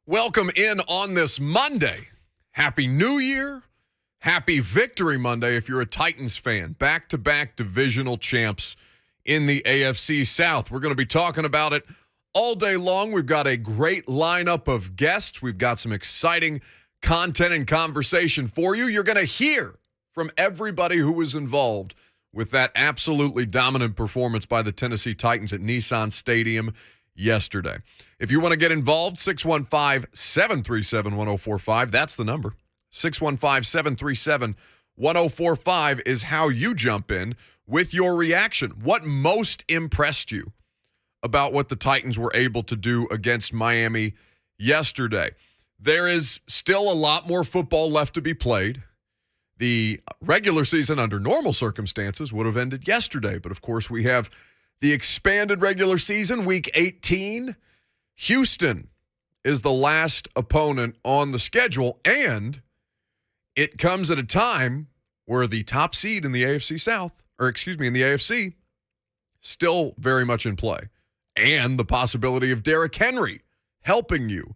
Welcome in on this Monday. Happy New Year. Happy Victory Monday if you're a Titans fan. Back-to-back divisional champs in the AFC South. We're going to be talking about it all day long. We've got a great lineup of guests. We've got some exciting content and conversation for you. You're going to hear from everybody who was involved with that absolutely dominant performance by the Tennessee Titans at Nissan Stadium yesterday. If you want to get involved, 615-737-1045. That's the number. 615-737-1045 is how you jump in with your reaction. What most impressed you about what the Titans were able to do against Miami yesterday? There is still a lot more football left to be played. The regular season under normal circumstances would have ended yesterday, but of course we have the expanded regular season, Week 18. Houston is the last opponent on the schedule, and it comes at a time where the top seed in the AFC South, in the AFC, still very much in play. And the possibility of Derrick Henry helping you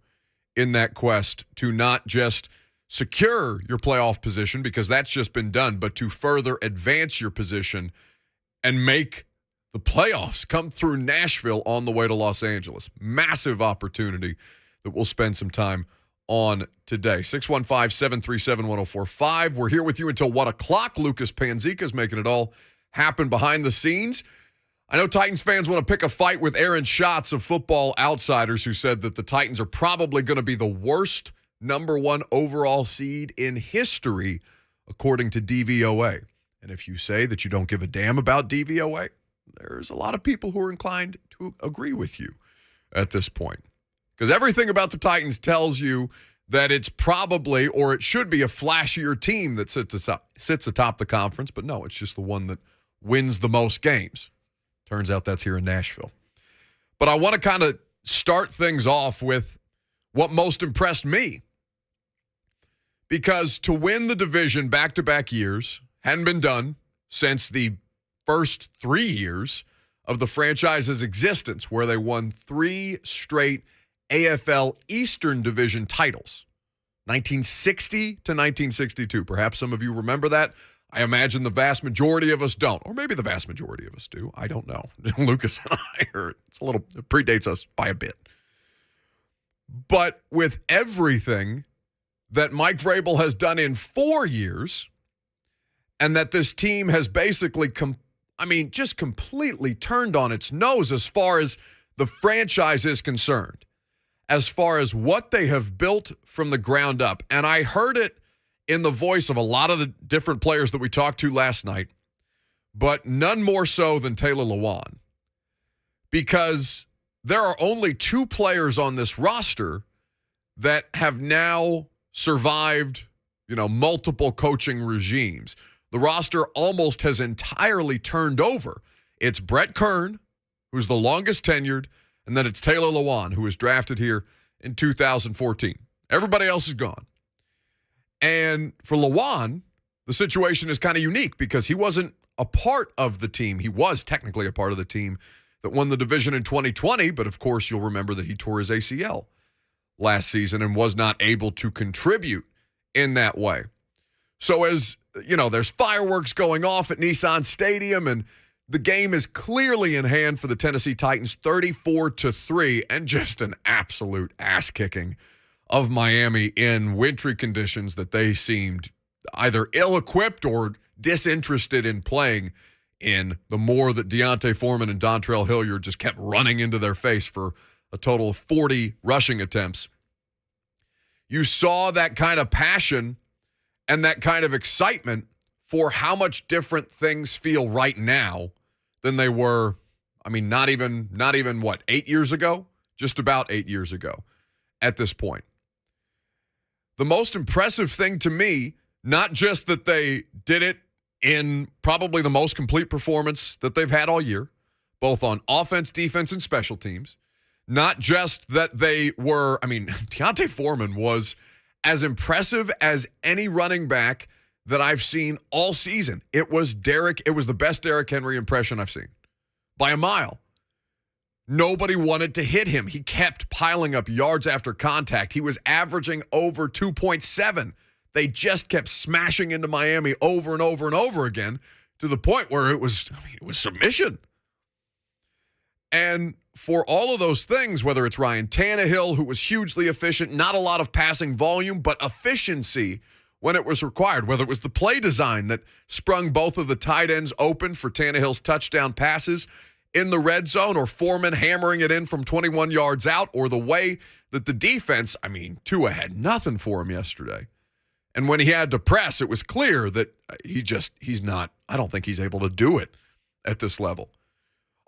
in that quest to not just secure your playoff position, because that's just been done, but to further advance your position and make the playoffs come through Nashville on the way to Los Angeles. Massive opportunity that we'll spend some time on today. 615-737-1045. We're here with you until 1 o'clock. Lucas Panzica is making it all happen behind the scenes. I know Titans fans want to pick a fight with Aaron Schatz of Football Outsiders, who said that the Titans are probably going to be the worst number one overall seed in history, according to DVOA. And if you say that you don't give a damn about DVOA, there's a lot of people who are inclined to agree with you at this point. Because everything about the Titans tells you that it's probably, or it should be, a flashier team that sits atop the conference. But no, it's just the one that wins the most games. Turns out that's here in Nashville. But I want to kind of start things off with what most impressed me. Because to win the division back-to-back years hadn't been done since the first 3 years of the franchise's existence, where they won 3 straight AFL Eastern Division titles, 1960 to 1962. Perhaps some of you remember that. I imagine the vast majority of us don't, or maybe the vast majority of us do. I don't know. Lucas and I it predates us by a bit. But with everything that Mike Vrabel has done in 4 years, and that this team has basically just completely turned on its nose as far as the franchise is concerned, as far as what they have built from the ground up. And I heard it in the voice of a lot of the different players that we talked to last night, but none more so than Taylor Lewan, because there are only 2 players on this roster that have now survived, multiple coaching regimes. The roster almost has entirely turned over. It's Brett Kern, who's the longest tenured, and then it's Taylor Lewan, who was drafted here in 2014. Everybody else is gone. And for Lewan, the situation is kind of unique because he wasn't a part of the team. He was technically a part of the team that won the division in 2020, but of course you'll remember that he tore his ACL last season and was not able to contribute in that way. So as, there's fireworks going off at Nissan Stadium, and the game is clearly in hand for the Tennessee Titans, 34-3, and just an absolute ass-kicking of Miami in wintry conditions that they seemed either ill-equipped or disinterested in playing in, the more that Deontay Foreman and Dontrell Hilliard just kept running into their face for a total of 40 rushing attempts. You saw that kind of passion and that kind of excitement for how much different things feel right now than they were, not even 8 years ago? Just about 8 years ago at this point. The most impressive thing to me, not just that they did it in probably the most complete performance that they've had all year, both on offense, defense, and special teams. Not just that they were, Deontay Foreman was as impressive as any running back that I've seen all season. It was the best Derrick Henry impression I've seen by a mile. Nobody wanted to hit him. He kept piling up yards after contact. He was averaging over 2.7. They just kept smashing into Miami over and over and over again to the point where it was submission. And for all of those things, whether it's Ryan Tannehill, who was hugely efficient, not a lot of passing volume, but efficiency when it was required, whether it was the play design that sprung both of the tight ends open for Tannehill's touchdown passes in the red zone, or Foreman hammering it in from 21 yards out, or the way that the defense, Tua had nothing for him yesterday. And when he had to press, it was clear that he's not, I don't think he's able to do it at this level.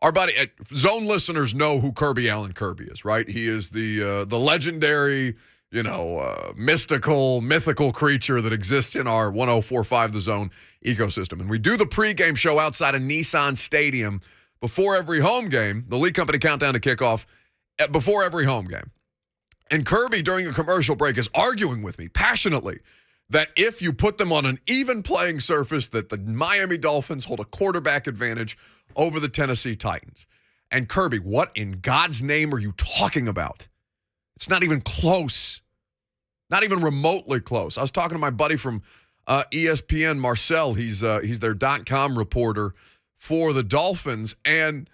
Our buddy, Zone listeners know who Kirby Allen Kirby is, right? He is the legendary, mythical creature that exists in our 104.5 The Zone ecosystem. And we do the pregame show outside of Nissan Stadium before every home game, the Lee Company countdown to kickoff, before every home game. And Kirby, during a commercial break, is arguing with me passionately that if you put them on an even playing surface, that the Miami Dolphins hold a quarterback advantage over the Tennessee Titans. And Kirby, what in God's name are you talking about? It's not even close. Not even remotely close. I was talking to my buddy from ESPN, Marcel. He's their .com reporter for the Dolphins, and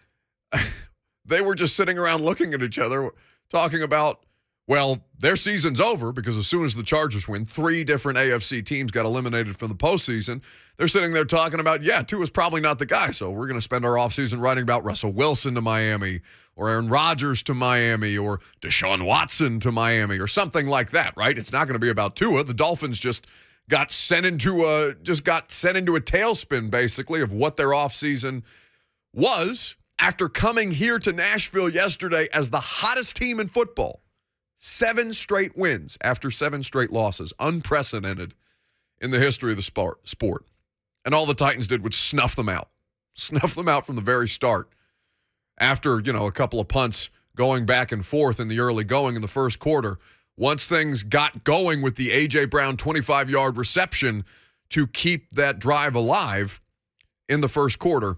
they were just sitting around looking at each other, talking about, well, their season's over because as soon as the Chargers win, 3 different AFC teams got eliminated from the postseason. They're sitting there talking about, Tua's probably not the guy, so we're going to spend our offseason writing about Russell Wilson to Miami, or Aaron Rodgers to Miami, or Deshaun Watson to Miami, or something like that, right? It's not going to be about Tua. The Dolphins just got sent into a tailspin, basically, of what their offseason was after coming here to Nashville yesterday as the hottest team in football. 7 straight wins after 7 straight losses. Unprecedented in the history of the sport. And all the Titans did was snuff them out. Snuff them out from the very start. After, a couple of punts going back and forth in the early going in the first quarter, once things got going with the A.J. Brown 25-yard reception to keep that drive alive in the first quarter,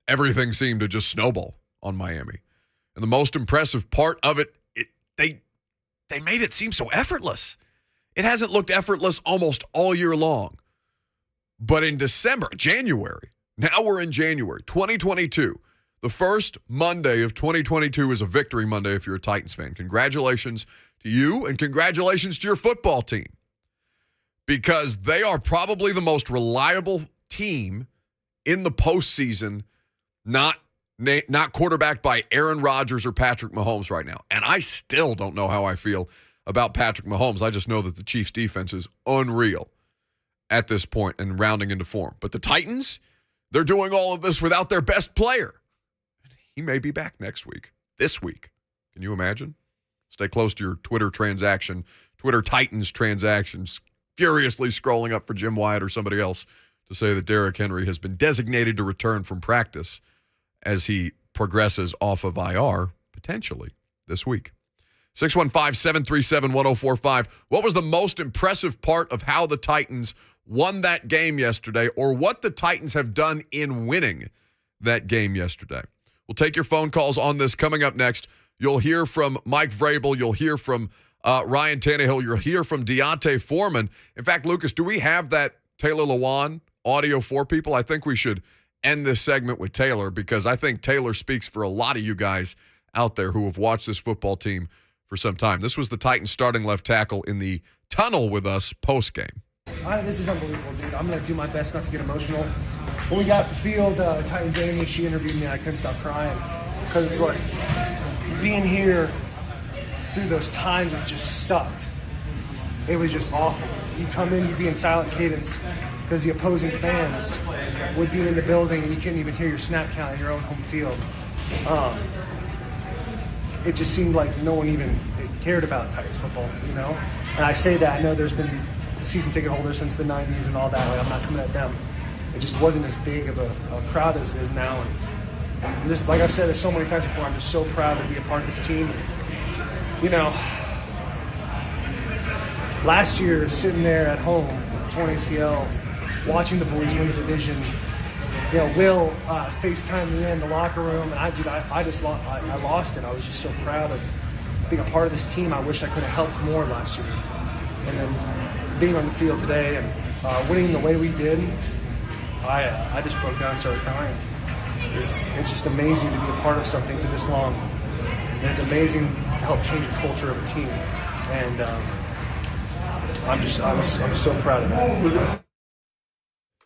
everything seemed to just snowball on Miami. And the most impressive part of it, they made it seem so effortless. It hasn't looked effortless almost all year long. But in January, now we're in January 2022, the first Monday of 2022 is a victory Monday if you're a Titans fan. Congratulations to you, and congratulations to your football team, because they are probably the most reliable team in the postseason, not quarterbacked by Aaron Rodgers or Patrick Mahomes right now. And I still don't know how I feel about Patrick Mahomes. I just know that the Chiefs' defense is unreal at this point and rounding into form. But the Titans, they're doing all of this without their best player. He may be back this week. Can you imagine? Stay close to your Twitter Titans transactions, furiously scrolling up for Jim Wyatt or somebody else to say that Derrick Henry has been designated to return from practice as he progresses off of IR, potentially, this week. 615-737-1045. What was the most impressive part of how the Titans won that game yesterday, or what the Titans have done in winning that game yesterday? We'll take your phone calls on this coming up next. You'll hear from Mike Vrabel. You'll hear from Ryan Tannehill. You'll hear from Deontay Foreman. In fact, Lucas, do we have that Taylor Lewan audio for people? I think we should end this segment with Taylor, because I think Taylor speaks for a lot of you guys out there who have watched this football team for some time. This was the Titans starting left tackle in the tunnel with us post-game. This is unbelievable, dude. I'm going to do my best not to get emotional. When we got the field, Titans Amy, she interviewed me, and I couldn't stop crying. Because it's like, being here through those times, it just sucked. It was just awful. You come in, you'd be in silent cadence because the opposing fans would be in the building and you couldn't even hear your snap count in your own home field. It just seemed like no one even cared about Titans football, And I say that, I know there's been season ticket holders since the 90s and all that. Like, I'm not coming at them. It just wasn't as big of a crowd as it is now. And just, like I've said this so many times before, I'm just so proud to be a part of this team. Last year, sitting there at home with torn ACL, watching the boys win the division, Will FaceTime me in the locker room, and I just lost. I lost it. I was just so proud of being a part of this team. I wish I could have helped more last year, and then being on the field today and winning the way we did, I just broke down and started crying. It's just amazing to be a part of something for this long, and it's amazing to help change the culture of a team. And I'm so proud of that.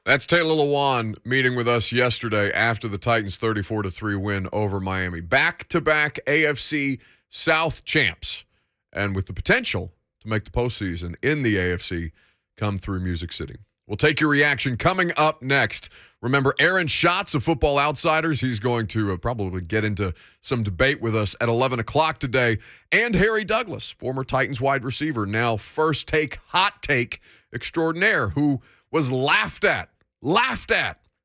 That's Taylor Lewan meeting with us yesterday after the Titans' 34-3 win over Miami. Back-to-back AFC South champs, and with the potential to make the postseason in the AFC come through Music City. We'll take your reaction coming up next. Remember, Aaron Schatz of Football Outsiders. He's going to probably get into some debate with us at 11 o'clock today. And Harry Douglas, former Titans wide receiver, now first take, hot take extraordinaire, who was laughed at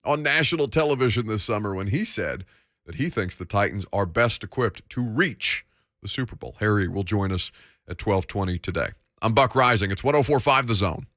on national television this summer when he said that he thinks the Titans are best equipped to reach the Super Bowl. Harry will join us at 12:20 today. I'm Buck Rising. It's 104.5 The Zone.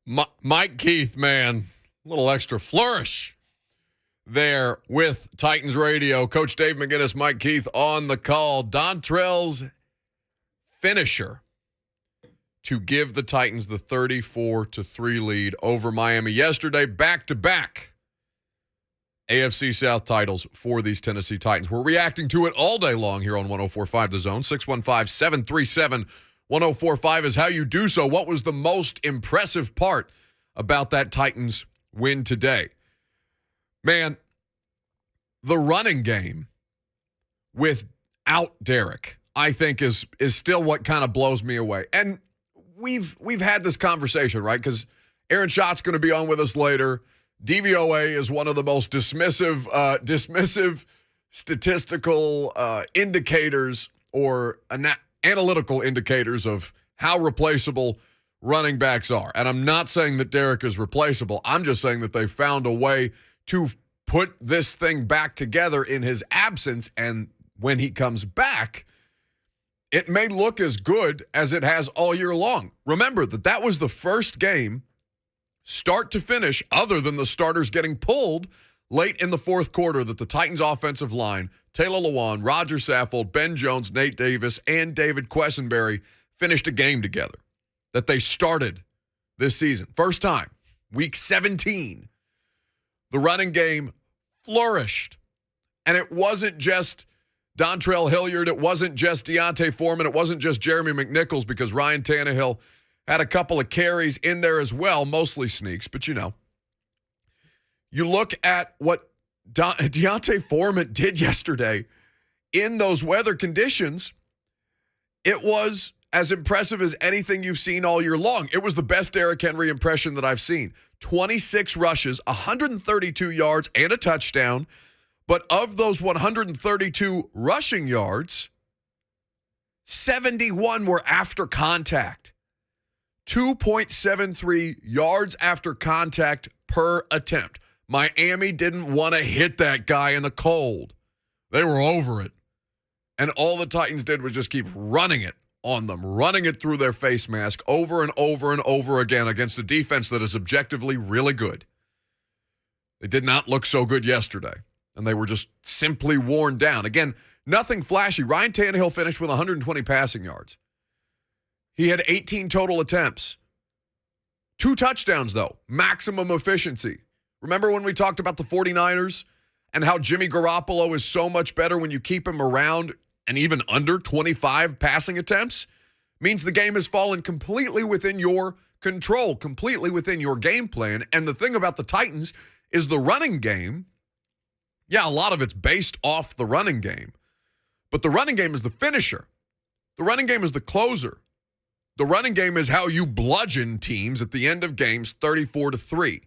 Mike Keith, man, a little extra flourish there with Titans Radio. Coach Dave McGinnis, Mike Keith on the call. Dontrell's finisher to give the Titans the 34-3 lead over Miami yesterday. Back-to-back AFC South titles for these Tennessee Titans. We're reacting to it all day long here on 104.5 The Zone. 615-737-1045 is how you do so. What was the most impressive part about that Titans win today? Man, the running game without Derek, I think, is still what kind of blows me away. And we've had this conversation, right? Because Aaron Schott's going to be on with us later. DVOA is one of the most dismissive statistical indicators or analytical indicators of how replaceable running backs are. And I'm not saying that Derek is replaceable. I'm just saying that they found a way to put this thing back together in his absence. And when he comes back, it may look as good as it has all year long. Remember that was the first game, start to finish, other than the starters getting pulled late in the fourth quarter, that the Titans offensive line, Taylor Lewan, Roger Saffold, Ben Jones, Nate Davis, and David Quessenberry finished a game together, that they started this season. First time, week 17. The running game flourished. And it wasn't just Dontrell Hilliard. It wasn't just Deontay Foreman. It wasn't just Jeremy McNichols, because Ryan Tannehill had a couple of carries in there as well, mostly sneaks. But, you look at what Deontay Foreman did yesterday in those weather conditions. It was as impressive as anything you've seen all year long. It was the best Derrick Henry impression that I've seen. 26 rushes, 132 yards, and a touchdown. But of those 132 rushing yards, 71 were after contact. 2.73 yards after contact per attempt. Miami didn't want to hit that guy in the cold. They were over it. And all the Titans did was just keep running it on them, running it through their face mask over and over and over again against a defense that is objectively really good. They did not look so good yesterday, and they were just simply worn down. Again, nothing flashy. Ryan Tannehill finished with 120 passing yards. He had 18 total attempts. 2 touchdowns, though. Maximum efficiency. Remember when we talked about the 49ers and how Jimmy Garoppolo is so much better when you keep him around and even under 25 passing attempts? Means the game has fallen completely within your control, completely within your game plan. And the thing about the Titans is the running game, yeah, a lot of it's based off the running game. But the running game is the finisher. The running game is the closer. The running game is how you bludgeon teams at the end of games 34-3.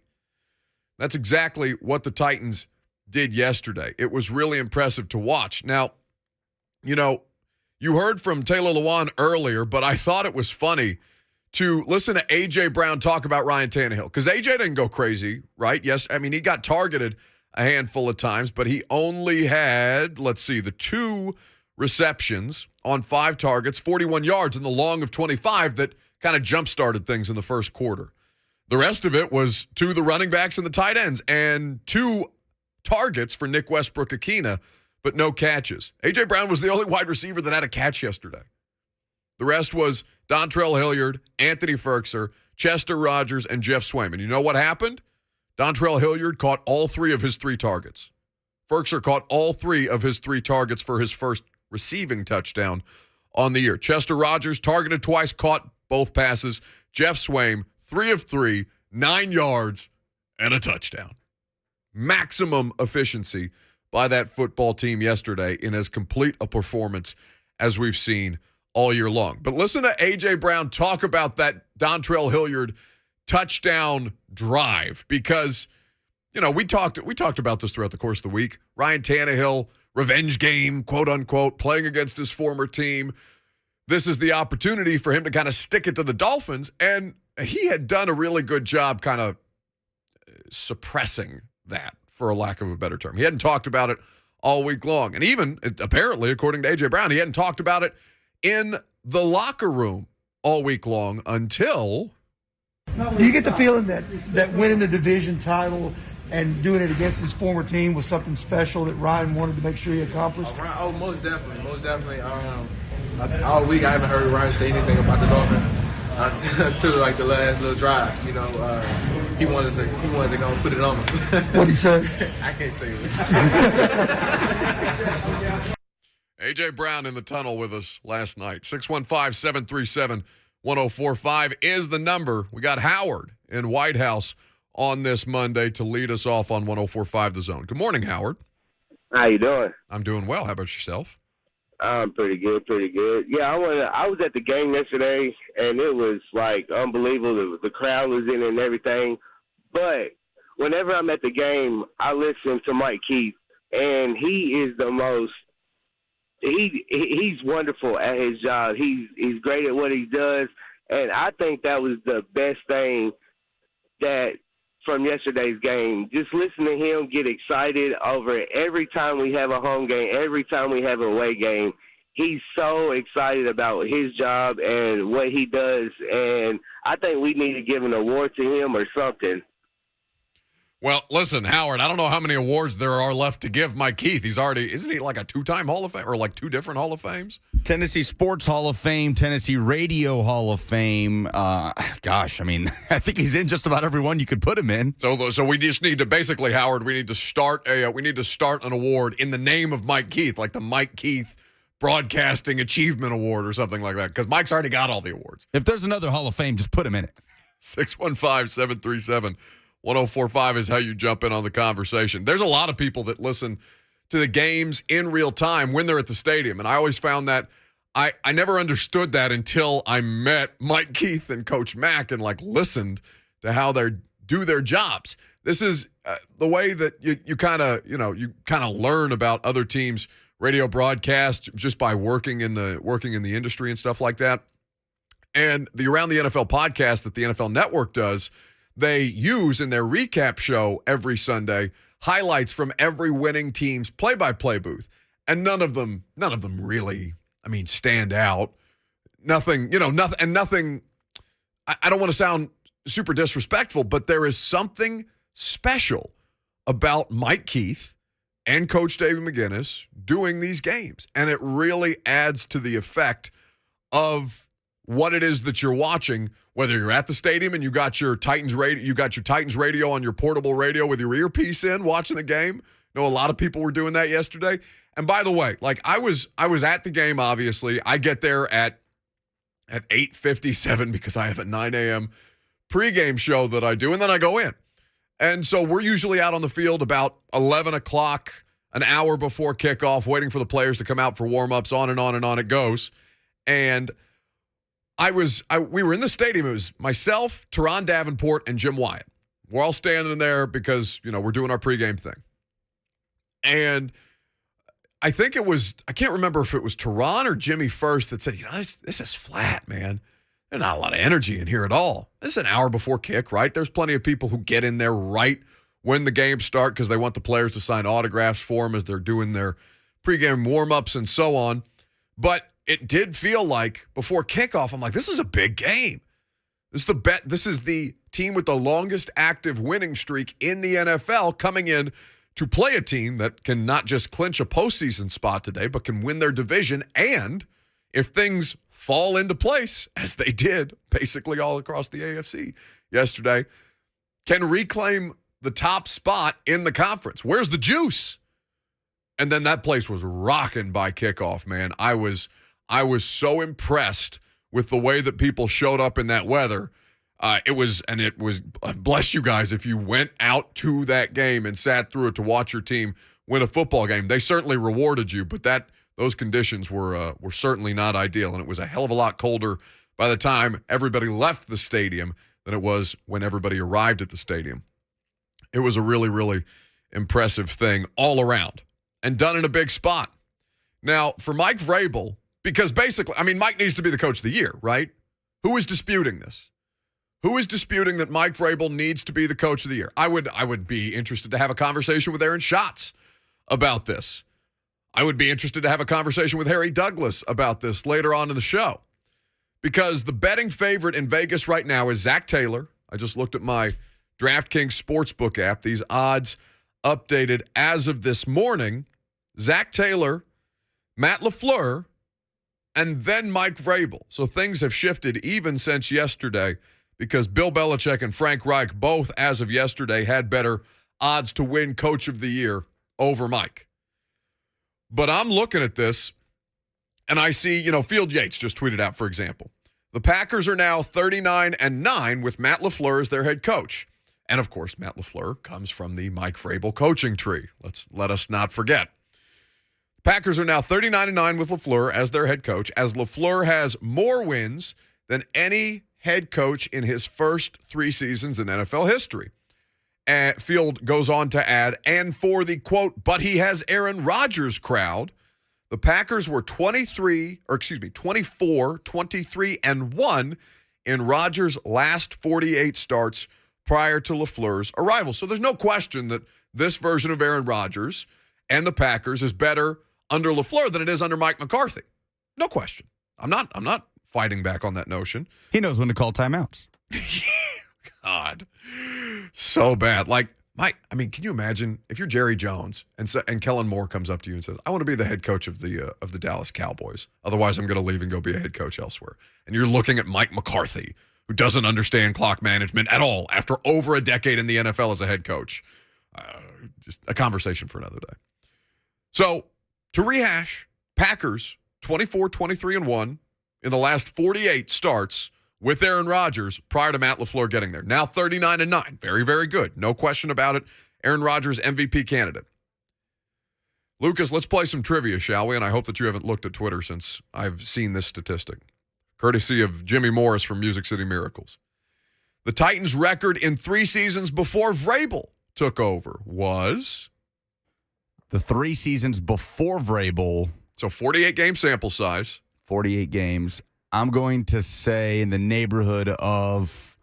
That's exactly what the Titans did yesterday. It was really impressive to watch. Now, you heard from Taylor Lewan earlier, but I thought it was funny to listen to A.J. Brown talk about Ryan Tannehill, because A.J. didn't go crazy, right? Yes, I mean, he got targeted a handful of times, but he only had, the 2 receptions on 5 targets, 41 yards in the long of 25 that kind of jump-started things in the first quarter. The rest of it was to the running backs and the tight ends, and 2 targets for Nick Westbrook-Akina, but no catches. A.J. Brown was the only wide receiver that had a catch yesterday. The rest was Dontrell Hilliard, Anthony Ferkser, Chester Rogers, and Jeff Swaim. And you know what happened? Dontrell Hilliard caught all 3 of his 3 targets. Ferkser caught all 3 of his 3 targets for his first receiving touchdown on the year. Chester Rogers targeted twice, caught both passes. Jeff Swaim, 3 of 3, 9 yards, and a touchdown. Maximum efficiency by that football team yesterday in as complete a performance as we've seen all year long. But listen to A.J. Brown talk about that Dontrell Hilliard touchdown drive, because, we talked about this throughout the course of the week. Ryan Tannehill, revenge game, quote unquote, playing against his former team. This is the opportunity for him to kind of stick it to the Dolphins, and he had done a really good job kind of suppressing that, for a lack of a better term. He hadn't talked about it all week long. And even, apparently, according to A.J. Brown, he hadn't talked about it in the locker room all week long until Do you get the feeling that winning the division title and doing it against his former team was something special that Ryan wanted to make sure he accomplished? Oh, most definitely, most definitely. All week I haven't heard Ryan say anything about the Dolphins until like the last little drive. You know, he wanted to go and put it on me. What'd he say? I can't tell you what he said. A.J. Brown in the tunnel with us last night. 615-737-1045 is the number. We got Howard in White House on this Monday to lead us off on 1045 The Zone. Good morning, Howard. How you doing? I'm doing well. How about yourself? I'm pretty good, pretty good. Yeah, I was at the game yesterday, and it was, like, unbelievable. The crowd was in it and everything. But whenever I'm at the game, I listen to Mike Keith, and he is the most he's wonderful at his job. He's great at what he does, and I think that was the best thing that from yesterday's game. Just listen to him get excited over it. Every time we have a home game, every time we have a away game, he's so excited about his job and what he does, and I think we need to give an award to him or something. Well, listen, Howard, I don't know how many awards there are left to give Mike Keith. Isn't he like a two-time Hall of Fame or like two different Hall of Fames? Tennessee Sports Hall of Fame, Tennessee Radio Hall of Fame. Gosh, I mean, I think he's in just about every one you could put him in. So we just need to basically, Howard, we need to start an award in the name of Mike Keith, like the Mike Keith Broadcasting Achievement Award or something like that, because Mike's already got all the awards. If there's another Hall of Fame, just put him in it. 615-737-1045 is how you jump in on the conversation. There's a lot of people that listen to the games in real time when they're at the stadium, and I always found that I never understood that until I met Mike Keith and Coach Mack and listened to how they do their jobs. This is the way that you kind of learn about other teams' radio broadcast just by working in the industry and stuff like that. And the Around the NFL podcast that the NFL Network does, they use in their recap show every Sunday highlights from every winning team's play-by-play booth. And none of them really, stand out. Nothing. I don't want to sound super disrespectful, but there is something special about Mike Keith and Coach David McGinnis doing these games. And it really adds to the effect of what it is that you're watching, whether you're at the stadium and you got your Titans radio on your portable radio with your earpiece in watching the game. I know a lot of people were doing that yesterday. And by the way, I was at the game, obviously. I get there at 8:57 because I have a 9 a.m. pregame show that I do, and then I go in. And so we're usually out on the field about 11 o'clock, an hour before kickoff, waiting for the players to come out for warm-ups, on and on and on it goes. And we were in the stadium. It was myself, Teron Davenport, and Jim Wyatt. We're all standing there because, we're doing our pregame thing. And I think I can't remember if it was Teron or Jimmy first that said, this is flat, man. There's not a lot of energy in here at all. This is an hour before kick, right? There's plenty of people who get in there right when the games start because they want the players to sign autographs for them as they're doing their pregame warm-ups and so on. But it did feel like before kickoff, I'm like, this is a big game. This is the team with the longest active winning streak in the NFL coming in to play a team that can not just clinch a postseason spot today, but can win their division. And if things fall into place, as they did basically all across the AFC yesterday, can reclaim the top spot in the conference. Where's the juice? And then that place was rocking by kickoff, man. I was so impressed with the way that people showed up in that weather. It was, bless you guys, if you went out to that game and sat through it to watch your team win a football game. They certainly rewarded you, but those conditions were certainly not ideal, and it was a hell of a lot colder by the time everybody left the stadium than it was when everybody arrived at the stadium. It was a really, really impressive thing all around, and done in a big spot. Now, for Mike Vrabel, because basically, Mike needs to be the coach of the year, right? Who is disputing this? Who is disputing that Mike Vrabel needs to be the coach of the year? I would be interested to have a conversation with Aaron Schatz about this. I would be interested to have a conversation with Harry Douglas about this later on in the show. Because the betting favorite in Vegas right now is Zach Taylor. I just looked at my DraftKings Sportsbook app. These odds updated as of this morning. Zach Taylor, Matt LaFleur, and then Mike Vrabel. So things have shifted even since yesterday because Bill Belichick and Frank Reich both, as of yesterday, had better odds to win Coach of the Year over Mike. But I'm looking at this, and I see, Field Yates just tweeted out, for example, the Packers are now 39-9 with Matt LaFleur as their head coach. And, of course, Matt LaFleur comes from the Mike Vrabel coaching tree. Let us not forget. Packers are now 39-9 with LaFleur as their head coach, as LaFleur has more wins than any head coach in his first 3 seasons in NFL history. And Field goes on to add, and for the, quote, but he has Aaron Rodgers crowd, the Packers were 24-23-1 in Rodgers' last 48 starts prior to LaFleur's arrival. So there's no question that this version of Aaron Rodgers and the Packers is better under LaFleur than it is under Mike McCarthy. No question. I'm not fighting back on that notion. He knows when to call timeouts. God. So bad. Like, Mike, can you imagine if you're Jerry Jones and Kellen Moore comes up to you and says, I want to be the head coach of the Dallas Cowboys. Otherwise, I'm going to leave and go be a head coach elsewhere. And you're looking at Mike McCarthy, who doesn't understand clock management at all after over a decade in the NFL as a head coach. Just a conversation for another day. So, to rehash, Packers 24-23-1 in the last 48 starts with Aaron Rodgers prior to Matt LaFleur getting there. Now 39-9. Very, very good. No question about it. Aaron Rodgers, MVP candidate. Lucas, let's play some trivia, shall we? And I hope that you haven't looked at Twitter since I've seen this statistic. Courtesy of Jimmy Morris from Music City Miracles. The Titans' record in 3 seasons before Vrabel took over was? The 3 seasons before Vrabel. So 48-game sample size. 48 games. I'm going to say in the neighborhood of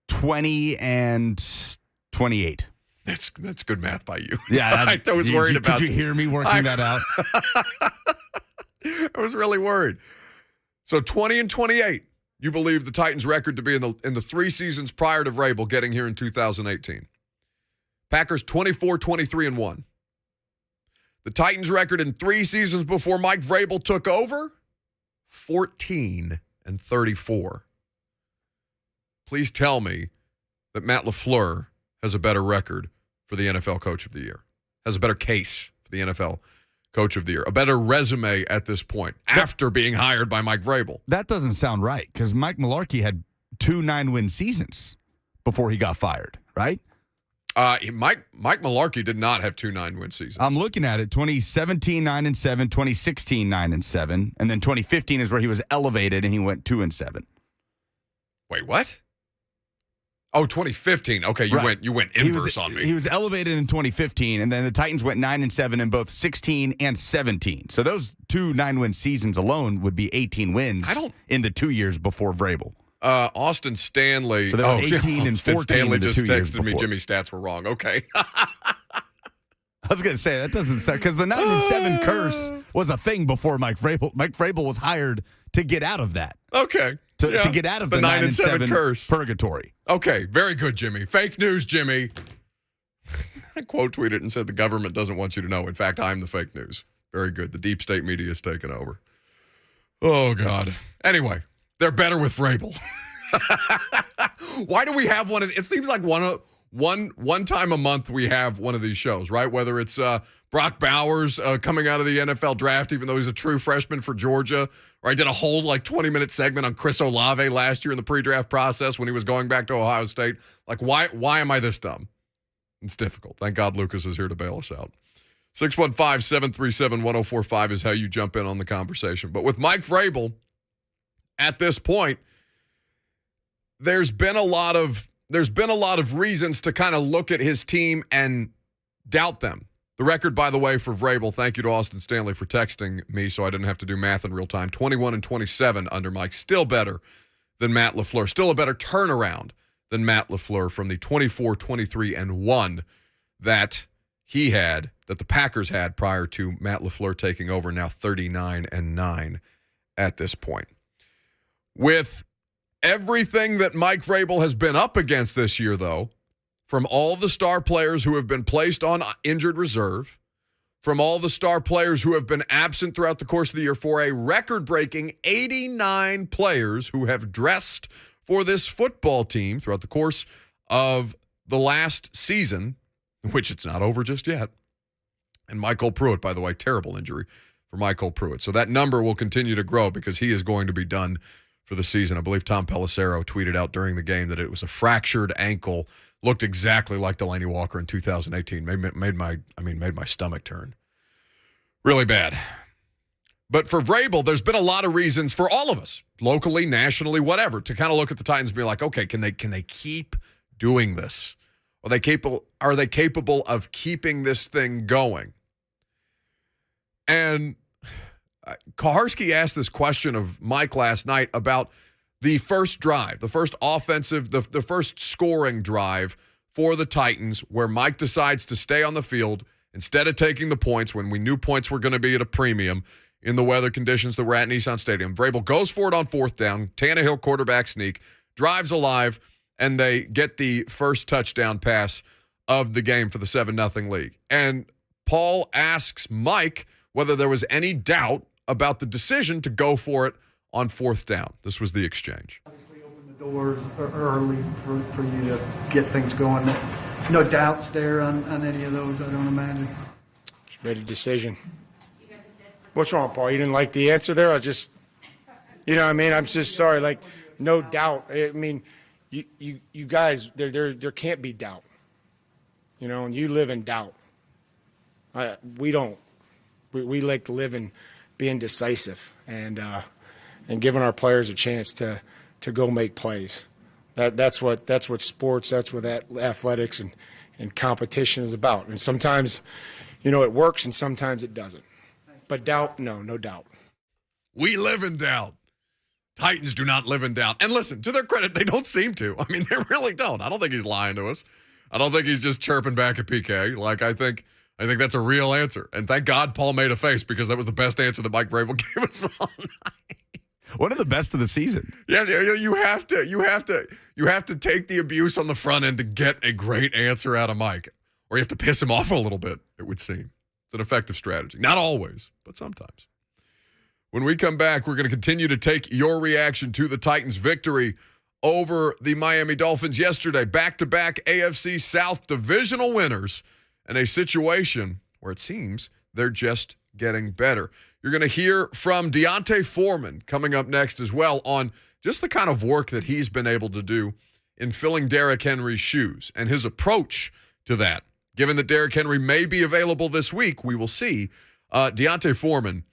20-28. That's good math by you. Yeah, I was worried about. Could you hear me working that out? I was really worried. So 20-28. You believe the Titans' record to be in the 3 seasons prior to Vrabel getting here in 2018. Packers 24-23-1. The Titans' record in 3 seasons before Mike Vrabel took over, 14-34. Please tell me that Matt LaFleur has a better record for the NFL Coach of the Year, has a better case for the NFL Coach of the Year, a better resume at this point after being hired by Mike Vrabel. That doesn't sound right because Mike Mularkey had 2 9-win seasons before he got fired, right? Mike Mularkey did not have 2 9-win seasons. I'm looking at it. 2017, 9-7, 2016, 9-7, and then 2015 is where he was elevated and he went 2-7. Wait, what? Oh, 2015. Okay, you right. went inverse on me. He was elevated in 2015, and then the Titans went 9-7 in both 16 and 17. So those 2 9-win seasons alone would be 18 wins in the 2 years before Vrabel. Austin Stanley. So they were 18 and 14 Stanley in the just 2 years texted me before. Jimmy's stats were wrong. Okay. I was going to say, that doesn't sound, because the 9-7 curse was a thing before Mike Vrabel. Mike Vrabel was hired to get out of that. Okay. To get out of the 9-7 curse. Purgatory. Okay, very good, Jimmy. Fake news, Jimmy. I quote tweeted and said the government doesn't want you to know. In fact, I'm the fake news. Very good. The deep state media has taken over. Oh, God. Anyway, they're better with Vrabel. Why do we have one? It seems like one time a month we have one of these shows, right? Whether it's Brock Bowers coming out of the NFL draft, even though he's a true freshman for Georgia, or I did a whole 20-minute segment on Chris Olave last year in the pre-draft process when he was going back to Ohio State. Like, why am I this dumb? It's difficult. Thank God Lucas is here to bail us out. 615-737-1045 is how you jump in on the conversation. But with Mike Vrabel, at this point, there's been a lot of reasons to kind of look at his team and doubt them. The record, by the way, for Vrabel, thank you to Austin Stanley for texting me so I didn't have to do math in real time, 21-27 under Mike. Still better than Matt LaFleur. Still a better turnaround than Matt LaFleur from the 24-23-1 that he had, that the Packers had prior to Matt LaFleur taking over, now 39-9 at this point. With Everything that Mike Vrabel has been up against this year, though, from all the star players who have been placed on injured reserve, from all the star players who have been absent throughout the course of the year, for a record-breaking 89 players who have dressed for this football team throughout the course of the last season, which it's not over just yet. And Michael Pruitt, by the way, terrible injury for Michael Pruitt. So that number will continue to grow because he is going to be done for the season. I believe Tom Pelissero tweeted out during the game that it was a fractured ankle. Looked exactly like Delaney Walker in 2018. Made my stomach turn. Really bad. But for Vrabel, there's been a lot of reasons for all of us, locally, nationally, whatever, to kind of look at the Titans and be like, okay, can they keep doing this? Are they capable of keeping this thing going? And Kaharski asked this question of Mike last night about the first drive, the first offensive, the first scoring drive for the Titans, where Mike decides to stay on the field instead of taking the points when we knew points were going to be at a premium in the weather conditions that we're at in Nissan Stadium. Vrabel goes for it on fourth down, Tannehill quarterback sneak, drives alive, and they get the first touchdown pass of the game for the 7-0 lead. And Paul asks Mike whether there was any doubt about the decision to go for it on fourth down. This was the exchange. Obviously open the doors early for you to get things going. No doubts there on any of those, I don't imagine. Just made a decision. What's wrong, Paul? You didn't like the answer there? I'm just sorry. Like, no doubt. I mean, you guys, there can't be doubt. And you live in doubt. We don't. We like to live in being decisive and giving our players a chance to go make plays. That's what sports, that's what athletics and competition is about. And sometimes, it works and sometimes it doesn't. But doubt, no doubt. We live in doubt. Titans do not live in doubt. And listen, to their credit, they don't seem to. I mean, they really don't. I don't think he's lying to us. I don't think he's just chirping back at PK. Like, I think that's a real answer. And thank God Paul made a face because that was the best answer that Mike Vrabel gave us all night. One of the best of the season. Yes, you have to take the abuse on the front end to get a great answer out of Mike. Or you have to piss him off a little bit, it would seem. It's an effective strategy. Not always, but sometimes. When we come back, we're going to continue to take your reaction to the Titans' victory over the Miami Dolphins yesterday. Back-to-back AFC South divisional winners and a situation where it seems they're just getting better. You're going to hear from D'Onta Foreman coming up next as well on just the kind of work that he's been able to do in filling Derrick Henry's shoes and his approach to that. Given that Derrick Henry may be available this week, we will see. D'Onta Foreman,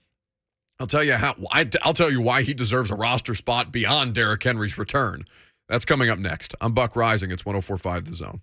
I'll tell you why he deserves a roster spot beyond Derrick Henry's return. That's coming up next. I'm Buck Rising. It's 104.5 The Zone.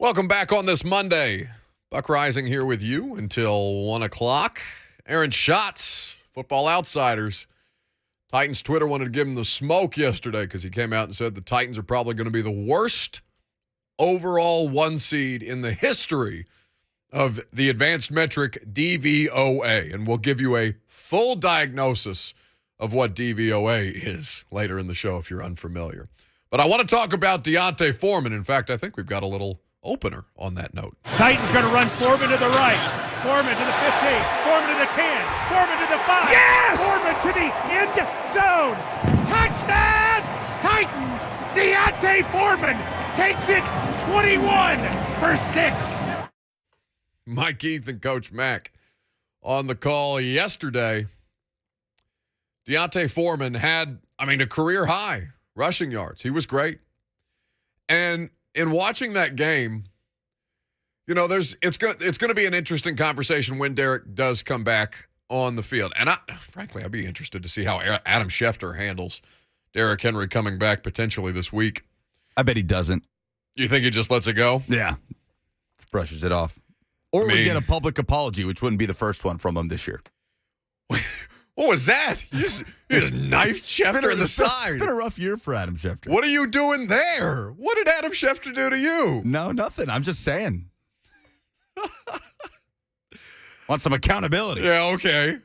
Welcome back on this Monday. Buck Rising here with you until 1 o'clock. Aaron Schatz, Football Outsiders. Titans Twitter wanted to give him the smoke yesterday because he came out and said the Titans are probably going to be the worst overall 1 seed in the history of the advanced metric DVOA. And we'll give you a full diagnosis of what DVOA is later in the show if you're unfamiliar. But I want to talk about D'Onta Foreman. In fact, I think we've got a little opener on that note. Titans going to run Foreman to the right. Foreman to the 15. Foreman to the 10. Foreman to the 5. Yes! Foreman to the end zone. Touchdown! Titans! D'Onta Foreman takes it 21 for 6. Mike Keith and Coach Mack on the call yesterday. D'Onta Foreman had, a career high rushing yards. He was great. And in watching that game, it's going to be an interesting conversation when Derek does come back on the field. And frankly, I'd be interested to see how Adam Schefter handles Derrick Henry coming back potentially this week. I bet he doesn't. You think he just lets it go? Yeah. Just brushes it off. Or we get a public apology, which wouldn't be the first one from him this year. What was that? You just knifed Schefter in the side. It's been a rough year for Adam Schefter. What are you doing there? What did Adam Schefter do to you? No, nothing. I'm just saying. Want some accountability. Yeah, okay.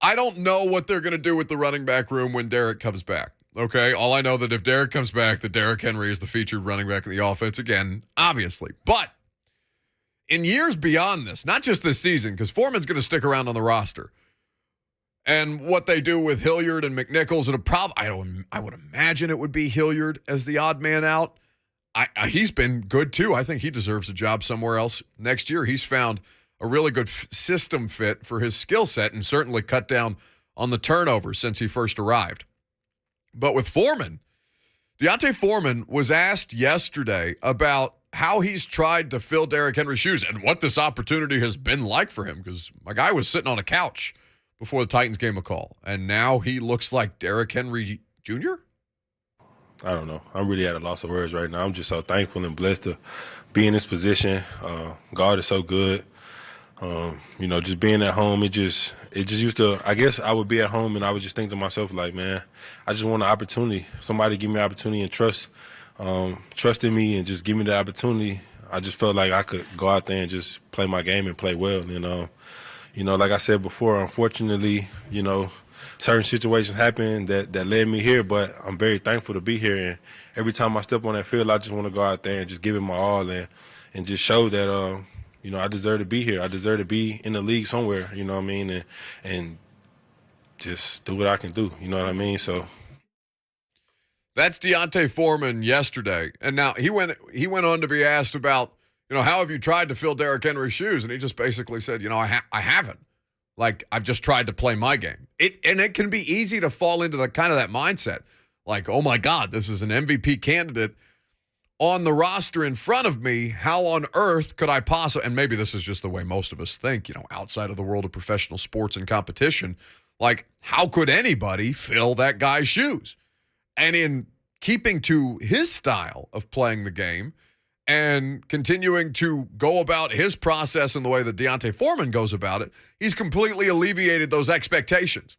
I don't know what they're going to do with the running back room when Derek comes back. Okay, all I know that if Derek comes back, that Derrick Henry is the featured running back in the offense again, obviously. But in years beyond this, not just this season, because Foreman's going to stick around on the roster. And what they do with Hilliard and McNichols, I would imagine it would be Hilliard as the odd man out. He's been good too. I think he deserves a job somewhere else next year. He's found a really good system fit for his skill set and certainly cut down on the turnovers since he first arrived. But with Foreman, D'Onta Foreman was asked yesterday about how he's tried to fill Derrick Henry's shoes and what this opportunity has been like for him, because my guy was sitting on a couch before the Titans gave him a call, and now he looks like Derrick Henry Jr.? I don't know. I'm really at a loss of words right now. I'm just so thankful and blessed to be in this position. God is so good. Just being at home, it just used to, I guess I would be at home and I would just think to myself, like, man, I just want an opportunity. Somebody give me an opportunity and trust in me and just give me the opportunity. I just felt like I could go out there and just play my game and play well. And, like I said before, unfortunately, certain situations happened that led me here, but I'm very thankful to be here. And every time I step on that field, I just want to go out there and just give it my all and just show that, I deserve to be here. I deserve to be in the league somewhere, you know what I mean? And just do what I can do, you know what I mean? So that's D'Onta Foreman yesterday. And now he went on to be asked about, how have you tried to fill Derrick Henry's shoes? And he just basically said, I haven't. Like, I've just tried to play my game. It can be easy to fall into that mindset. Like, oh, my God, this is an MVP candidate on the roster in front of me. How on earth could I possibly – and maybe this is just the way most of us think, outside of the world of professional sports and competition. Like, how could anybody fill that guy's shoes? And in keeping to his style of playing the game and continuing to go about his process in the way that D'Onta Foreman goes about it, he's completely alleviated those expectations.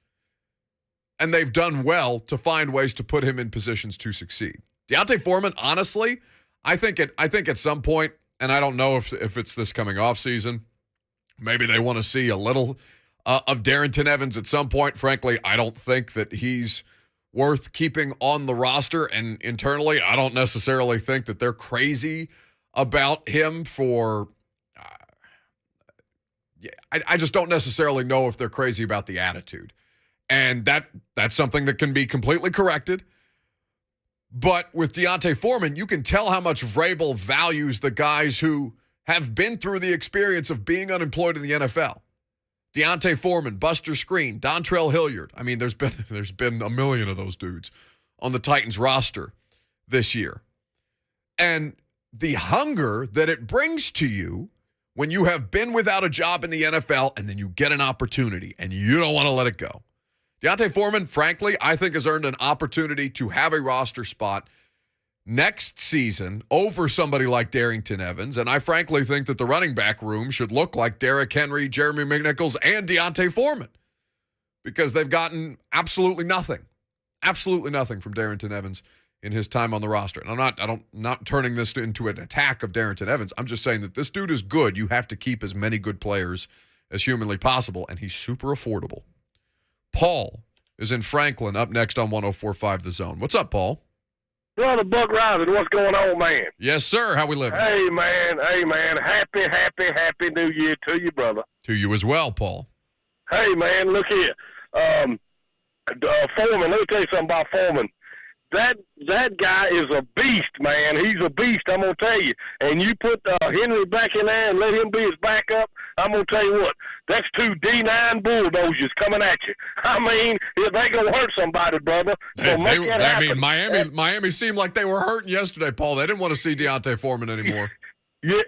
And they've done well to find ways to put him in positions to succeed. D'Onta Foreman, honestly, I think at some point, and I don't know if it's this coming off season, maybe they want to see a little of Darrington Evans at some point. Frankly, I don't think that he's worth keeping on the roster, and internally, I don't necessarily think that they're crazy about him for I just don't necessarily know if they're crazy about the attitude. And that's something that can be completely corrected. But with D'Onta Foreman, you can tell how much Vrabel values the guys who have been through the experience of being unemployed in the NFL. D'Onta Foreman, Buster Screen, Dontrell Hilliard. I mean, there's been a million of those dudes on the Titans roster this year. And the hunger that it brings to you when you have been without a job in the NFL and then you get an opportunity and you don't want to let it go. D'Onta Foreman, frankly, I think has earned an opportunity to have a roster spot next season over somebody like Darrington Evans, and I frankly think that the running back room should look like Derrick Henry, Jeremy McNichols, and Deontay Foreman, because they've gotten absolutely nothing from Darrington Evans in his time on the roster. And I'm not turning this into an attack of Darrington Evans. I'm just saying that this dude is good. You have to keep as many good players as humanly possible, and he's super affordable. Paul is in Franklin, up next on 104.5 The Zone. What's up, Paul? Brother Buck Rei, what's going on, man? Yes, sir. How we living? Hey, man. Happy New Year to you, brother. To you as well, Paul. Hey, man, look here. Foreman, let me tell you something about Foreman. That guy is a beast, man. He's a beast, I'm going to tell you. And you put Henry back in there and let him be his backup, I'm going to tell you what, that's two D9 bulldozers coming at you. I mean, they're going to hurt somebody, brother. So make that happen. Miami seemed like they were hurting yesterday, Paul. They didn't want to see Deontay Foreman anymore. Yes,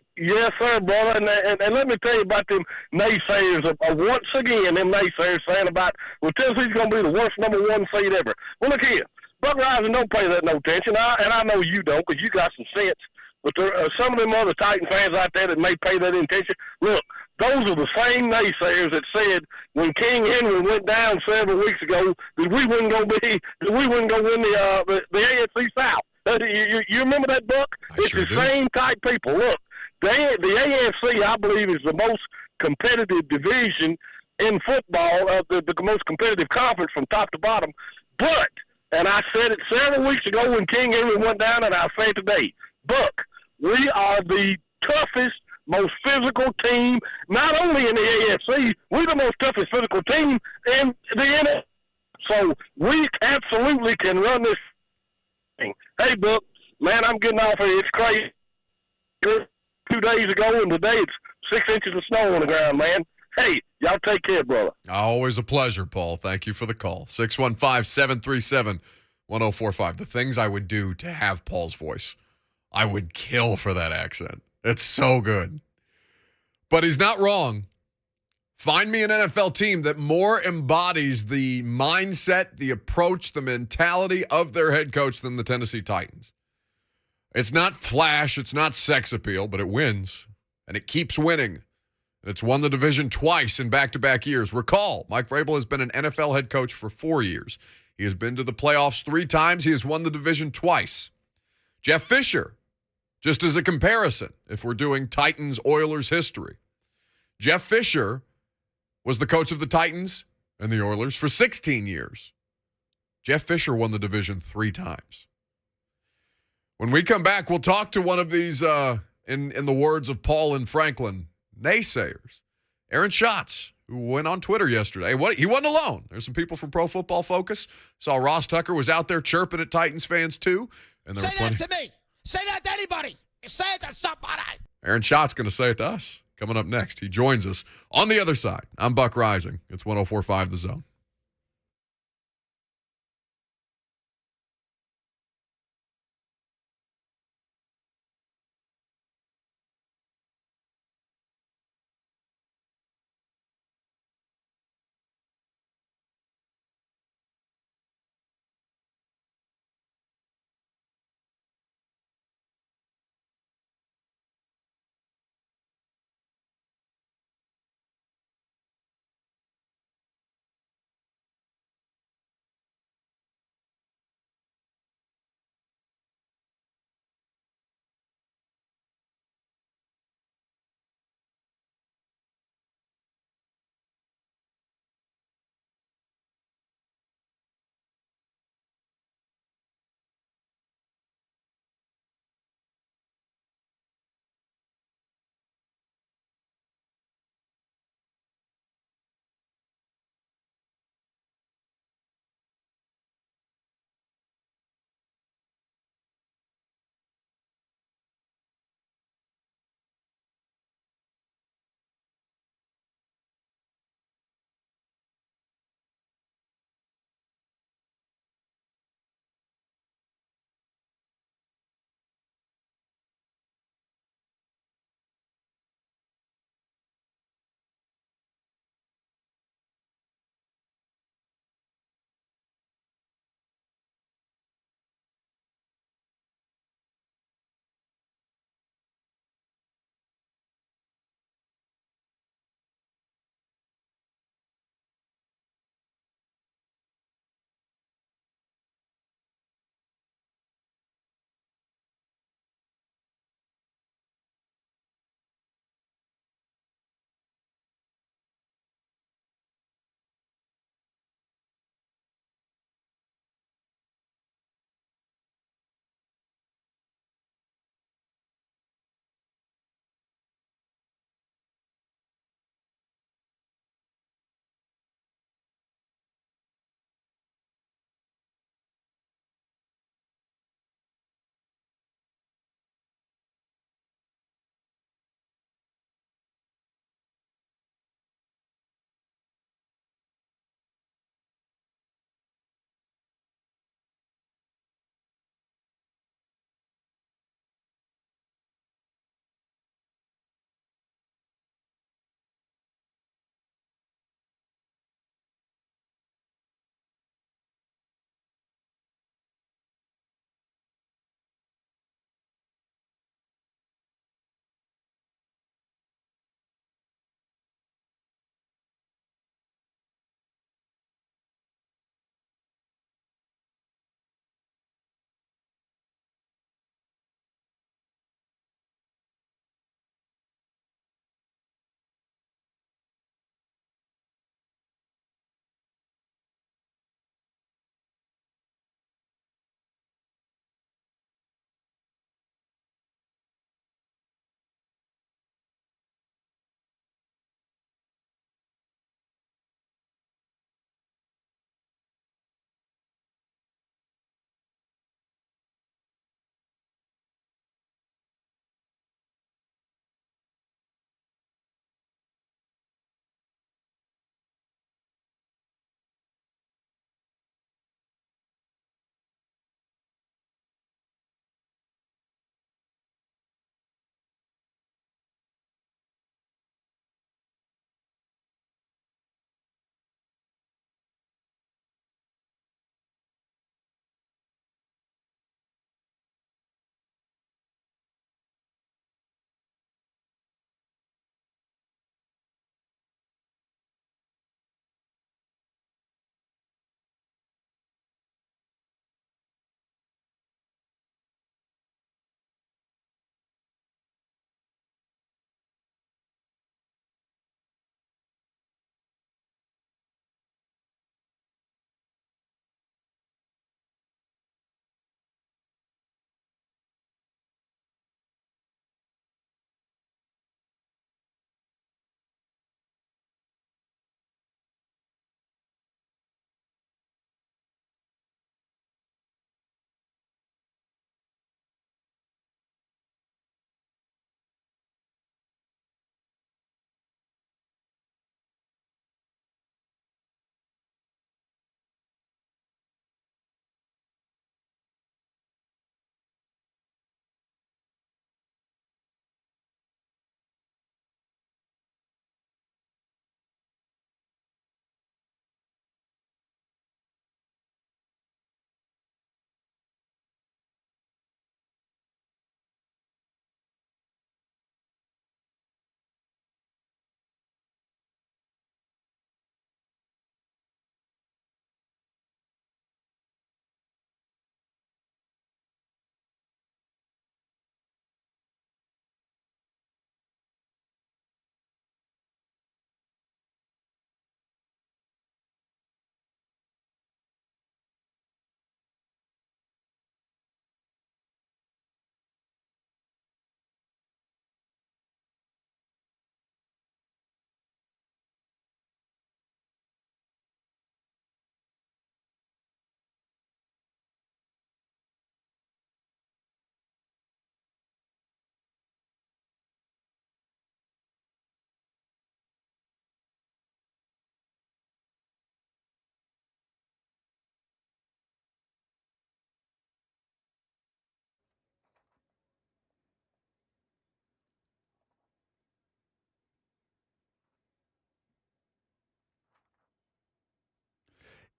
sir, brother. And let me tell you about them naysayers. Once again, them naysayers saying about, well, Tennessee's going to be the worst number 1 seed ever. Well, look here. Buck Rei don't pay that no attention, and I know you don't because you got some sense. But there are some of them other Titan fans out there that may pay that attention. Look, those are the same naysayers that said when King Henry went down several weeks ago that we wouldn't go win the AFC South. You remember that, Buck? It's the same type people. Look, the AFC, I believe, is the most competitive division in football, the most competitive conference from top to bottom. But, and I said it several weeks ago when King Henry went down, and I'll say it today, Buck, we are the toughest, most physical team, not only in the AFC, we're the most toughest physical team in the NFL. So we absolutely can run this thing. Hey, Buck, man, I'm getting off here. It's crazy. 2 days ago, and today it's 6 inches of snow on the ground, man. Hey, y'all take care, brother. Always a pleasure, Paul. Thank you for the call. 615-737-1045. The things I would do to have Paul's voice. I would kill for that accent. It's so good. But he's not wrong. Find me an NFL team that more embodies the mindset, the approach, the mentality of their head coach than the Tennessee Titans. It's not flash, it's not sex appeal, but it wins. And it keeps winning. And it's won the division twice in back-to-back years. Recall, Mike Vrabel has been an NFL head coach for 4 years. He has been to the playoffs 3 times. He has won the division twice. Jeff Fisher, just as a comparison, if we're doing Titans-Oilers history, Jeff Fisher was the coach of the Titans and the Oilers for 16 years. Jeff Fisher won the division 3 times. When we come back, we'll talk to one of these, in the words of Paul and Franklin, naysayers. Aaron Schatz, who went on Twitter yesterday. He wasn't alone. There's some people from Pro Football Focus. Saw Ross Tucker was out there chirping at Titans fans too. And there Say that to me. Say that to anybody. Say it to somebody. Aaron Schatz going to say it to us. Coming up next. He joins us on the other side. I'm Buck Rising. It's 104.5 The Zone.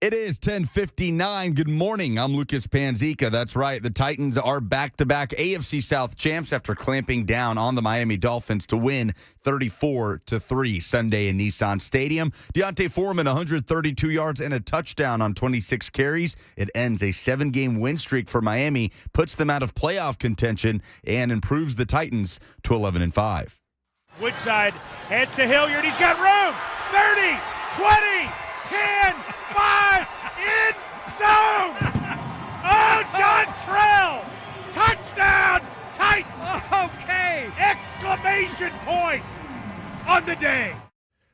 It is 10:59. Good morning. I'm Lucas Panzica. That's right. The Titans are back-to-back AFC South champs after clamping down on the Miami Dolphins to win 34-3 Sunday in Nissan Stadium. Deontay Foreman, 132 yards and a touchdown on 26 carries. It ends a 7-game win streak for Miami, puts them out of playoff contention, and improves the Titans to 11-5. Woodside heads to Hilliard. He's got room. 30, 20, 10, 5, in zone. Oh, Dontrell. Touchdown, Titans. Okay. Exclamation point on the day.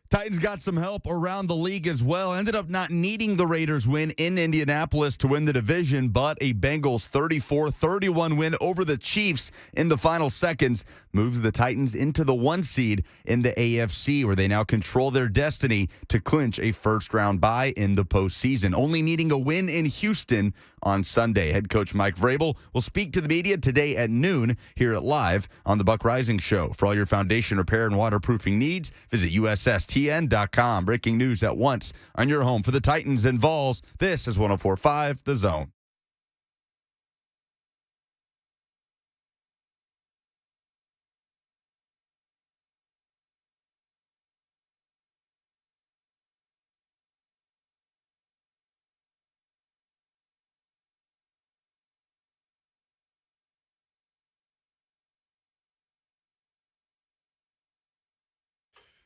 Titans got some help around the league as well. Ended up not needing the Raiders win in Indianapolis to win the division, but a Bengals 34-31 win over the Chiefs in the final seconds moves the Titans into the 1 seed in the AFC, where they now control their destiny to clinch a first-round bye in the postseason. Only needing a win in Houston on Sunday. Head coach Mike Vrabel will speak to the media today at noon here at Live on the Buck Rising Show. For all your foundation repair and waterproofing needs, visit USSTN.com. Breaking news at once on your home for the Titans and Vols. This is 104.5 The Zone.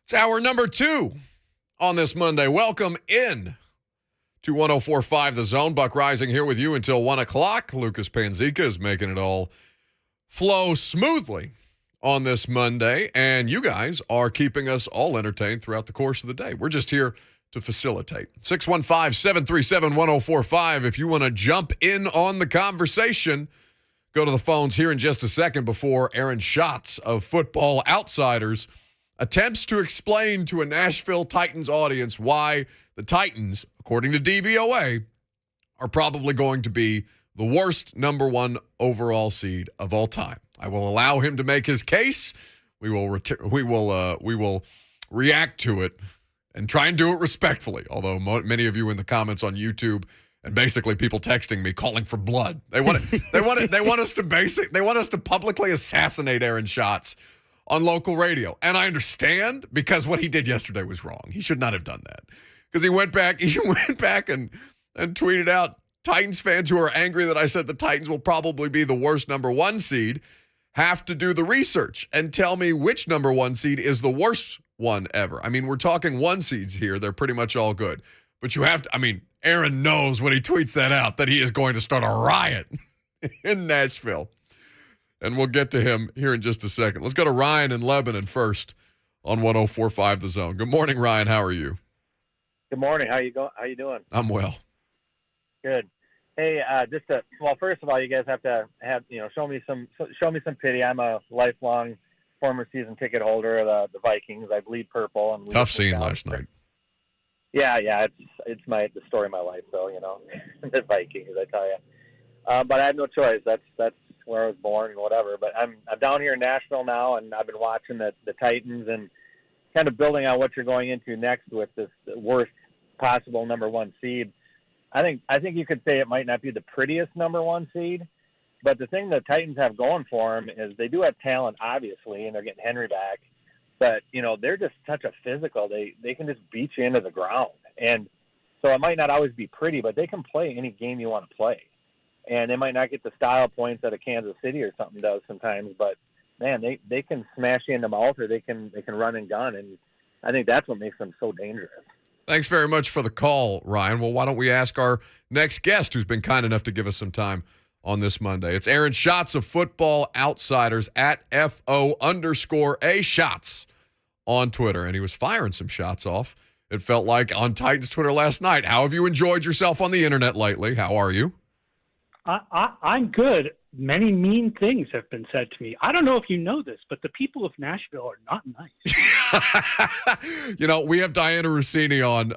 It's hour number 2 on this Monday. Welcome in to 104.5 The Zone. Buck Rising here with you until 1 o'clock. Lucas Panzica is making it all flow smoothly on this Monday, and you guys are keeping us all entertained throughout the course of the day. We're just here to facilitate. 615-737-1045. If you want to jump in on the conversation, go to the phones here in just a second before Aaron Schatz of Football Outsiders attempts to explain to a Nashville Titans audience why the Titans, according to DVOA, are probably going to be the worst number 1 overall seed of all time. I will allow him to make his case. We will react to it and try and do it respectfully. Although many of you in the comments on YouTube and basically people texting me calling for blood. They want us to publicly assassinate Aaron Schatz on local radio. And I understand, because what he did yesterday was wrong. He should not have done that. Because he went back and tweeted out, Titans fans who are angry that I said the Titans will probably be the worst number 1 seed have to do the research and tell me which number 1 seed is the worst one ever. I mean, we're talking 1 seeds here. They're pretty much all good. But you have to, Aaron knows when he tweets that out that he is going to start a riot in Nashville. And we'll get to him here in just a second. Let's go to Ryan in Lebanon first on 104.5 The Zone. Good morning, Ryan. How are you? Good morning. How you doing? I'm well. Good. Hey, first of all, you guys have to show me some pity. I'm a lifelong former season ticket holder of the Vikings. I bleed purple. And tough scene last night. Yeah, it's the story of my life. So the Vikings, I tell you. But I have no choice. That's where I was born and whatever. But I'm down here in Nashville now, and I've been watching the Titans and kind of building on what you're going into next with this worst possible number 1 seed. I think you could say it might not be the prettiest number 1 seed, but the thing the Titans have going for them is they do have talent, obviously, and they're getting Henry back. But they're just such a physical. They can just beat you into the ground, and so it might not always be pretty, but they can play any game you want to play. And they might not get the style points that a Kansas City or something does sometimes, but man, they can smash you in the mouth, or they can run and gun, and I think that's what makes them so dangerous. Thanks very much for the call, Ryan. Well, why don't we ask our next guest, who's been kind enough to give us some time on this Monday? It's Aaron Schatz of Football Outsiders at FO_A Shots on Twitter, and he was firing some shots off. It felt like on Titans Twitter last night. How have you enjoyed yourself on the internet lately? How are you? I'm good. Many mean things have been said to me. I don't know if you know this, but the people of Nashville are not nice. We have Diana Rossini on.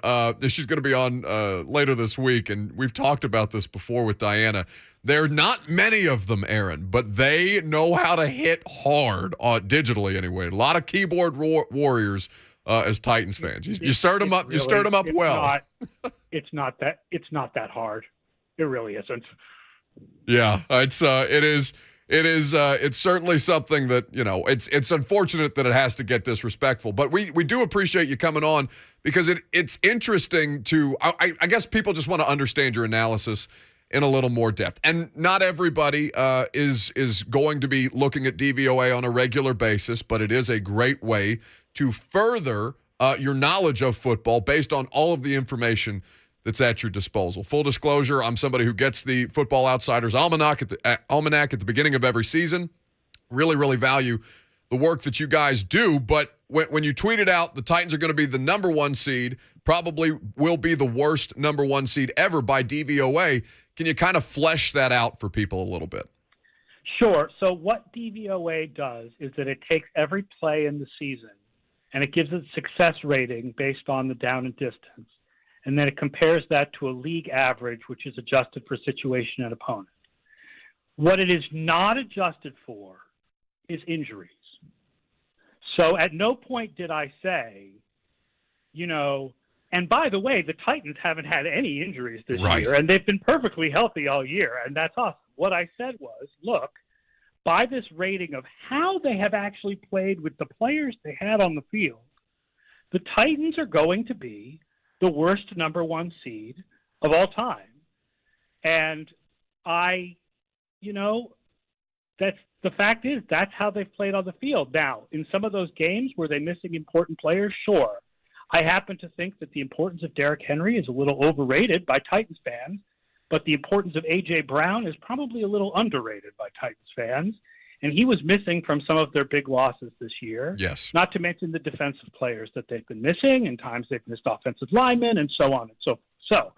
She's going to be on later this week, and we've talked about this before with Diana. There are not many of them, Aaron, but they know how to hit hard, digitally anyway. A lot of keyboard warriors as Titans fans. You stirred them up. You stirred them up well. it's not that hard. It really isn't. Yeah, it's certainly something that, it's unfortunate that it has to get disrespectful, but we do appreciate you coming on because it's interesting to, I guess people just want to understand your analysis in a little more depth. And not everybody is going to be looking at DVOA on a regular basis, but it is a great way to further your knowledge of football based on all of the information that's at your disposal. Full disclosure, I'm somebody who gets the Football Outsiders Almanac at the beginning of every season. Really, really value the work that you guys do. But when you tweeted out the Titans are going to be the number 1 seed, probably will be the worst number 1 seed ever by DVOA, can you kind of flesh that out for people a little bit? Sure. So what DVOA does is that it takes every play in the season and it gives it a success rating based on the down and distance. And then it compares that to a league average, which is adjusted for situation and opponent. What it is not adjusted for is injuries. So at no point did I say, and by the way, the Titans haven't had any injuries this year, and they've been perfectly healthy all year, and that's awesome. What I said was, look, by this rating of how they have actually played with the players they had on the field, the Titans are going to be the worst number 1 seed of all time. And that's the fact is that's how they've played on the field. Now, in some of those games, were they missing important players? Sure. I happen to think that the importance of Derrick Henry is a little overrated by Titans fans, but the importance of A.J. Brown is probably a little underrated by Titans fans. And he was missing from some of their big losses this year. Yes. Not to mention the defensive players that they've been missing, and times they've missed offensive linemen, and so on and so forth. So,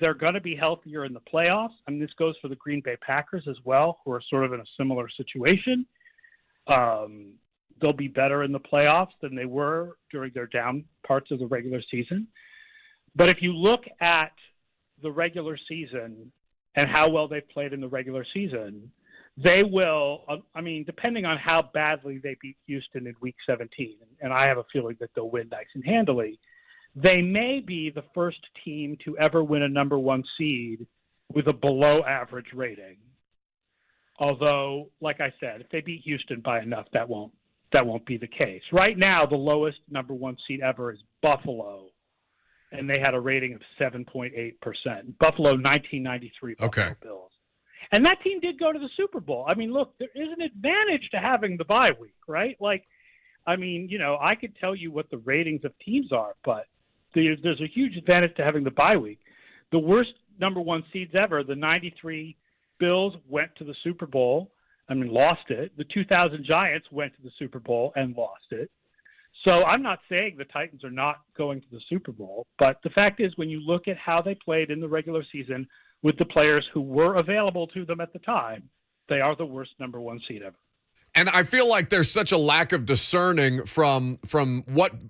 they're going to be healthier in the playoffs. This goes for the Green Bay Packers as well, who are sort of in a similar situation. They'll be better in the playoffs than they were during their down parts of the regular season. But if you look at the regular season and how well they've played in the regular season, they will, depending on how badly they beat Houston in Week 17, and I have a feeling that they'll win nice and handily, they may be the first team to ever win a number 1 seed with a below-average rating. Although, like I said, if they beat Houston by enough, that won't be the case. Right now, the lowest number 1 seed ever is Buffalo, and they had a rating of 7.8%. Buffalo, 1993 Buffalo Bills. And that team did go to the Super Bowl. Look, there is an advantage to having the bye week, right? I could tell you what the ratings of teams are, but there's a huge advantage to having the bye week. The worst number 1 seeds ever, the 93 Bills went to the Super Bowl, lost it. The 2000 Giants went to the Super Bowl and lost it. So I'm not saying the Titans are not going to the Super Bowl, but the fact is when you look at how they played in the regular season with the players who were available to them at the time, they are the worst number 1 seed ever. And I feel like there's such a lack of discerning from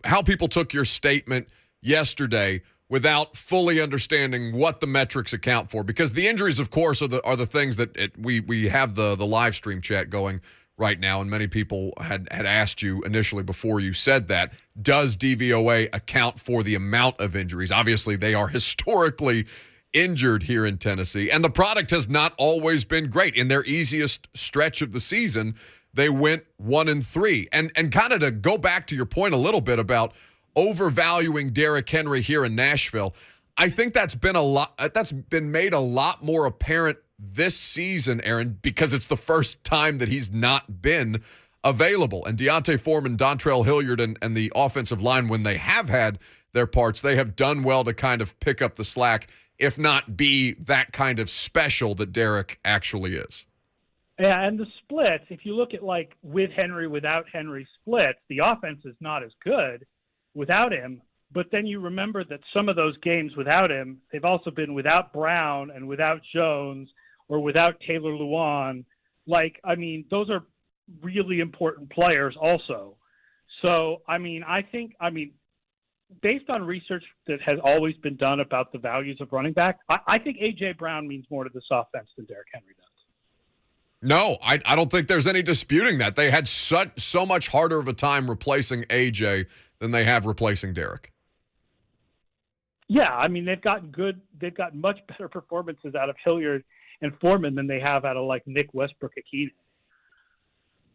how people took your statement yesterday without fully understanding what the metrics account for. Because the injuries, of course, are the things that we have the live stream chat going right now, and many people had asked you initially before you said that. Does DVOA account for the amount of injuries? Obviously, they are historically injured here in Tennessee, and the product has not always been great. In their easiest stretch of the season, they went 1-3. And kind of to go back to your point a little bit about overvaluing Derrick Henry here in Nashville, I think that's been made a lot more apparent this season, Aaron, because it's the first time that he's not been available. And Deontay Foreman, Dontrell Hilliard, and the offensive line, when they have had their parts, they have done well to kind of pick up the slack, if not be that kind of special that Derrick actually is. Yeah, and the splits, if you look at with Henry, without Henry splits, the offense is not as good without him. But then you remember that some of those games without him, they've also been without Brown and without Jones or without Taylor Lewan. Those are really important players also. So, I think based on research that has always been done about the values of running back, I think A.J. Brown means more to this offense than Derrick Henry does. No, I don't think there's any disputing that. They had so much harder of a time replacing A.J. than they have replacing Derrick. Yeah, I memean they've gotten much better performances out of Hilliard and Foreman than they have out of like Nick Westbrook-Akina.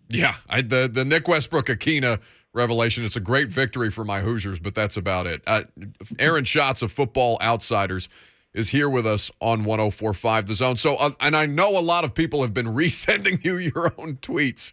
Yeah, the Nick Westbrook-Akina revelation. It's a great victory for my Hoosiers, but that's about it. Aaron Schatz of Football Outsiders is here with us on 104.5 The Zone. So, and I know a lot of people have been resending you your own tweets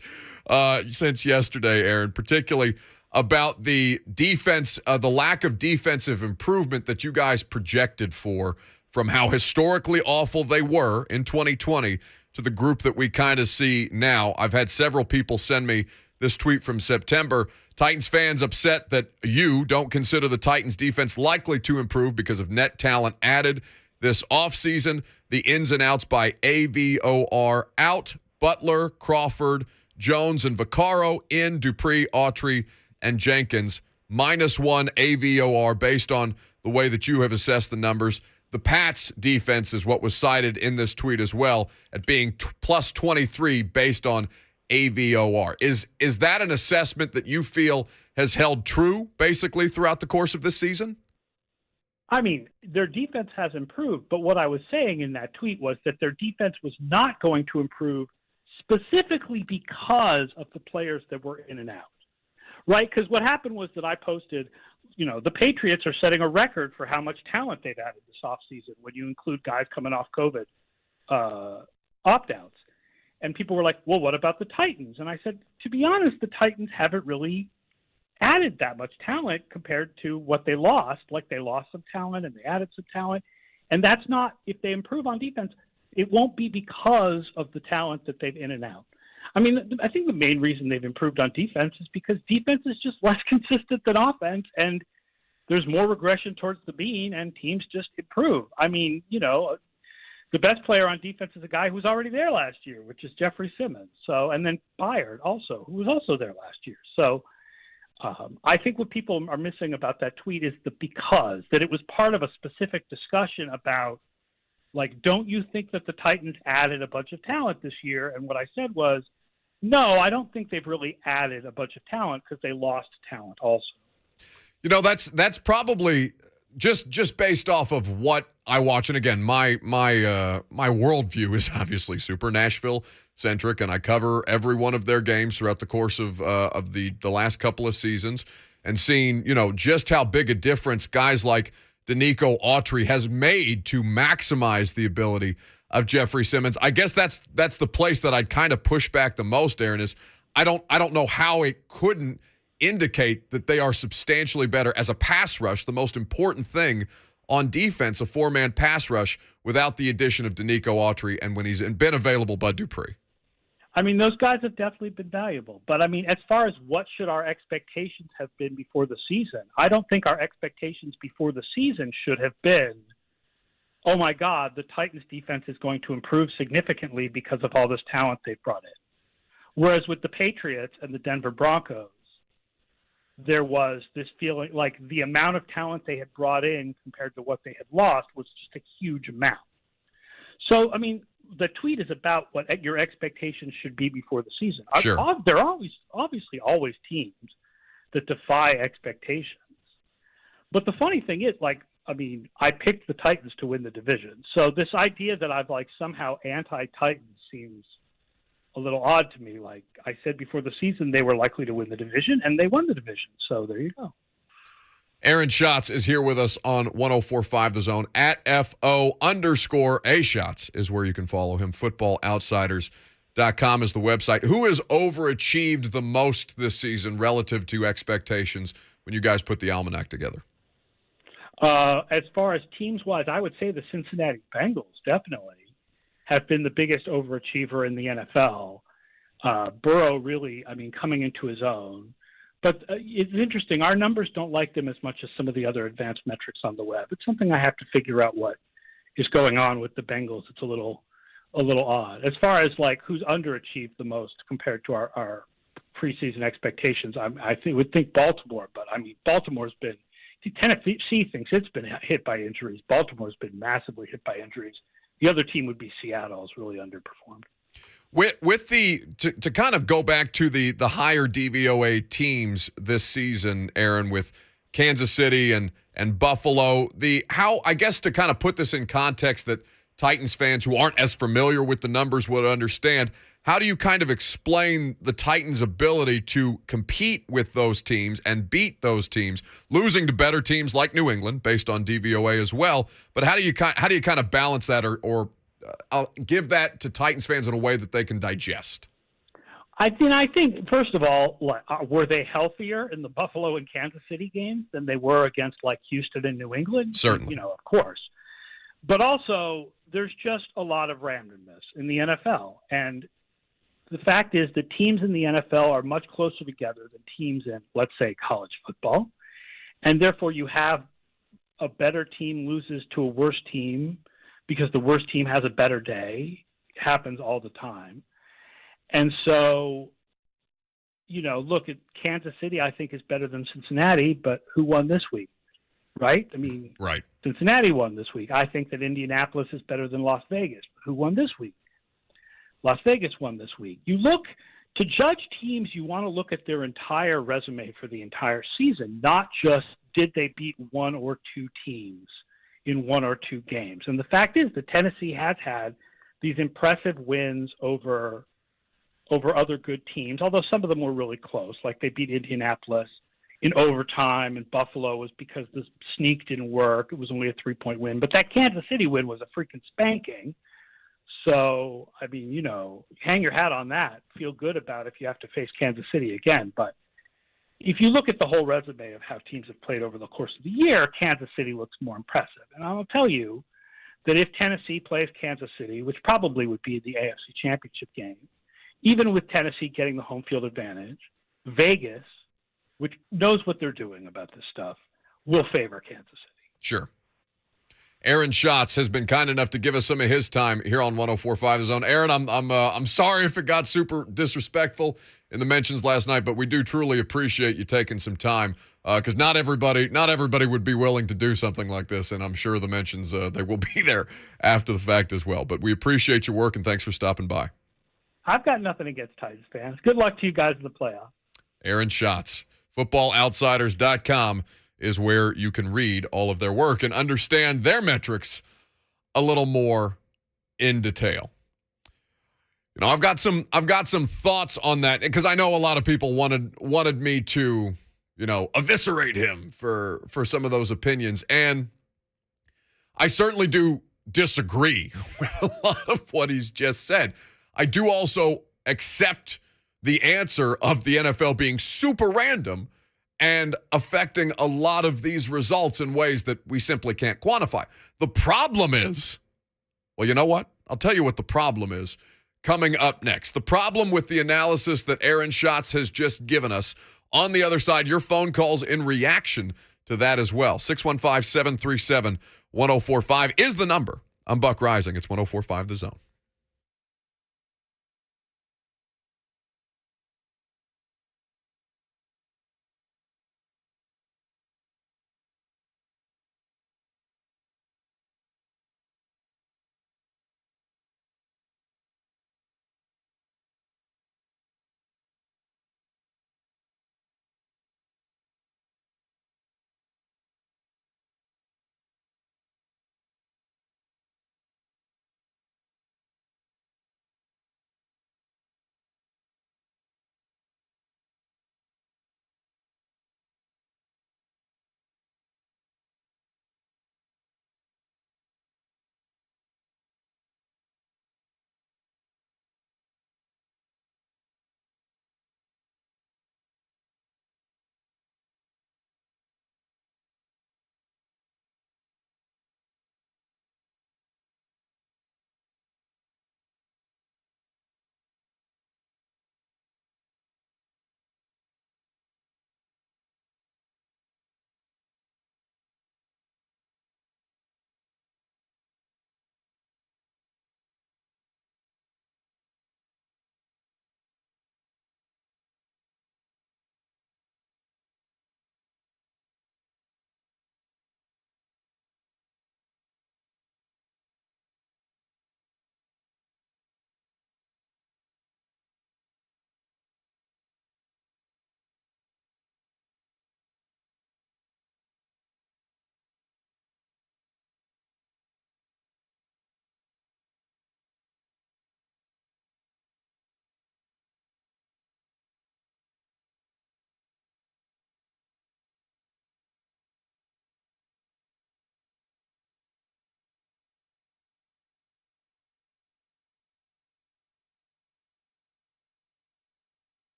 since yesterday, Aaron, particularly about the defense, the lack of defensive improvement that you guys projected from how historically awful they were in 2020 to the group that we kind of see now. I've had several people send me this tweet from September. Titans fans upset that you don't consider the Titans defense likely to improve because of net talent added this offseason. The ins and outs by AVOR out. Butler, Crawford, Jones, and Vaccaro in. Dupree, Autry, and Jenkins. -1 AVOR based on the way that you have assessed the numbers. The Pats defense is what was cited in this tweet as well at being plus 23 based on AVOR. Is that an assessment that you feel has held true basically throughout the course of this season? I mean, their defense has improved, but what I was saying in that tweet was that their defense was not going to improve specifically because of the players that were in and out, right? Because what happened was that I posted, the Patriots are setting a record for how much talent they've added this offseason when you include guys coming off COVID opt-outs. And people were like, well, what about the Titans? And I said, to be honest, the Titans haven't really added that much talent compared to what they lost. Like they lost some talent and they added some talent. And that's not, if they improve on defense, it won't be because of the talent that they've in and out. I mean, I think the main reason they've improved on defense is because defense is just less consistent than offense, and there's more regression towards the mean, and teams just improve. I mean, the best player on defense is a guy who was already there last year, which is Jeffrey Simmons. So, and then Byard also, who was also there last year. So I think what people are missing about that tweet is that it was part of a specific discussion about, like, don't you think that the Titans added a bunch of talent this year? And what I said was, no, I don't think they've really added a bunch of talent because they lost talent also. That's probably just based off of what I watch. And again, my worldview is obviously super Nashville centric, and I cover every one of their games throughout the course of the last couple of seasons, and seeing just how big a difference guys like Danico Autry has made to maximize the ability of Jeffrey Simmons. I guess that's the place that I'd kind of push back the most, Aaron, is I don't know how it couldn't indicate that they are substantially better as a pass rush, the most important thing on defense, a four-man pass rush, without the addition of Danico Autry and when he's been available, Bud Dupree. I mean, those guys have definitely been valuable. But, I mean, as far as what should our expectations have been before the season, I don't think our expectations before the season should have been, oh, my God, the Titans defense is going to improve significantly because of all this talent they've brought in. Whereas with the Patriots and the Denver Broncos, there was this feeling like the amount of talent they had brought in compared to what they had lost was just a huge amount. So, I mean, the tweet is about what your expectations should be before the season. Sure. There are obviously always teams that defy expectations. But the funny thing is, I picked the Titans to win the division. So this idea that I've somehow anti-Titans seems a little odd to me. Like I said before the season, they were likely to win the division, and they won the division. So there you go. Aaron Schatz is here with us on 104.5 The Zone. At FO_A Schatz is where you can follow him. FootballOutsiders.com is the website. Who has overachieved the most this season relative to expectations when you guys put the almanac together? As far as teams-wise, I would say the Cincinnati Bengals definitely have been the biggest overachiever in the NFL. Burrow really, coming into his own. But it's interesting. Our numbers don't like them as much as some of the other advanced metrics on the web. It's something I have to figure out what is going on with the Bengals. It's a little odd. As far as who's underachieved the most compared to our preseason expectations, I would think Baltimore. But Baltimore's been Tennessee thinks it's been hit by injuries. Baltimore's been massively hit by injuries. The other team would be Seattle. It's really underperformed. With to kind of go back to the higher DVOA teams this season, Aaron, with Kansas City and and Buffalo. I guess to kind of put this in context that Titans fans who aren't as familiar with the numbers would understand, how do you kind of explain the Titans' ability to compete with those teams and beat those teams, losing to better teams like New England based on DVOA as well? But how do you kind of balance that or give that to Titans fans in a way that they can digest? I think first of all, were they healthier in the Buffalo and Kansas City games than they were against like Houston and New England? Certainly. Of course. But also, there's just a lot of randomness in the NFL. And the fact is that teams in the NFL are much closer together than teams in, let's say, college football. And therefore, you have a better team loses to a worse team because the worst team has a better day. It happens all the time. And so, look at Kansas City, I think is better than Cincinnati, but who won this week, right? Right. Cincinnati won this week. I think that Indianapolis is better than Las Vegas, but who won this week? Las Vegas won this week. You look to judge teams, you want to look at their entire resume for the entire season, not just did they beat one or two teams in one or two games. And the fact is that Tennessee has had these impressive wins over other good teams, although some of them were really close, like they beat Indianapolis in overtime, and Buffalo was because the sneak didn't work. It was only a 3-point win. But that Kansas City win was a freaking spanking. So, hang your hat on that. Feel good about if you have to face Kansas City again. But if you look at the whole resume of how teams have played over the course of the year, Kansas City looks more impressive. And I'll tell you that if Tennessee plays Kansas City, which probably would be the AFC Championship game, even with Tennessee getting the home field advantage, Vegas, which knows what they're doing about this stuff, will favor Kansas City. Sure. Aaron Schatz has been kind enough to give us some of his time here on 104.5 The Zone. Aaron, I'm sorry if it got super disrespectful in the mentions last night, but we do truly appreciate you taking some time because not everybody would be willing to do something like this, and I'm sure the mentions they will be there after the fact as well. But we appreciate your work and thanks for stopping by. I've got nothing against Titans fans. Good luck to you guys in the playoffs. Aaron Schatz, footballoutsiders.com is where you can read all of their work and understand their metrics a little more in detail. I've got some thoughts on that because I know a lot of people wanted me to, eviscerate him for some of those opinions, and I certainly do disagree with a lot of what he's just said. I do also accept the answer of the NFL being super random and affecting a lot of these results in ways that we simply can't quantify. The problem is, well, you know what? I'll tell you what the problem is coming up next. The problem with the analysis that Aaron Schatz has just given us. On the other side, your phone calls in reaction to that as well. 615-737-1045 is the number. I'm Buck Rising. It's 104.5 The Zone.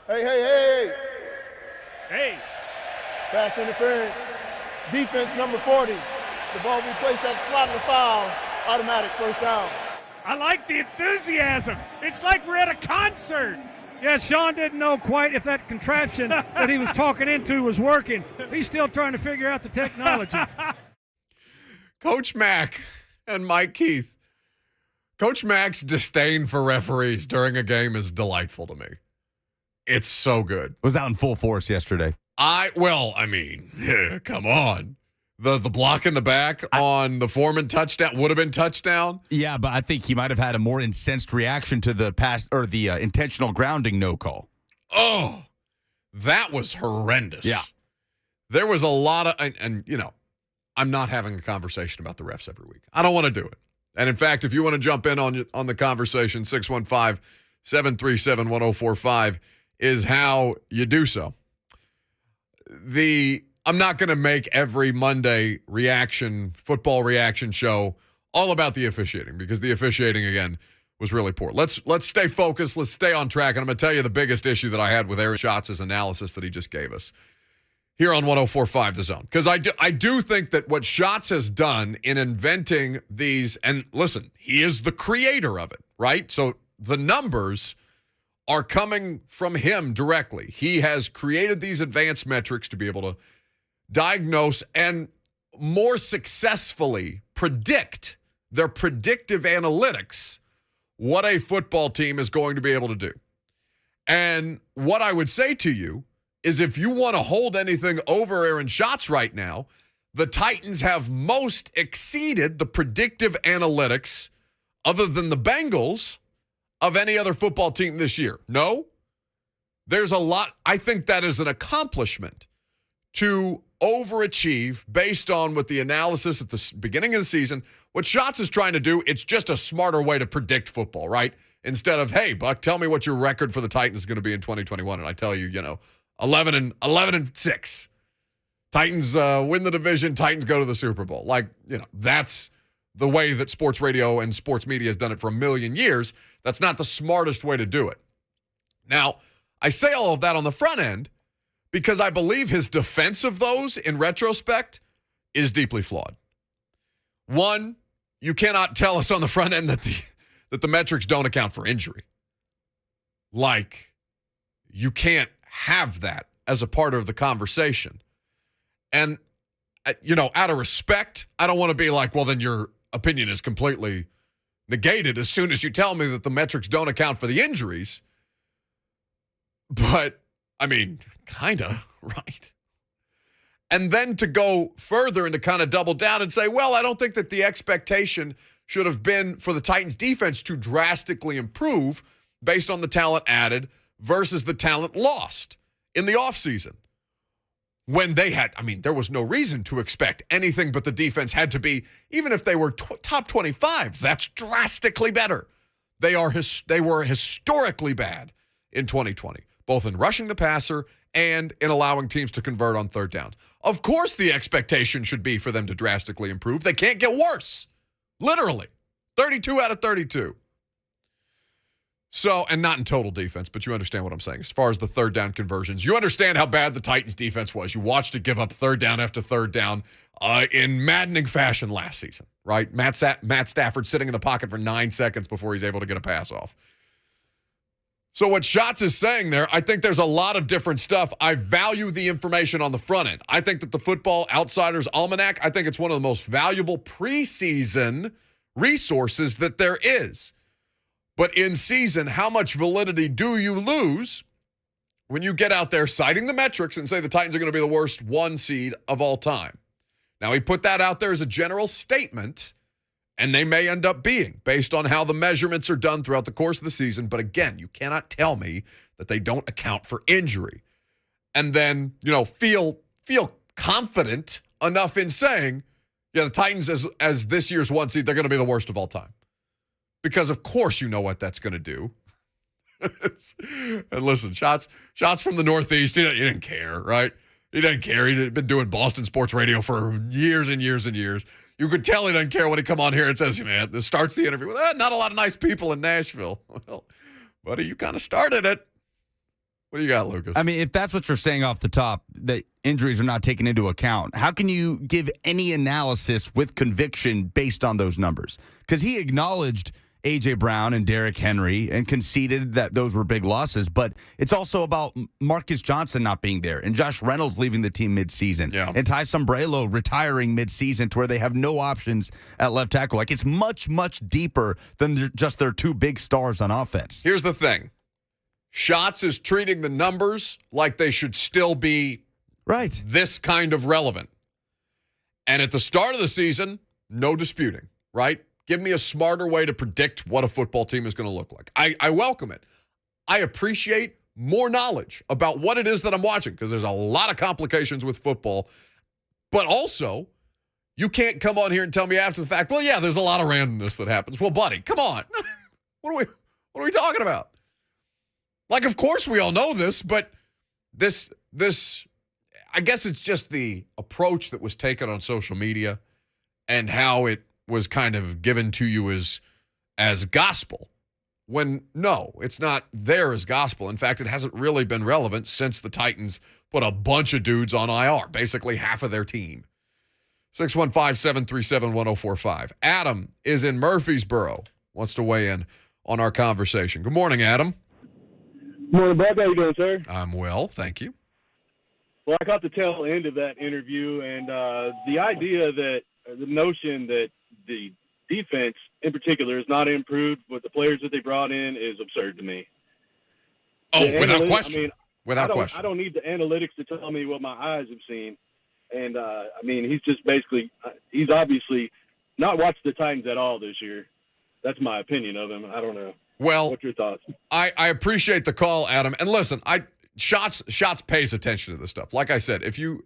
Hey. Hey. Pass interference. Defense number 40. The ball will be placed at slot of the foul. Automatic first down. I like the enthusiasm. It's like we're at a concert. Yeah, Sean didn't know quite if that contraption that he was talking into was working. He's still trying to figure out the technology. Coach Mack and Mike Keith. Coach Mack's disdain for referees during a game is delightful to me. It's so good. Was out in full force yesterday. Come on. The block in the back on the Foreman touchdown would have been touchdown. Yeah, but I think he might have had a more incensed reaction to the pass or the intentional grounding no call. Oh, that was horrendous. Yeah. There was a lot of, and I'm not having a conversation about the refs every week. I don't want to do it. And in fact, if you want to jump in on the conversation, 615-737-1045 is how you do so. I'm not going to make every Monday football reaction show all about the officiating, because the officiating, again, was really poor. Let's stay focused. Let's stay on track. And I'm going to tell you the biggest issue that I had with Aaron Schatz' analysis that he just gave us here on 104.5 The Zone. Because I do think that what Schatz has done in inventing these, and listen, he is the creator of it, right? So the numbers are coming from him directly. He has created these advanced metrics to be able to diagnose and more successfully predict their predictive analytics what a football team is going to be able to do. And what I would say to you is, if you want to hold anything over Aaron Schatz right now, the Titans have most exceeded the predictive analytics, other than the Bengals, of any other football team this year. No? There's a lot. I think that is an accomplishment to overachieve based on what the analysis at the beginning of the season. What Schatz is trying to do, it's just a smarter way to predict football, right? Instead of, hey, Buck, tell me what your record for the Titans is going to be in 2021. And I tell you, 11-6. Titans win the division. Titans go to the Super Bowl. That's the way that sports radio and sports media has done it for a million years. That's not the smartest way to do it. Now, I say all of that on the front end because I believe his defense of those in retrospect is deeply flawed. One, you cannot tell us on the front end that the metrics don't account for injury. You can't have that as a part of the conversation. And, out of respect, I don't want to be like, well, then your opinion is completely negated as soon as you tell me that the metrics don't account for the injuries. But, kind of, right? And then to go further and to kind of double down and say, well, I don't think that the expectation should have been for the Titans defense to drastically improve based on the talent added versus the talent lost in the offseason. When they had, there was no reason to expect anything but the defense had to be, even if they were top 25, that's drastically better. They were historically bad in 2020, both in rushing the passer and in allowing teams to convert on third down. Of course, the expectation should be for them to drastically improve. They can't get worse. Literally. 32 out of 32. So, and not in total defense, but you understand what I'm saying. As far as the third down conversions, you understand how bad the Titans defense was. You watched it give up third down after third down in maddening fashion last season, right? Matt Stafford sitting in the pocket for 9 seconds before he's able to get a pass off. So what Schatz is saying there, I think there's a lot of different stuff. I value the information on the front end. I think that the Football Outsiders Almanac, I think it's one of the most valuable preseason resources that there is. But in season, how much validity do you lose when you get out there citing the metrics and say the Titans are going to be the worst 1 seed of all time? Now, he put that out there as a general statement, and they may end up being based on how the measurements are done throughout the course of the season. But again, you cannot tell me that they don't account for injury. And then, feel confident enough in saying, the Titans as this year's 1 seed, they're going to be the worst of all time. Because, of course, you know what that's going to do. And listen, Schatz from the Northeast, he didn't care, right? He didn't care. He'd been doing Boston sports radio for years and years and years. You could tell he doesn't care when he come on here and says, man, this starts the interview with, not a lot of nice people in Nashville. Well, buddy, you kind of started it. What do you got, Lucas? I mean, if that's what you're saying off the top, that injuries are not taken into account, how can you give any analysis with conviction based on those numbers? Because he acknowledged A.J. Brown and Derrick Henry and conceded that those were big losses, but it's also about Marcus Johnson not being there and Josh Reynolds leaving the team midseason and Ty Sombrello retiring midseason to where they have no options at left tackle. Like, it's much, much deeper than just their two big stars on offense. Here's the thing. Schatz is treating the numbers like they should still be this kind of relevant. And at the start of the season, no disputing, right? Give me a smarter way to predict what a football team is going to look like. I welcome it. I appreciate more knowledge about what it is that I'm watching because there's a lot of complications with football. But also, you can't come on here and tell me after the fact, well, yeah, there's a lot of randomness that happens. Well, buddy, come on. What are we talking about? Like, of course we all know this, but this I guess it's just the approach that was taken on social media and how it was kind of given to you as gospel. When, no, it's not there as gospel. In fact, it hasn't really been relevant since the Titans put a bunch of dudes on IR, basically half of their team. 615-737-1045. Adam is in Murfreesboro, wants to weigh in on our conversation. Good morning, Adam. Morning, Buck. How you doing, sir? I'm well, thank you. Well, I caught the tail end of that interview, and the idea that, the notion that the defense in particular is not improved with the players that they brought in is absurd to me. Oh, without question. Without question. I don't need the analytics to tell me what my eyes have seen. And, he's just basically – he's obviously not watched the Titans at all this year. That's my opinion of him. I don't know. Well, what's your thoughts? I appreciate the call, Adam. And listen, Schatz pays attention to this stuff. Like I said, if you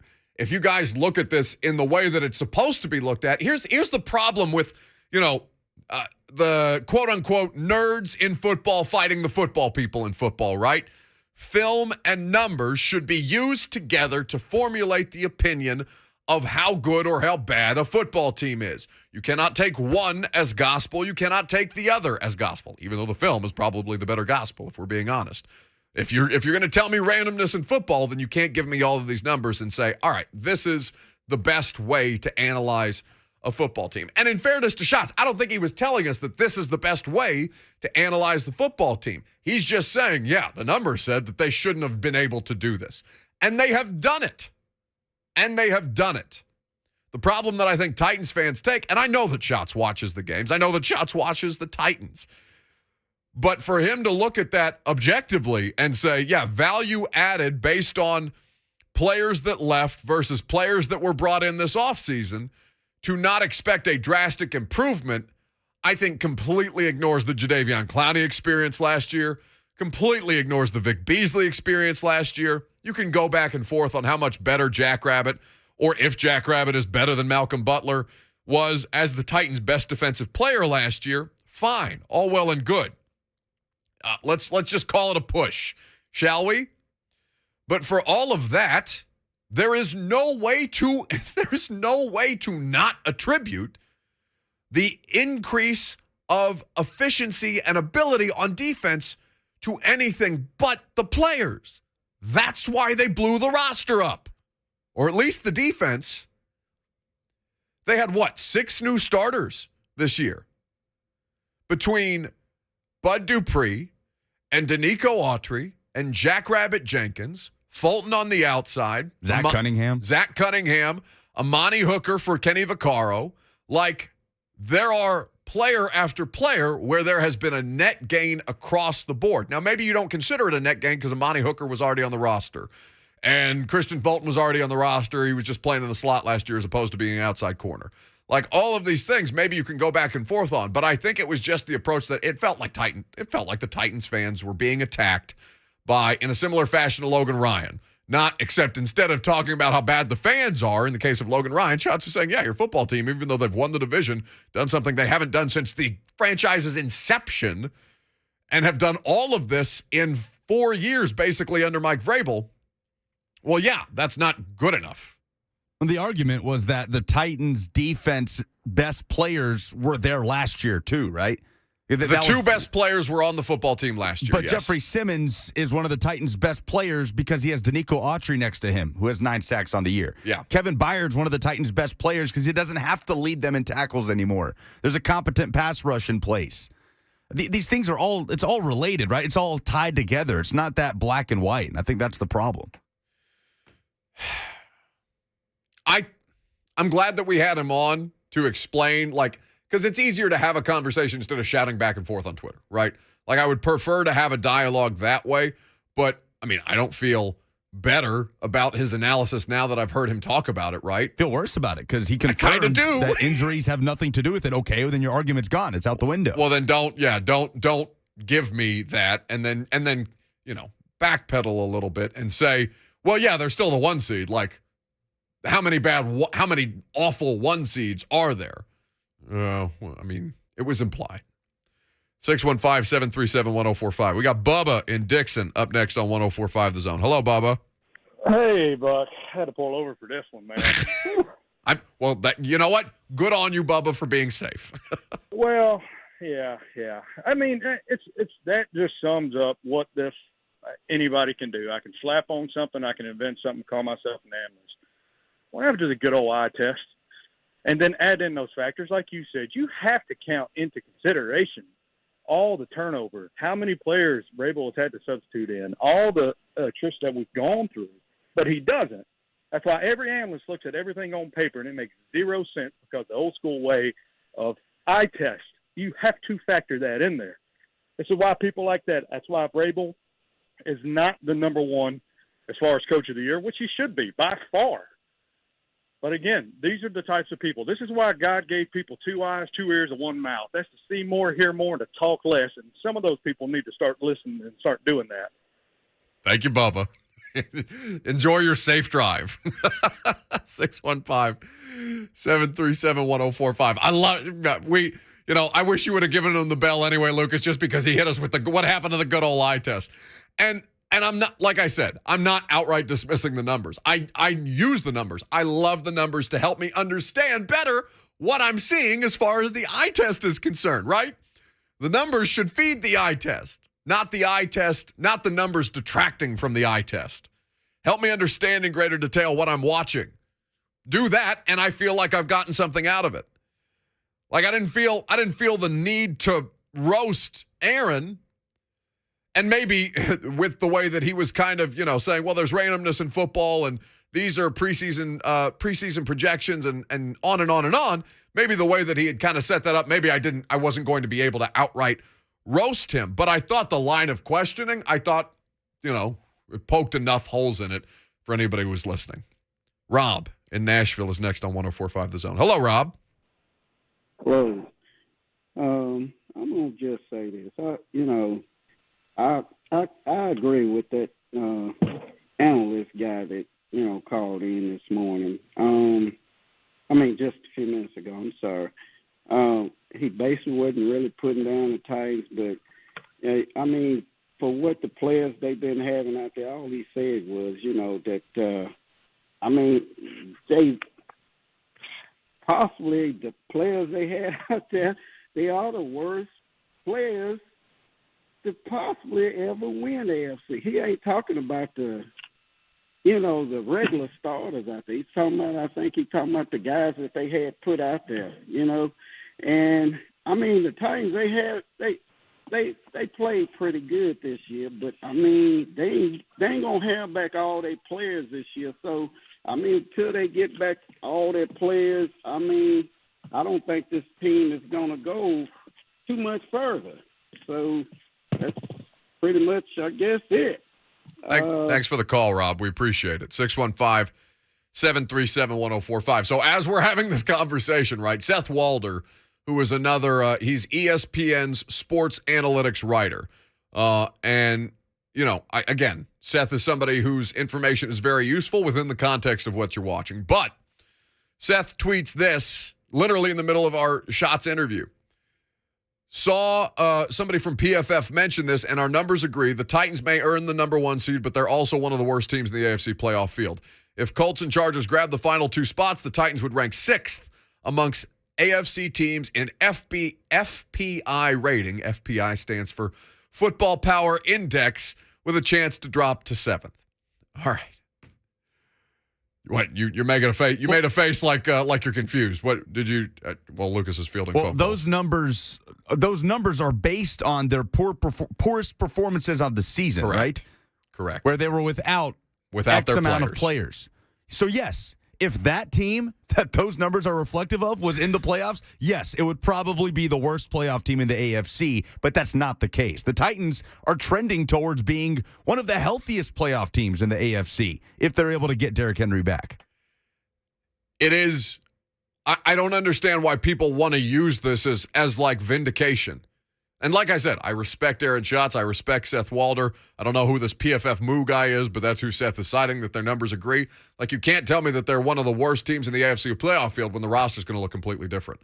guys look at this in the way that it's supposed to be looked at, here's the problem with, the quote-unquote nerds in football fighting the football people in football, right? Film and numbers should be used together to formulate the opinion of how good or how bad a football team is. You cannot take one as gospel. You cannot take the other as gospel, even though the film is probably the better gospel, if we're being honest. If you're going to tell me randomness in football, then you can't give me all of these numbers and say, all right, this is the best way to analyze a football team. And in fairness to Schatz, I don't think he was telling us that this is the best way to analyze the football team. He's just saying, yeah, the numbers said that they shouldn't have been able to do this. And they have done it. The problem that I think Titans fans take, and I know that Schatz watches the games. I know that Schatz watches the Titans. But for him to look at that objectively and say, yeah, value added based on players that left versus players that were brought in this offseason, to not expect a drastic improvement, I think completely ignores the Jadeveon Clowney experience last year, completely ignores the Vic Beasley experience last year. You can go back and forth on how much better Jackrabbit, or if Jackrabbit is better than Malcolm Butler, was as the Titans' best defensive player last year. Fine, all well and good. Let's just call it a push, shall we? But for all of that, there is no way to not attribute the increase of efficiency and ability on defense to anything but the players. That's why they blew the roster up. Or at least the defense. They had, 6 new starters this year. Between Bud Dupree and Danico Autry and Jackrabbit Jenkins, Fulton on the outside. Zach Cunningham. Amani Hooker for Kenny Vaccaro. Like, there are player after player where there has been a net gain across the board. Now, maybe you don't consider it a net gain because Amani Hooker was already on the roster. And Christian Fulton was already on the roster. He was just playing in the slot last year as opposed to being an outside corner. Like, all of these things, maybe you can go back and forth on. But I think it was just the approach that it felt like the Titans fans were being attacked by, in a similar fashion to Logan Ryan. Except instead of talking about how bad the fans are, in the case of Logan Ryan, Schatz was saying, yeah, your football team, even though they've won the division, done something they haven't done since the franchise's inception, and have done all of this in 4 years, basically, under Mike Vrabel. Well, yeah, that's not good enough. The argument was that the Titans' defense best players were there last year too, right? The two best players were on the football team last year. But yes. Jeffrey Simmons is one of the Titans' best players because he has Danico Autry next to him, who has 9 sacks on the year. Yeah. Kevin Byard's one of the Titans' best players because he doesn't have to lead them in tackles anymore. There's a competent pass rush in place. These things are all related, right? It's all tied together. It's not that black and white, and I think that's the problem. I'm glad that we had him on to explain, because it's easier to have a conversation instead of shouting back and forth on Twitter, right? I would prefer to have a dialogue that way, but, I don't feel better about his analysis now that I've heard him talk about it, right? Feel worse about it because he confirmed that injuries have nothing to do with it. Okay, well, then your argument's gone. It's out the window. Well, then don't give me that and then backpedal a little bit and say, well, yeah, they're still the 1 seed. How many awful 1 seeds are there? It was implied. 615-737-1045. We got Bubba in Dixon up next on 1045 The Zone. Hello, Bubba. Hey, Buck. I had to pull over for this one, man. You know what? Good on you, Bubba, for being safe. Well, yeah. It's that just sums up what this anybody can do. I can slap on something. I can invent something, call myself an analyst. What happens to the good old eye test? And then add in those factors, like you said, you have to count into consideration all the turnover, how many players Vrabel has had to substitute in, all the tricks that we've gone through, but he doesn't. That's why every analyst looks at everything on paper, and it makes zero sense because the old school way of eye test, you have to factor that in there. This is why people like that. That's why Vrabel is not the number one as far as coach of the year, which he should be by far. But again, these are the types of people. This is why God gave people 2 eyes, 2 ears, and 1 mouth. That's to see more, hear more, and to talk less. And some of those people need to start listening and start doing that. Thank you, Bubba. Enjoy your safe drive. 615-737-1045. I wish you would have given him the bell anyway, Lucas, just because he hit us with what happened to the good old eye test. And I'm not, like I said, I'm not outright dismissing the numbers. I use the numbers. I love the numbers to help me understand better what I'm seeing as far as the eye test is concerned, right? The numbers should feed the eye test, not the eye test, not the numbers detracting from the eye test. Help me understand in greater detail what I'm watching. Do that, and I feel like I've gotten something out of it. I didn't feel the need to roast Aaron. And maybe with the way that he was kind of, saying, well, there's randomness in football and these are preseason projections and on and on and on. Maybe the way that he had kind of set that up, maybe I wasn't going to be able to outright roast him. But I thought the line of questioning, it poked enough holes in it for anybody who was listening. Rob in Nashville is next on 1045 The Zone. Hello, Rob. Hello. I'm going to just say this. I agree with that analyst guy that called in this morning. Just a few minutes ago. I'm sorry. He basically wasn't really putting down the Titans, but for what the players they've been having out there, all he said was, that they possibly the players they had out there, they are the worst players to possibly ever win AFC. He ain't talking about the regular starters out there. He's talking about the guys that they had put out there, And the Titans they played pretty good this year, but they ain't gonna have back all their players this year. So until they get back all their players, I don't think this team is gonna go too much further. So that's pretty much, I guess, it. Thanks for the call, Rob. We appreciate it. 615-737-1045. So as we're having this conversation, right, Seth Walder, who is another, he's ESPN's sports analytics writer. Again, Seth is somebody whose information is very useful within the context of what you're watching. But Seth tweets this literally in the middle of our Schatz interview. Saw somebody from PFF mention this, and our numbers agree. The Titans may earn the number 1 seed, but they're also one of the worst teams in the AFC playoff field. If Colts and Chargers grab the final 2 spots, the Titans would rank 6th amongst AFC teams in FPI rating. FPI stands for Football Power Index, with a chance to drop to 7th. All right. What, you're making a face? You made a face like you're confused. What did you? Well, Lucas is fielding football. Those numbers are based on their poorest performances of the season, right? Correct. Where they were without X their amount of players. So yes, if that team that those numbers are reflective of was in the playoffs, yes, it would probably be the worst playoff team in the AFC, but that's not the case. The Titans are trending towards being one of the healthiest playoff teams in the AFC if they're able to get Derrick Henry back. It is. I don't understand why people want to use this as like vindication. And like I said, I respect Aaron Schatz. I respect Seth Walder. I don't know who this PFF Moo guy is, but that's who Seth is citing, that their numbers agree. Like, you can't tell me that they're one of the worst teams in the AFC playoff field when the roster's going to look completely different,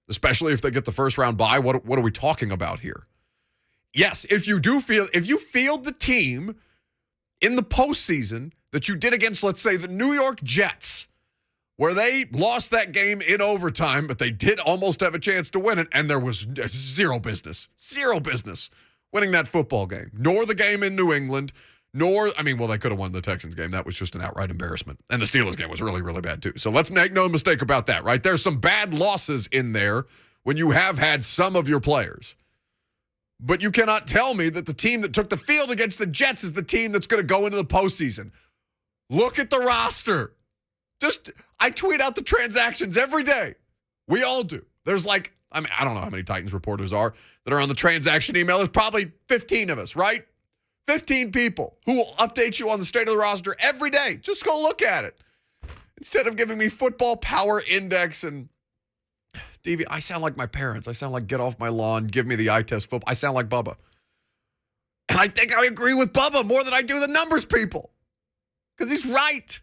especially if they get the first round bye. What are we talking about here? Yes, if you field the team in the postseason that you did against, let's say, the New York Jets, where they lost that game in overtime, but they did almost have a chance to win it, and there was zero business winning that football game, nor the game in New England, they could have won the Texans game. That was just an outright embarrassment. And the Steelers game was really, really bad too. So let's make no mistake about that, right? There's some bad losses in there when you have had some of your players. But you cannot tell me that the team that took the field against the Jets is the team that's going to go into the postseason. Look at the roster. I tweet out the transactions every day. We all do. There's I don't know how many Titans reporters are that are on the transaction email. There's probably 15 of us, right? 15 people who will update you on the state of the roster every day. Just go look at it. Instead of giving me Football Power Index and DV, I sound like my parents. I sound like get off my lawn, give me the eye test football. I sound like Bubba. And I think I agree with Bubba more than I do the numbers people. Because he's right.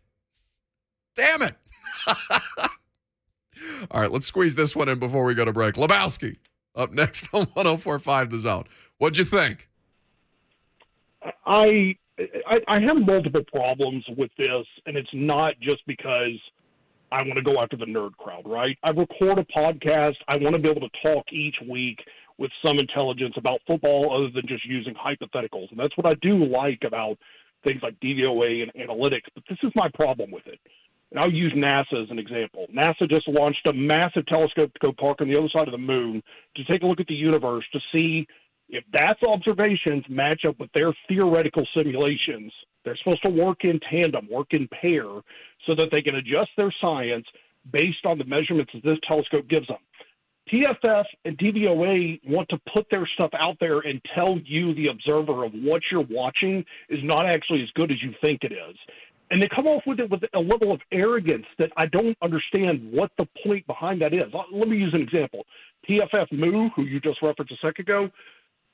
Damn it. All right, let's squeeze this one in before we go to break. Lebowski, up next on 104.5 The Zone. What'd you think? I have multiple problems with this, and it's not just because I want to go after the nerd crowd, right? I record a podcast. I want to be able to talk each week with some intelligence about football other than just using hypotheticals. And that's what I do like about things like DVOA and analytics, but this is my problem with it. And I'll use NASA as an example. NASA just launched a massive telescope to go park on the other side of the moon to take a look at the universe to see if that's observations match up with their theoretical simulations. They're supposed to work in tandem, work in pair, so that they can adjust their science based on the measurements that this telescope gives them. PFF and DVOA want to put their stuff out there and tell you, the observer, of what you're watching is not actually as good as you think it is. And they come off with it with a level of arrogance that I don't understand what the point behind that is. Let me use an example. PFF Moo, who you just referenced a second ago,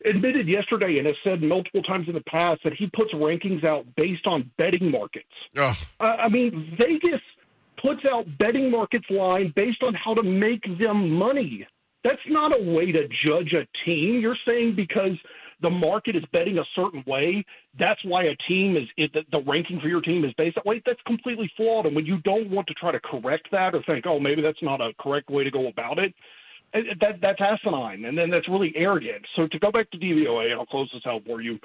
admitted yesterday and has said multiple times in the past that he puts rankings out based on betting markets. Vegas puts out betting markets line based on how to make them money. That's not a way to judge a team. You're saying because the market is betting a certain way, that's why a team the ranking for your team is based that way. That's completely flawed. And when you don't want to try to correct that or think, oh, maybe that's not a correct way to go about it, that's asinine. And then that's really arrogant. So to go back to DVOA, and I'll close this out for you,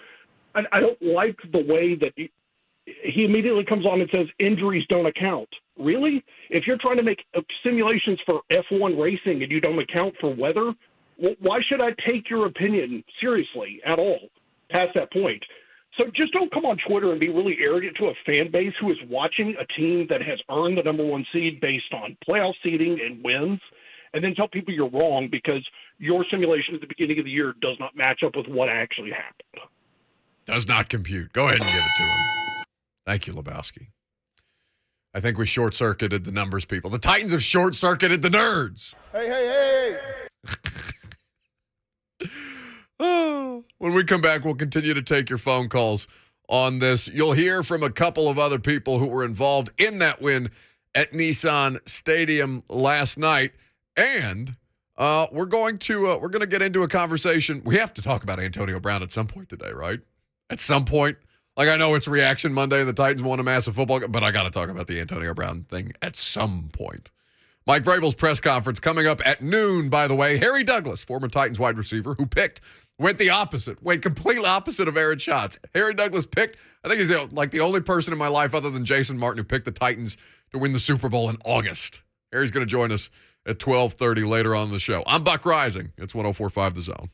I don't like the way that he immediately comes on and says injuries don't account. Really? If you're trying to make simulations for F1 racing and you don't account for weather, why should I take your opinion seriously at all past that point? So just don't come on Twitter and be really arrogant to a fan base who is watching a team that has earned the number one seed based on playoff seeding and wins, and then tell people you're wrong because your simulation at the beginning of the year does not match up with what actually happened. Does not compute. Go ahead and give it to him. Thank you, Lebowski. I think we short-circuited the numbers people. The Titans have short-circuited the nerds. Hey. When we come back, we'll continue to take your phone calls on this. You'll hear from a couple of other people who were involved in that win at Nissan Stadium last night. And we're going to get into a conversation. We have to talk about Antonio Brown at some point today, right? At some point. Like, I know it's Reaction Monday and the Titans won a massive football game, but I got to talk about the Antonio Brown thing at some point. Mike Vrabel's press conference coming up at noon, by the way. Harry Douglas, former Titans wide receiver, who went the opposite, went completely opposite of Aaron Schatz. Harry Douglas picked, I think he's like the only person in my life other than Jason Martin who picked the Titans to win the Super Bowl in August. Harry's going to join us at 12:30 later on in the show. I'm Buck Rising. It's 104.5 The Zone.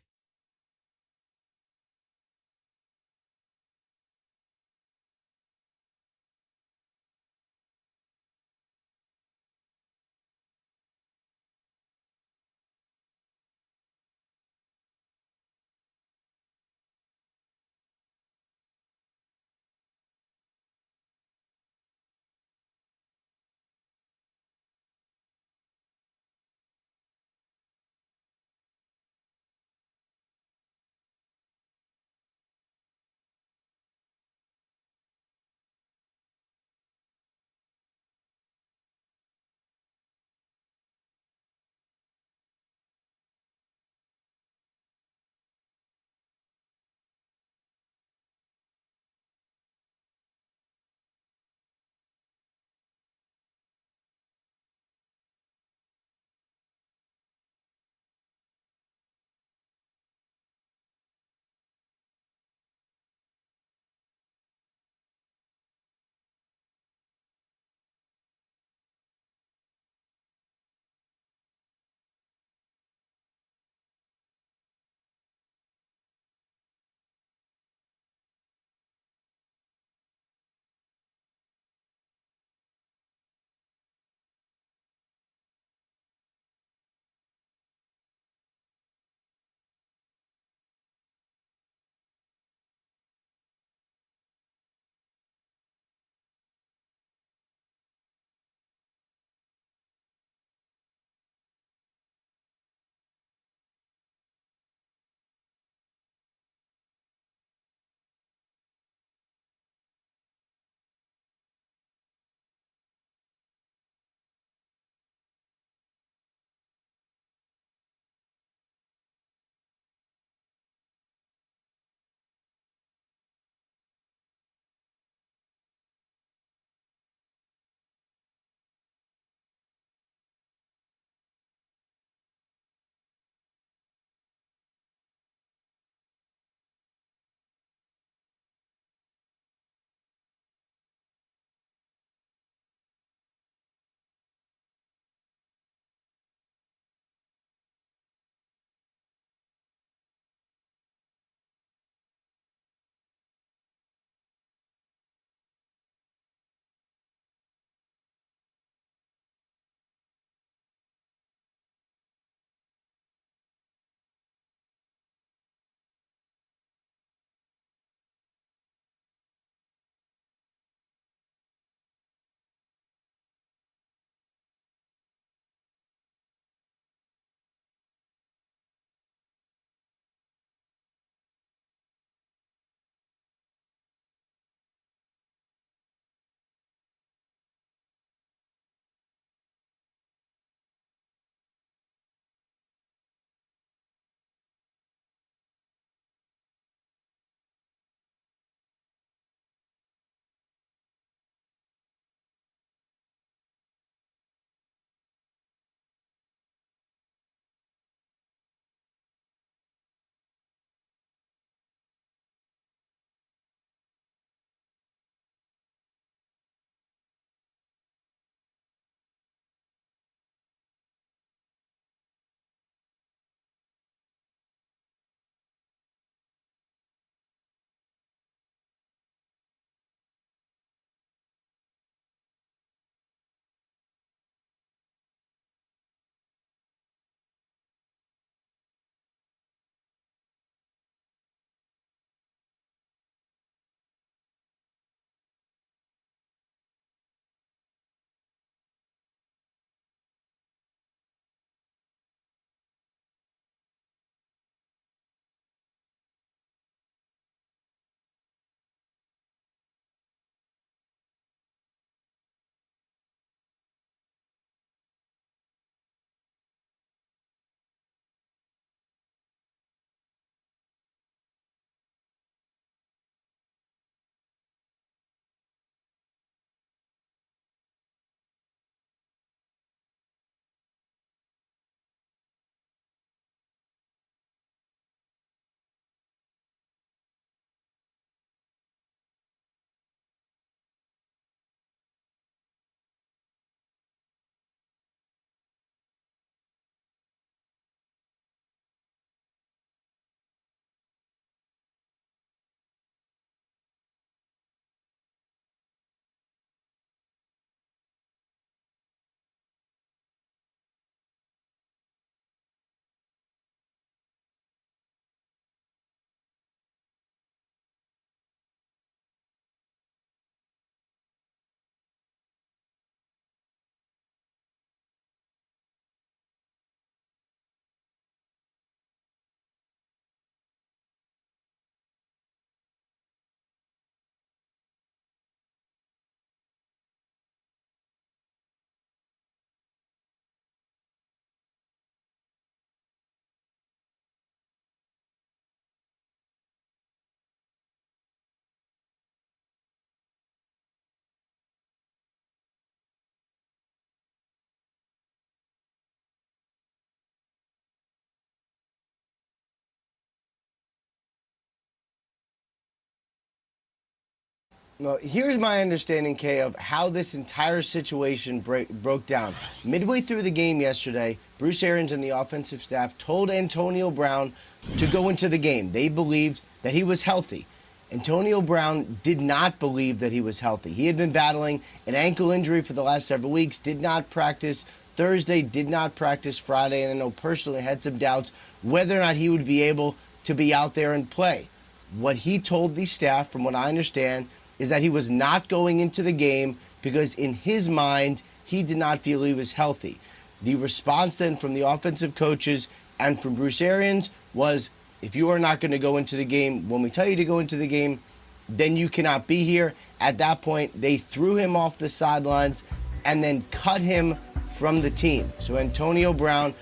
Well, here's my understanding, Kay, of how this entire situation broke down. Midway through the game yesterday, Bruce Arians and the offensive staff told Antonio Brown to go into the game. They believed that he was healthy. Antonio Brown did not believe that he was healthy. He had been battling an ankle injury for the last several weeks, did not practice Thursday, did not practice Friday, and I know personally had some doubts whether or not he would be able to be out there and play. What he told the staff, from what I understand, is that he was not going into the game because in his mind, he did not feel he was healthy. The response then from the offensive coaches and from Bruce Arians was, if you are not going to go into the game when we tell you to go into the game, then you cannot be here. At that point, they threw him off the sidelines and then cut him from the team. So Antonio Brown,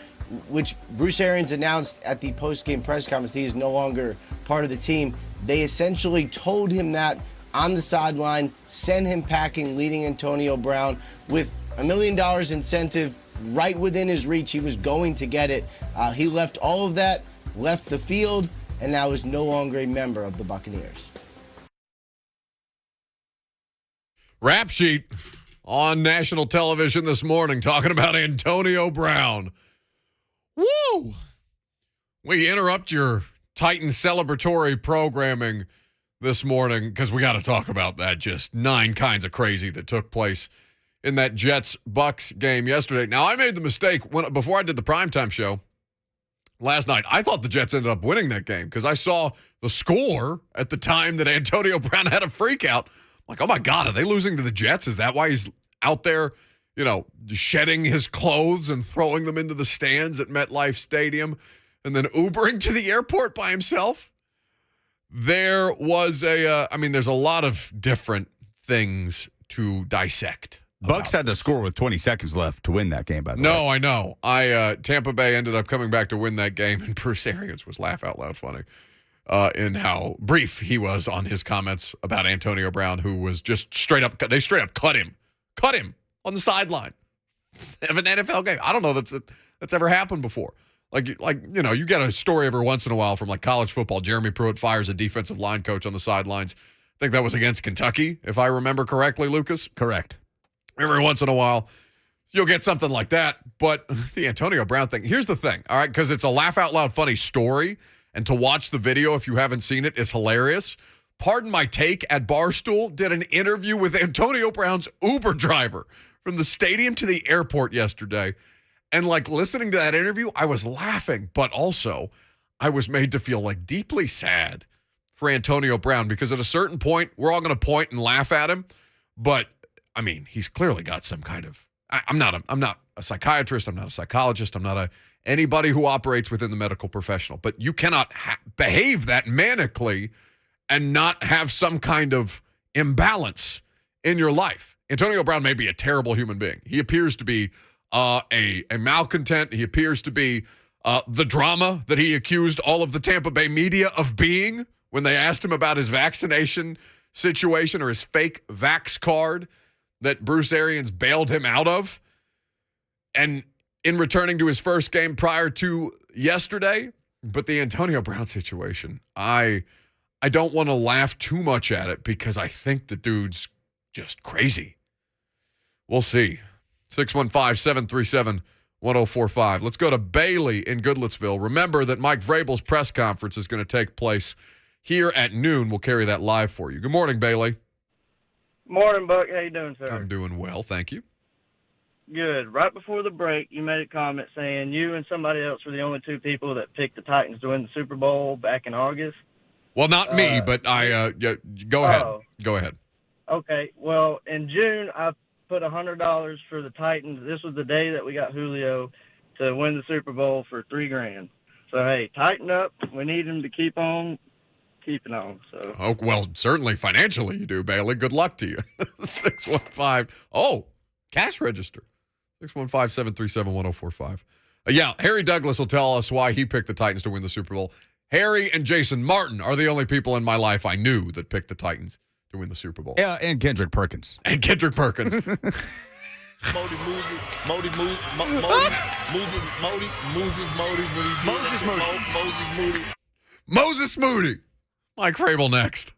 which Bruce Arians announced at the post-game press conference, he is no longer part of the team. They essentially told him that on the sideline, send him packing, leading Antonio Brown with $1 million incentive right within his reach. He was going to get it. He left all of that, left the field, and now is no longer a member of the Buccaneers. Rap sheet on national television this morning talking about Antonio Brown. Woo! We interrupt your Titan celebratory programming this morning because we got to talk about that just 9 kinds of crazy that took place in that Jets-Bucks game yesterday. Now, I made the mistake before I did the primetime show last night. I thought the Jets ended up winning that game because I saw the score at the time that Antonio Brown had a freak out. I'm like, oh my God, are they losing to the Jets? Is that why he's out there, shedding his clothes and throwing them into the stands at MetLife Stadium and then Ubering to the airport by himself? There was there's a lot of different things to dissect. Bucks had to score with 20 seconds left to win that game, by the way. No, I know. Tampa Bay ended up coming back to win that game, and Bruce Arians was laugh out loud funny in how brief he was on his comments about Antonio Brown, who was just they straight up cut him on the sideline of an NFL game. I don't know that's ever happened before. You get a story every once in a while from college football. Jeremy Pruitt fires a defensive line coach on the sidelines. I think that was against Kentucky, if I remember correctly, Lucas. Correct. Every once in a while, you'll get something like that. But the Antonio Brown thing, here's the thing, all right, because it's a laugh out loud funny story, and to watch the video if you haven't seen it is hilarious. Pardon My Take at Barstool did an interview with Antonio Brown's Uber driver from the stadium to the airport yesterday. And listening to that interview, I was laughing, but also I was made to feel deeply sad for Antonio Brown because at a certain point, we're all going to point and laugh at him. But I mean, he's clearly got some kind of, I'm not a psychiatrist. I'm not a psychologist. I'm not anybody who operates within the medical professional, but you cannot behave that manically and not have some kind of imbalance in your life. Antonio Brown may be a terrible human being. He appears to be a malcontent. He appears to be the drama that he accused all of the Tampa Bay media of being when they asked him about his vaccination situation or his fake vax card that Bruce Arians bailed him out of. And in returning to his first game prior to yesterday, but the Antonio Brown situation, I don't want to laugh too much at it because I think the dude's just crazy. We'll see. 615-737-1045. Let's go to Bailey in Goodlettsville. Remember that Mike Vrabel's press conference is going to take place here at noon. We'll carry that live for you. Good morning, Bailey. Morning, Buck. How you doing, sir? I'm doing well, thank you. Good. Right before the break, you made a comment saying you and somebody else were the only 2 people that picked the Titans to win the Super Bowl back in August. Well, not me, but go ahead. Go ahead. Okay. Well, in June, I put $100 for the Titans. This was the day that we got Julio to win the Super Bowl for $3,000. So hey, tighten up. We need him to keep on keeping on. So. Oh well, certainly financially you do, Bailey. Good luck to you. 615. Oh, cash register. 615-737-1045. Yeah, Harry Douglas will tell us why he picked the Titans to win the Super Bowl. Harry and Jason Martin are the only people in my life I knew that picked the Titans to win the Super Bowl. Yeah, and Kendrick Perkins. And Kendrick Perkins. Moses Moody. Mike Vrabel next.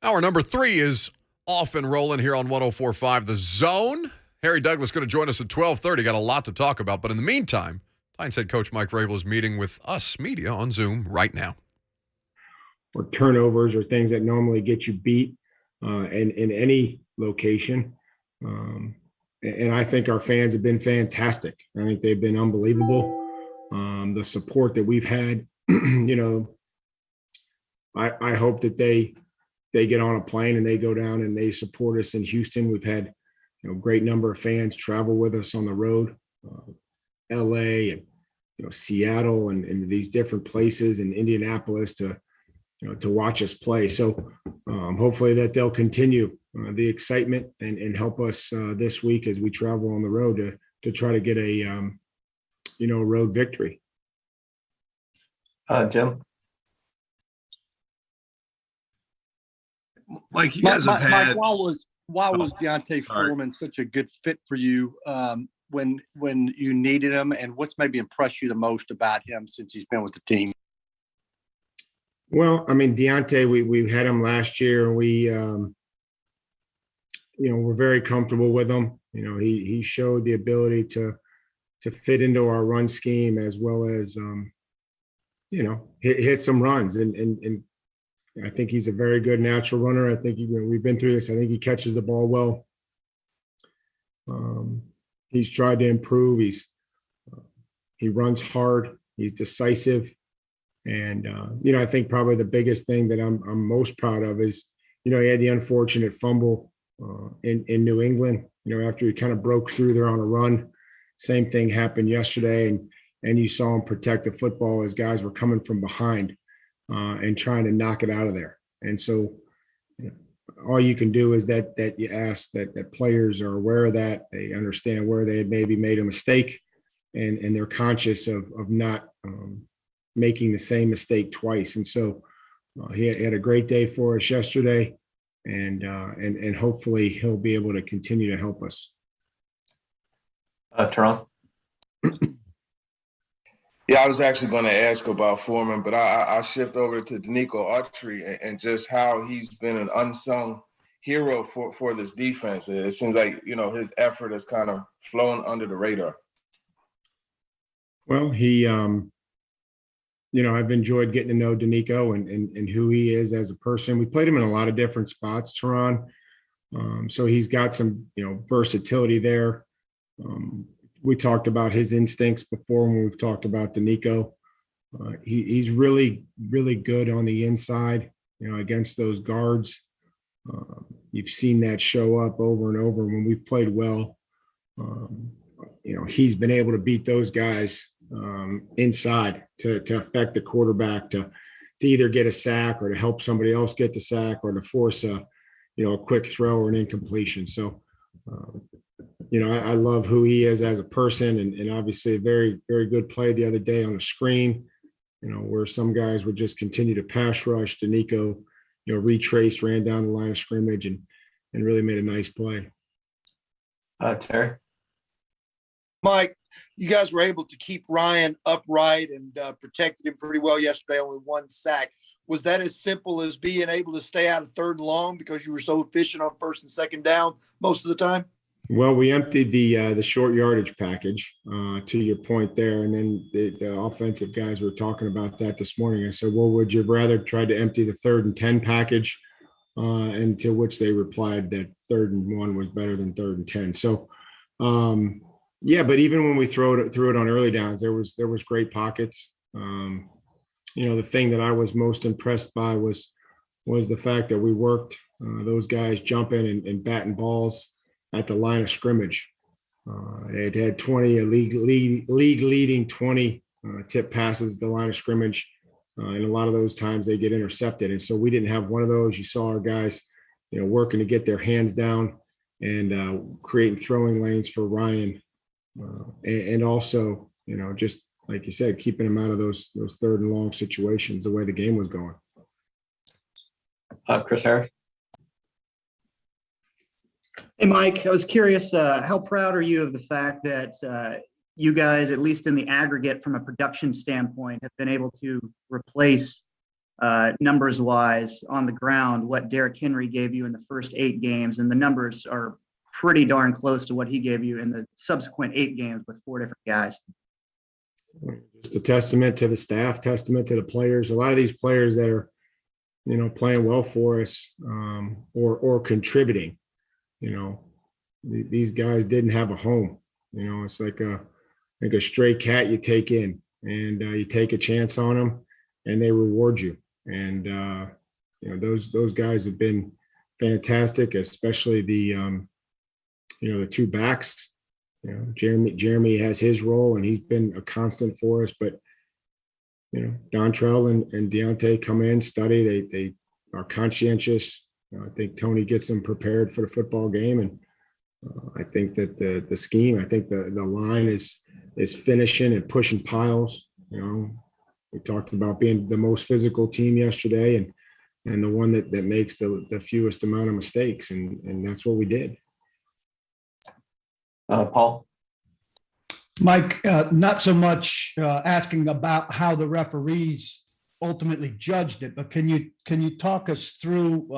Hour number 3 is off and rolling here on 104.5 The Zone. Harry Douglas going to join us at 12:30. Got a lot to talk about. But in the meantime, Titans head coach Mike Vrabel is meeting with us media on Zoom right now. Or turnovers or things that normally get you beat in any location. And I think our fans have been fantastic. I think they've been unbelievable. The support that we've had, I hope that they get on a plane and they go down and they support us in Houston. We've had great number of fans travel with us on the road, LA and Seattle and these different places in Indianapolis to watch us play. So hopefully that they'll continue the excitement and help us this week as we travel on the road to try to get a road victory. Jim. Mike, you guys have had. Mike, why was Deontay Foreman such a good fit for you when you needed him, and what's maybe impressed you the most about him since he's been with the team? Well, I mean, Deontay, we had him last year, and we, we're very comfortable with him. He showed the ability to fit into our run scheme as well as, hit some runs. And I think he's a very good natural runner. I think we've been through this. I think he catches the ball well. He's tried to improve. He runs hard. He's decisive. And, I think probably the biggest thing that I'm most proud of is, he had the unfortunate fumble in New England, after he kind of broke through there on a run. Same thing happened yesterday. And you saw him protect the football as guys were coming from behind and trying to knock it out of there. And so all you can do is that you ask that players are aware of that. They understand where they had maybe made a mistake and they're conscious of not making the same mistake twice. And so he had a great day for us yesterday, and hopefully he'll be able to continue to help us. Teron? Yeah, I was actually going to ask about Foreman, but I'll shift over to Danico Autry and just how he's been an unsung hero for this defense. It seems like, his effort has kind of flown under the radar. Well, he, I've enjoyed getting to know Danico and who he is as a person. We played him in a lot of different spots, Teron. So he's got some, versatility there. We talked about his instincts before when we've talked about Danico. He's really, really good on the inside, against those guards. You've seen that show up over and over when we've played well. He's been able to beat those guys inside to affect the quarterback to either get a sack or to help somebody else get the sack or to force a quick throw or an incompletion. So, I love who he is as a person and obviously a very, very good play the other day on the screen, where some guys would just continue to pass rush. Danico, retraced, ran down the line of scrimmage and really made a nice play. Terry? Mike, you guys were able to keep Ryan upright and protected him pretty well yesterday, only one sack. Was that as simple as being able to stay out of third and long because you were so efficient on first and second down most of the time? Well, we emptied the short yardage package, to your point there, and then the offensive guys were talking about that this morning. I said, well, would you rather try to empty the 3rd and 10 package? And to which they replied that 3rd and 1 was better than 3rd and 10. So, yeah, but even when we threw it on early downs, there was great pockets. The thing that I was most impressed by was the fact that we worked those guys jumping and batting balls at the line of scrimmage. It had 20 league leading 20 tip passes at the line of scrimmage, and a lot of those times they get intercepted. And so we didn't have one of those. You saw our guys, working to get their hands down and creating throwing lanes for Ryan, and also, just like you said, keeping him out of those 3rd and long situations the way the game was going. Chris Harris. Hey, Mike, I was curious, how proud are you of the fact that you guys, at least in the aggregate from a production standpoint, have been able to replace numbers wise on the ground what Derrick Henry gave you in the first 8 games, and the numbers are pretty darn close to what he gave you in the subsequent 8 games with 4 different guys. Just a testament to the staff, testament to the players. A lot of these players that are, playing well for us, or contributing, these guys didn't have a home. It's like a stray cat you take in, and you take a chance on them, and they reward you. And those guys have been fantastic, especially the 2 backs. Jeremy has his role, and he's been a constant for us. But Dontrell and Deontay come in, study. They are conscientious. I think Tony gets them prepared for the football game, and I think that the scheme. I think the line is finishing and pushing piles. We talked about being the most physical team yesterday, and the one that makes the fewest amount of mistakes, and that's what we did. Paul? Mike, not so much asking about how the referees ultimately judged it, but can you talk us through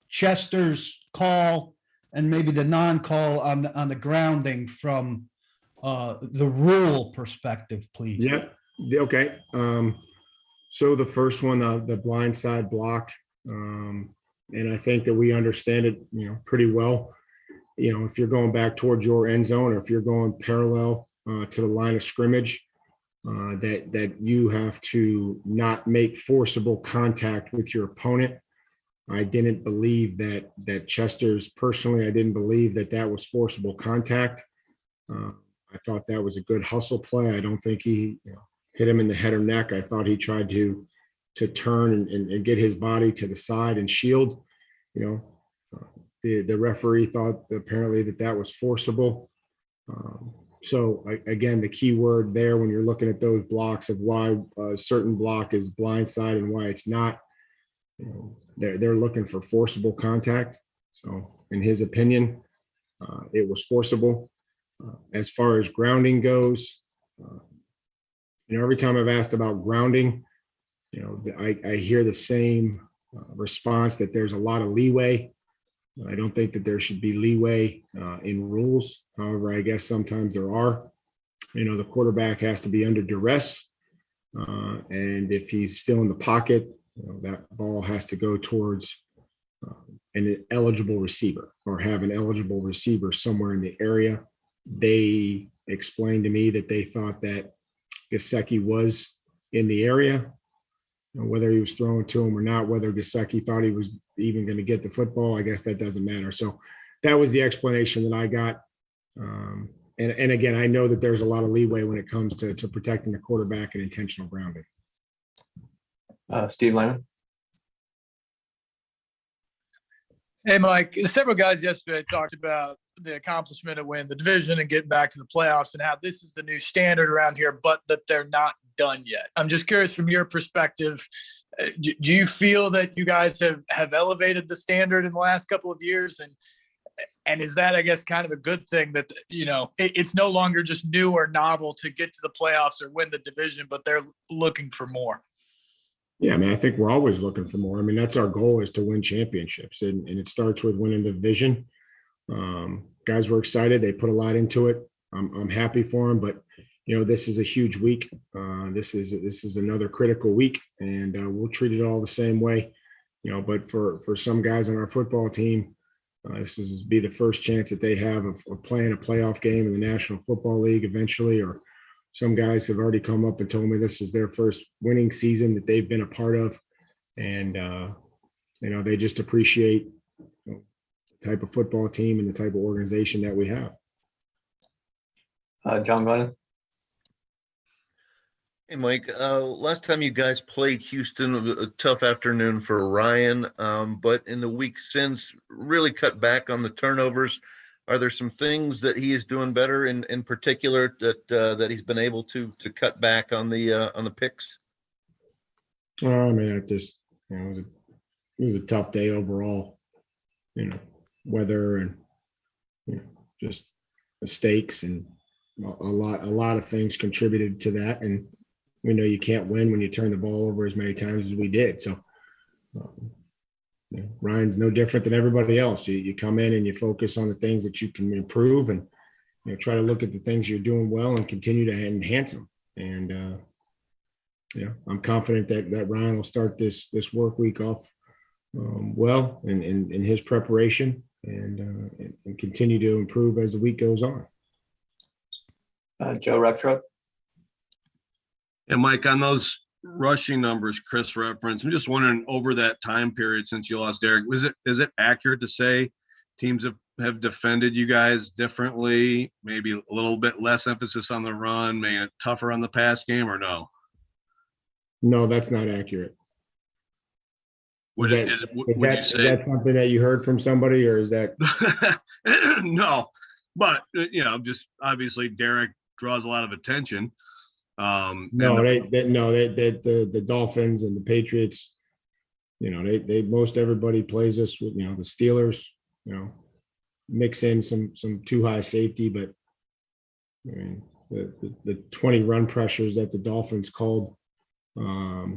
Chester's call and maybe the non-call on the grounding from the rule perspective, please? Yeah. Okay. So the first one, the blindside block, and I think that we understand it, pretty well. If you're going back towards your end zone, or if you're going parallel to the line of scrimmage, that you have to not make forcible contact with your opponent. I didn't believe that Chester's, personally, I didn't believe that was forcible contact. I thought that was a good hustle play. I don't think he hit him in the head or neck. I thought he tried to turn and get his body to the side and shield. The referee thought apparently that was forcible. So again, the key word there when you're looking at those blocks of why a certain block is blindside and why it's not, they're looking for forcible contact. So in his opinion, it was forcible. As far as grounding goes, every time I've asked about grounding, I hear the same response that there's a lot of leeway. I don't think that there should be leeway in rules. However, I guess sometimes there are. The quarterback has to be under duress. And if he's still in the pocket, that ball has to go towards an eligible receiver, or have an eligible receiver somewhere in the area. They explained to me that they thought that Gesicki was in the area. Whether he was throwing to him or not, whether Gesicki thought he was even going to get the football, I guess that doesn't matter. So that was the explanation that I got. And again, I know that there's a lot of leeway when it comes to protecting the quarterback and intentional grounding. Steve Lyman? Hey, Mike. Several guys yesterday talked about the accomplishment of winning the division and getting back to the playoffs, and how this is the new standard around here, but that they're not done yet. I'm just curious, from your perspective, do you feel that you guys have elevated the standard in the last couple of years? And is that, I guess, kind of a good thing that, it's no longer just new or novel to get to the playoffs or win the division, but they're looking for more? Yeah, I think we're always looking for more. That's our goal, is to win championships, and it starts with winning the division. Guys were excited. They put a lot into it. I'm happy for them, but this is a huge week. This is another critical week, and we'll treat it all the same way. But for some guys on our football team, this is be the first chance that they have of playing a playoff game in the National Football League eventually. Or some guys have already come up and told me this is their first winning season that they've been a part of, and they just appreciate the type of football team and the type of organization that we have. John Glennon? Hey, Mike. Last time you guys played Houston, a tough afternoon for Ryan, but in the week since, really cut back on the turnovers. Are there some things that he is doing better, in particular, that he's been able to cut back on the picks? It just it was a tough day overall. Weather and just mistakes, and a lot of things contributed to that. And we know you can't win when you turn the ball over as many times as we did. So Ryan's no different than everybody else. You come in and you focus on the things that you can improve, and try to look at the things you're doing well and continue to enhance them. And I'm confident that Ryan will start this work week off well in his preparation and continue to improve as the week goes on. Joe Rexrode. And Mike, on those rushing numbers Chris referenced, I'm just wondering, over that time period since you lost Derek, is it accurate to say teams have defended you guys differently, maybe a little bit less emphasis on the run, maybe tougher on the pass game, or no? No, that's not accurate. Would you say that something that you heard from somebody, or is that no? But just obviously Derek draws a lot of attention. The Dolphins and the Patriots, they most everybody plays us with, the Steelers, mix in some too high safety, but I mean, the 20 run pressures that the Dolphins called, I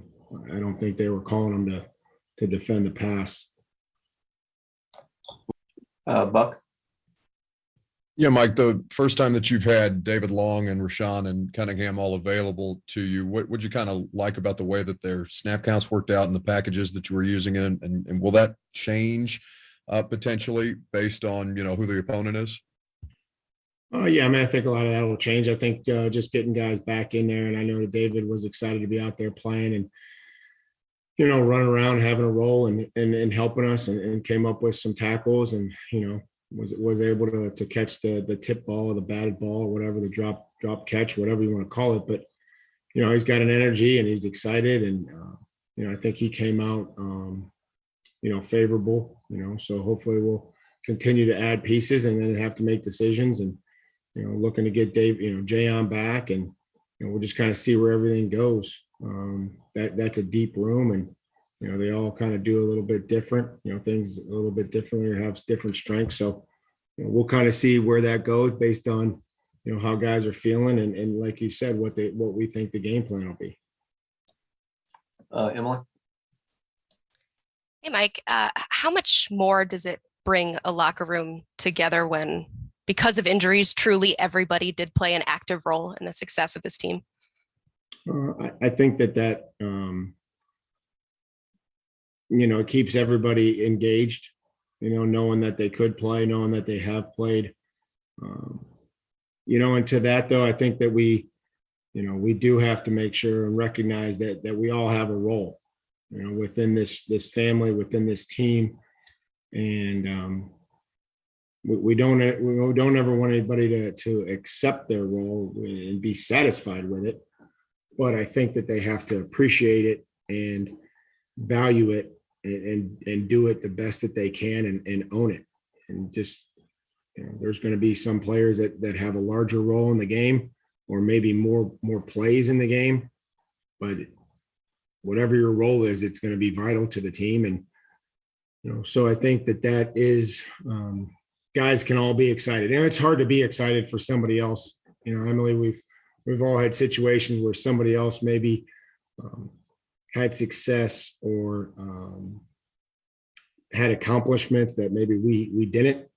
don't think they were calling them to defend the pass. Buck. Yeah, Mike, the first time that you've had David Long and Rashawn and Cunningham all available to you, what would you kind of like about the way that their snap counts worked out in the packages that you were using? And will that change potentially based on, who the opponent is? Yeah, I mean, I think a lot of that will change. I think just getting guys back in there, and I know that David was excited to be out there playing and, running around, having a role and helping us and came up with some tackles and, was able to catch the tip ball or the batted ball or whatever, the drop catch, whatever you want to call it. But, he's got an energy and he's excited. And, I think he came out, favorable, so hopefully we'll continue to add pieces and then have to make decisions and, looking to get Dave, Jayon back, and, we'll just kind of see where everything goes. That's a deep room, and, they all kind of do a little bit different, things a little bit differently or have different strengths. So we'll kind of see where that goes based on, how guys are feeling. And like you said, what we think the game plan will be. Emily. Hey, Mike, how much more does it bring a locker room together when, because of injuries, truly everybody did play an active role in the success of this team? I think that it keeps everybody engaged, knowing that they could play, knowing that they have played. And to that, though, I think that we do have to make sure and recognize that we all have a role, within this family, within this team. And we don't ever want anybody to accept their role and be satisfied with it. But I think that they have to appreciate it and value it and do it the best that they can and own it. And just, there's going to be some players that have a larger role in the game or maybe more plays in the game, but whatever your role is, it's going to be vital to the team. And, so I think that is, guys can all be excited, and it's hard to be excited for somebody else. Emily, we've all had situations where somebody else maybe had success or had accomplishments that maybe we didn't.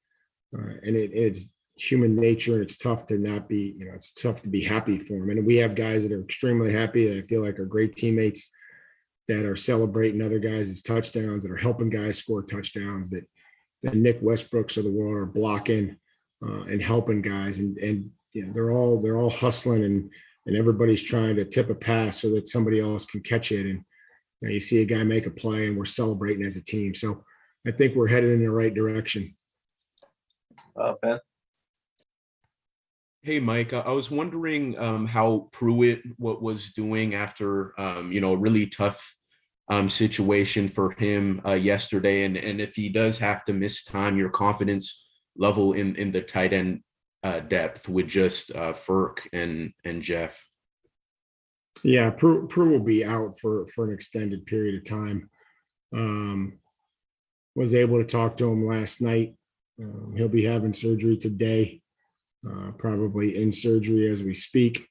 And it's human nature, and it's tough to not be, it's tough to be happy for them. And we have guys that are extremely happy, that I feel like are great teammates, that are celebrating other guys' touchdowns, that are helping guys score touchdowns, that Nick Westbrooks of the world are blocking and helping guys. And they're all hustling and everybody's trying to tip a pass so that somebody else can catch it. And you see a guy make a play and we're celebrating as a team. So I think we're headed in the right direction. Ben. Hey, Mike, I was wondering how Pruitt was doing after, a really tough situation for him yesterday. And if he does have to miss time, your confidence level in the tight end depth with just Ferk and Jeff. Yeah, Prue will be out for an extended period of time. Was able to talk to him last night. He'll be having surgery today, probably in surgery as we speak.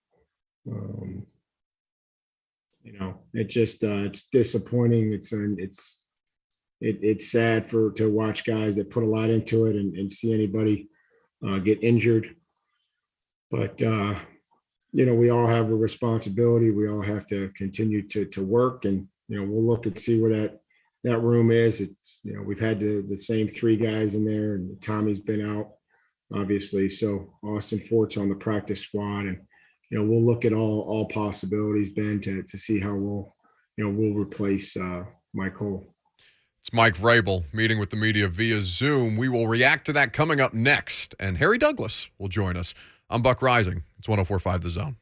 It's disappointing. It's sad to watch guys that put a lot into it and see anybody get injured. But we all have a responsibility. We all have to continue to work, and we'll look and see where that room is. It's we've had the same three guys in there, and Tommy's been out, obviously. So Austin Fort's on the practice squad, and we'll look at all possibilities, Ben, to see how we'll replace Mike Hole. It's Mike Vrabel meeting with the media via Zoom. We will react to that coming up next, and Harry Douglas will join us. I'm Buck Rising. It's 104.5 The Zone.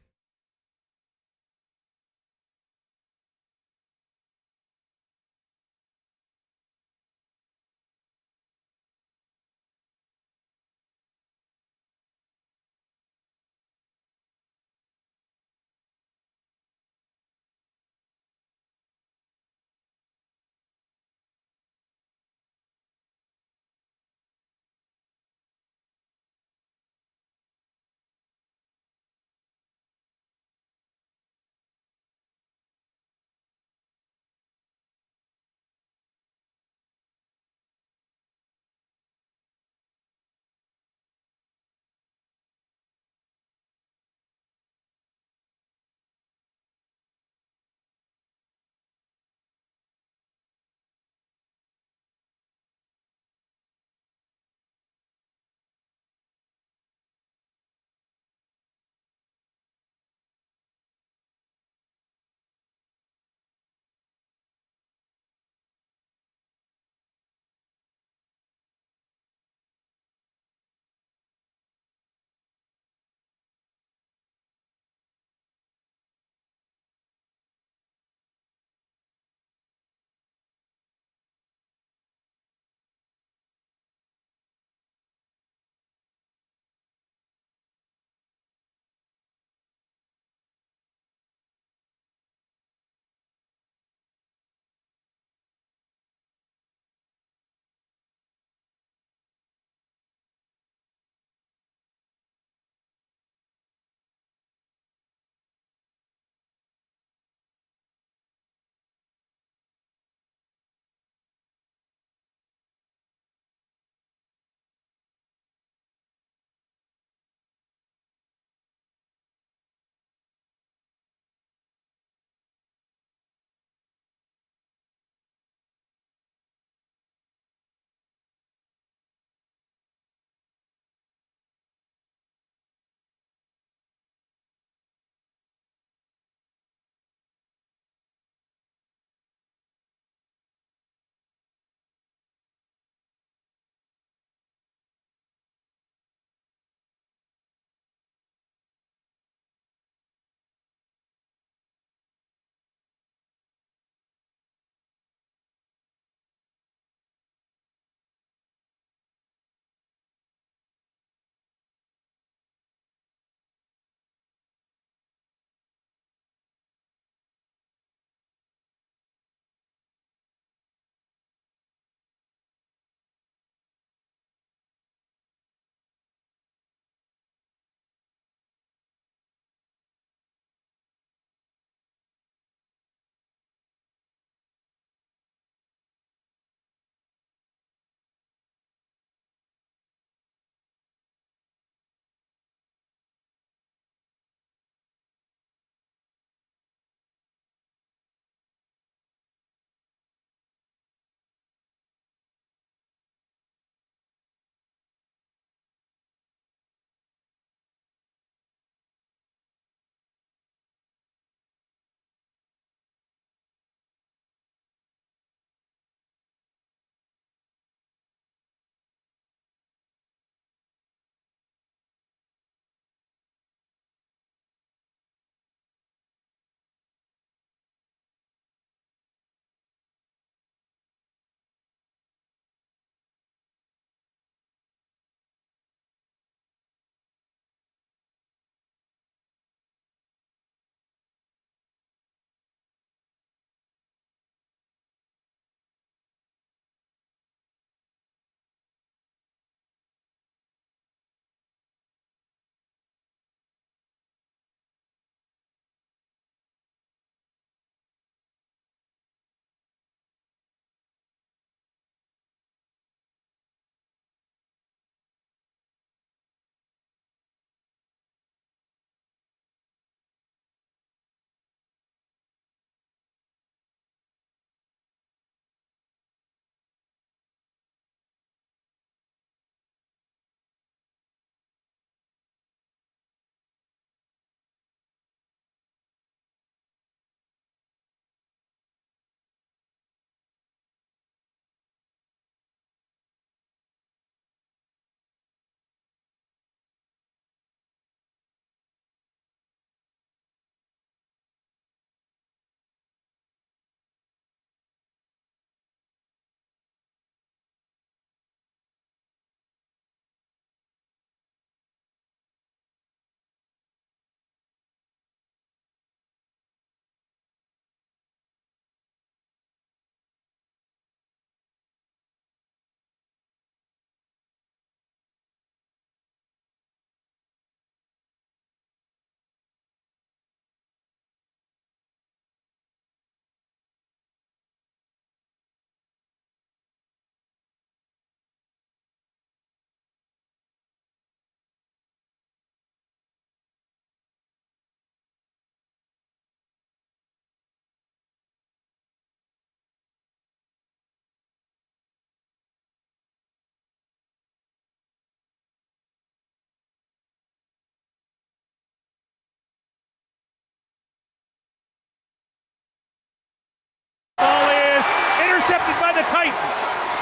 intercepted by the Titans.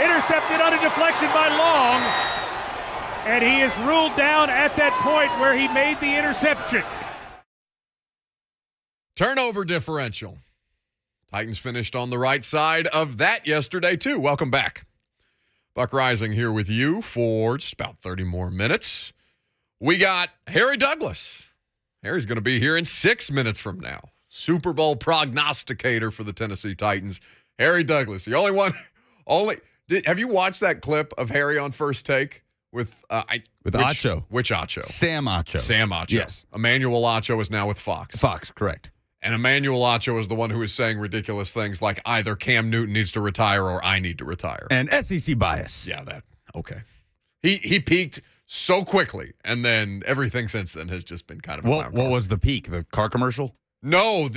Intercepted on a deflection by Long. And he is ruled down at that point where he made the interception. Turnover differential. Titans finished on the right side of that yesterday, too. Welcome back. Buck Rising here with you for just about 30 more minutes. We got Harry Douglas. Harry's going to be here in 6 minutes from now. Super Bowl prognosticator for the Tennessee Titans. Harry Douglas, the only one. Have you watched that clip of Harry on First Take with Acho? Which Acho? Sam Acho. Sam Acho. Yes. Emmanuel Acho is now with Fox. Fox, correct. And Emmanuel Acho is the one who is saying ridiculous things like either Cam Newton needs to retire or I need to retire. And SEC bias. Yeah, okay. He peaked so quickly, and then everything since then has just been kind of What was the peak? The car commercial? No,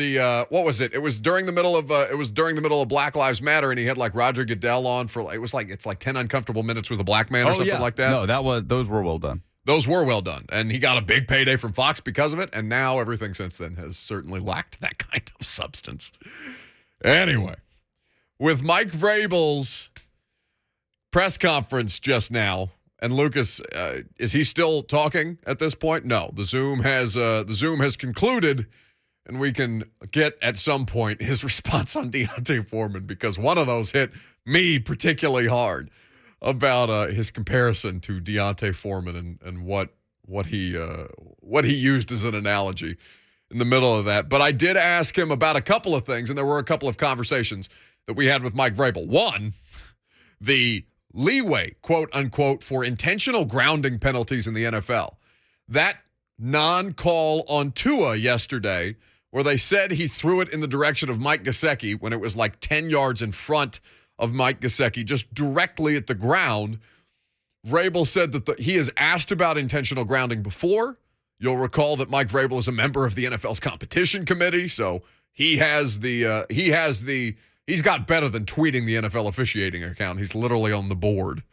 what was it? It was during the middle of Black Lives Matter, and he had like Roger Goodell on for it's like 10 uncomfortable minutes with a black man or something like that. No, those were well done. Those were well done, and he got a big payday from Fox because of it, and now everything since then has certainly lacked that kind of substance. Anyway, with Mike Vrabel's press conference just now, and Lucas, is he still talking at this point? No, the Zoom has concluded, and we can get at some point his response on D'Onta Foreman, because one of those hit me particularly hard about his comparison to D'Onta Foreman and what he used as an analogy in the middle of that. But I did ask him about a couple of things, and there were a couple of conversations that we had with Mike Vrabel. One, the leeway, quote unquote, for intentional grounding penalties in the NFL. That non-call on Tua yesterday, where they said he threw it in the direction of Mike Gesicki when it was like 10 yards in front of Mike Gesicki, just directly at the ground. Vrabel said that he has asked about intentional grounding before. You'll recall that Mike Vrabel is a member of the NFL's competition committee, so he's got better than tweeting the NFL officiating account. He's literally on the board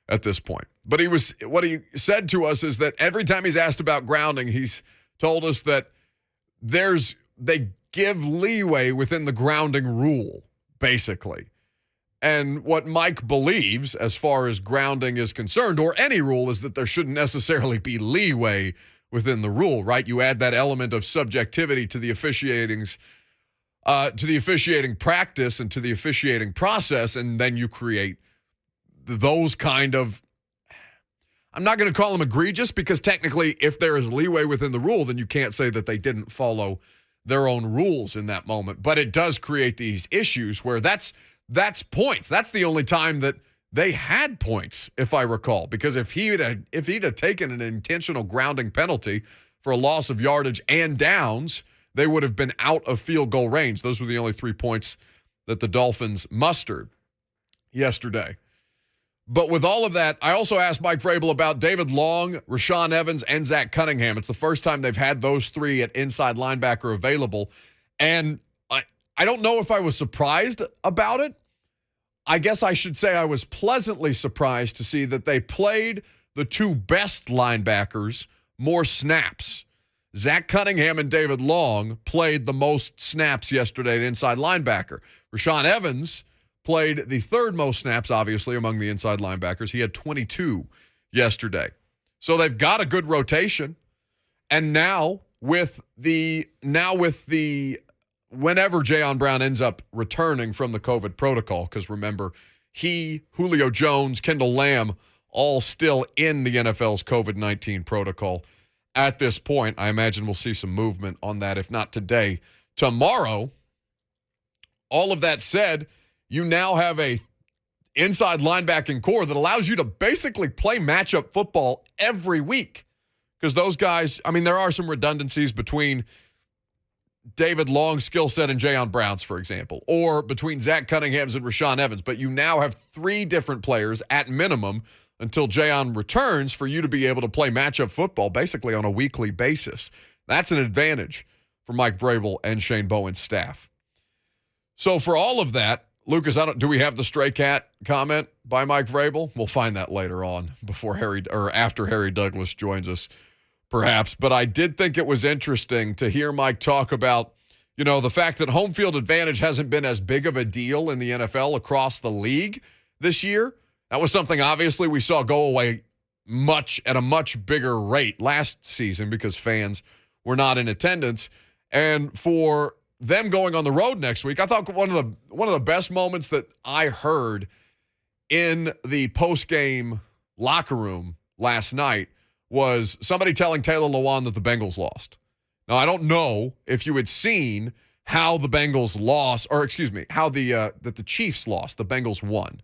at this point. But what he said to us is that every time he's asked about grounding, he's told us that they give leeway within the grounding rule, basically. And what Mike believes, as far as grounding is concerned, or any rule, is that there shouldn't necessarily be leeway within the rule, right? You add that element of subjectivity to the officiating practice and to the officiating process, and then you create those kind of, I'm not going to call them egregious, because technically if there is leeway within the rule, then you can't say that they didn't follow their own rules in that moment. But it does create these issues where that's points. That's the only time that they had points, if I recall, because if he'd have taken an intentional grounding penalty for a loss of yardage and downs, they would have been out of field goal range. Those were the only 3 points that the Dolphins mustered yesterday. But with all of that, I also asked Mike Vrabel about David Long, Rashaan Evans, and Zach Cunningham. It's the first time they've had those three at inside linebacker available. And I don't know if I was surprised about it. I guess I should say I was pleasantly surprised to see that they played the two best linebackers more snaps. Zach Cunningham and David Long played the most snaps yesterday at inside linebacker. Rashaan Evans played the third most snaps, obviously, among the inside linebackers. He had 22 yesterday. So they've got a good rotation. And now with the whenever Jayon Brown ends up returning from the COVID protocol, because remember, Julio Jones, Kendall Lamb, all still in the NFL's COVID-19 protocol at this point. I imagine we'll see some movement on that, if not today, tomorrow. All of that said, you now have a inside linebacking core that allows you to basically play matchup football every week. Because those guys, I mean, there are some redundancies between David Long's skill set and Jayon Brown's, for example, or between Zach Cunningham's and Rashaan Evans. But you now have three different players at minimum until Jayon returns for you to be able to play matchup football basically on a weekly basis. That's an advantage for Mike Vrabel and Shane Bowen's staff. So for all of that, Lucas, do we have the stray cat comment by Mike Vrabel? We'll find that later on after Harry Douglas joins us, perhaps. But I did think it was interesting to hear Mike talk about You know, the fact that home field advantage hasn't been as big of a deal in the NFL across the league this year, that was something obviously we saw go away at a much bigger rate last season because fans were not in attendance. And for them going on the road next week, I thought one of the best moments that I heard in the post-game locker room last night was somebody telling Taylor Lewan that the Bengals lost. Now, I don't know if you had seen how the Bengals lost, or excuse me, how that the Chiefs lost. The Bengals won.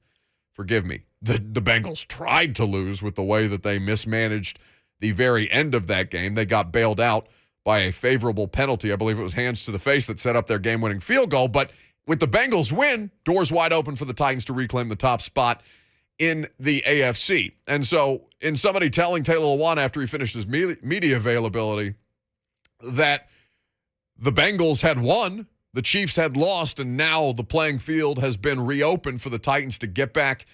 Forgive me. The Bengals tried to lose with the way that they mismanaged the very end of that game. They got bailed out by a favorable penalty. I believe it was hands to the face that set up their game-winning field goal. But with the Bengals win, doors wide open for the Titans to reclaim the top spot in the AFC. And so in somebody telling Taylor Lewan after he finished his media availability that the Bengals had won, the Chiefs had lost, and now the playing field has been reopened for the Titans to get back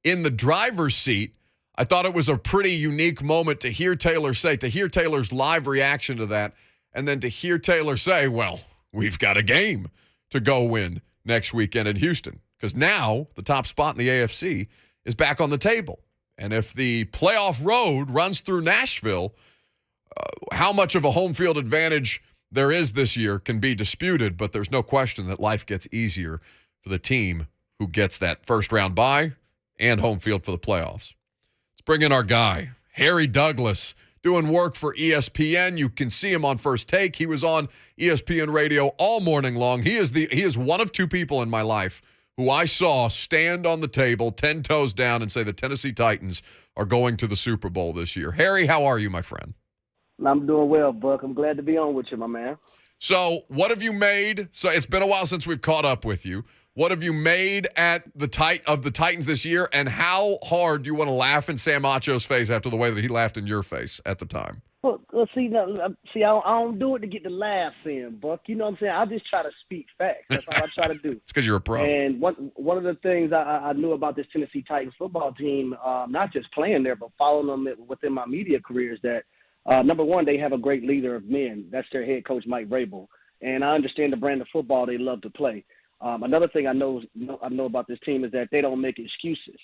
in the driver's seat, I thought it was a pretty unique moment to hear Taylor say, to hear Taylor's live reaction to that, and then to hear Taylor say, well, we've got a game to go win next weekend in Houston. Because now the top spot in the AFC is back on the table. And if the playoff road runs through Nashville, how much of a home field advantage there is this year can be disputed, but there's no question that life gets easier for the team who gets that first round bye and home field for the playoffs. Let's bring in our guy, Harry Douglas, doing work for ESPN. You can see him on First Take. He was on ESPN radio all morning long. He is one of two people in my life who I saw stand on the table, 10 toes down, and say the Tennessee Titans are going to the Super Bowl this year. Harry, how are you, my friend? I'm doing well, Buck. I'm glad to be on with you, my man. So what have you made? So it's been a while since we've caught up with you. What have you made at the Titans this year, and how hard do you want to laugh in Sam Acho's face after the way that he laughed in your face at the time? Well, see, I don't do it to get the laughs in, Buck. You know what I'm saying? I just try to speak facts. That's all I try to do. It's because you're a pro. And one of the things I knew about this Tennessee Titans football team, not just playing there, but following them within my media career, is that number one, they have a great leader of men. That's their head coach, Mike Vrabel. And I understand the brand of football they love to play. Another thing I know about this team is that they don't make excuses.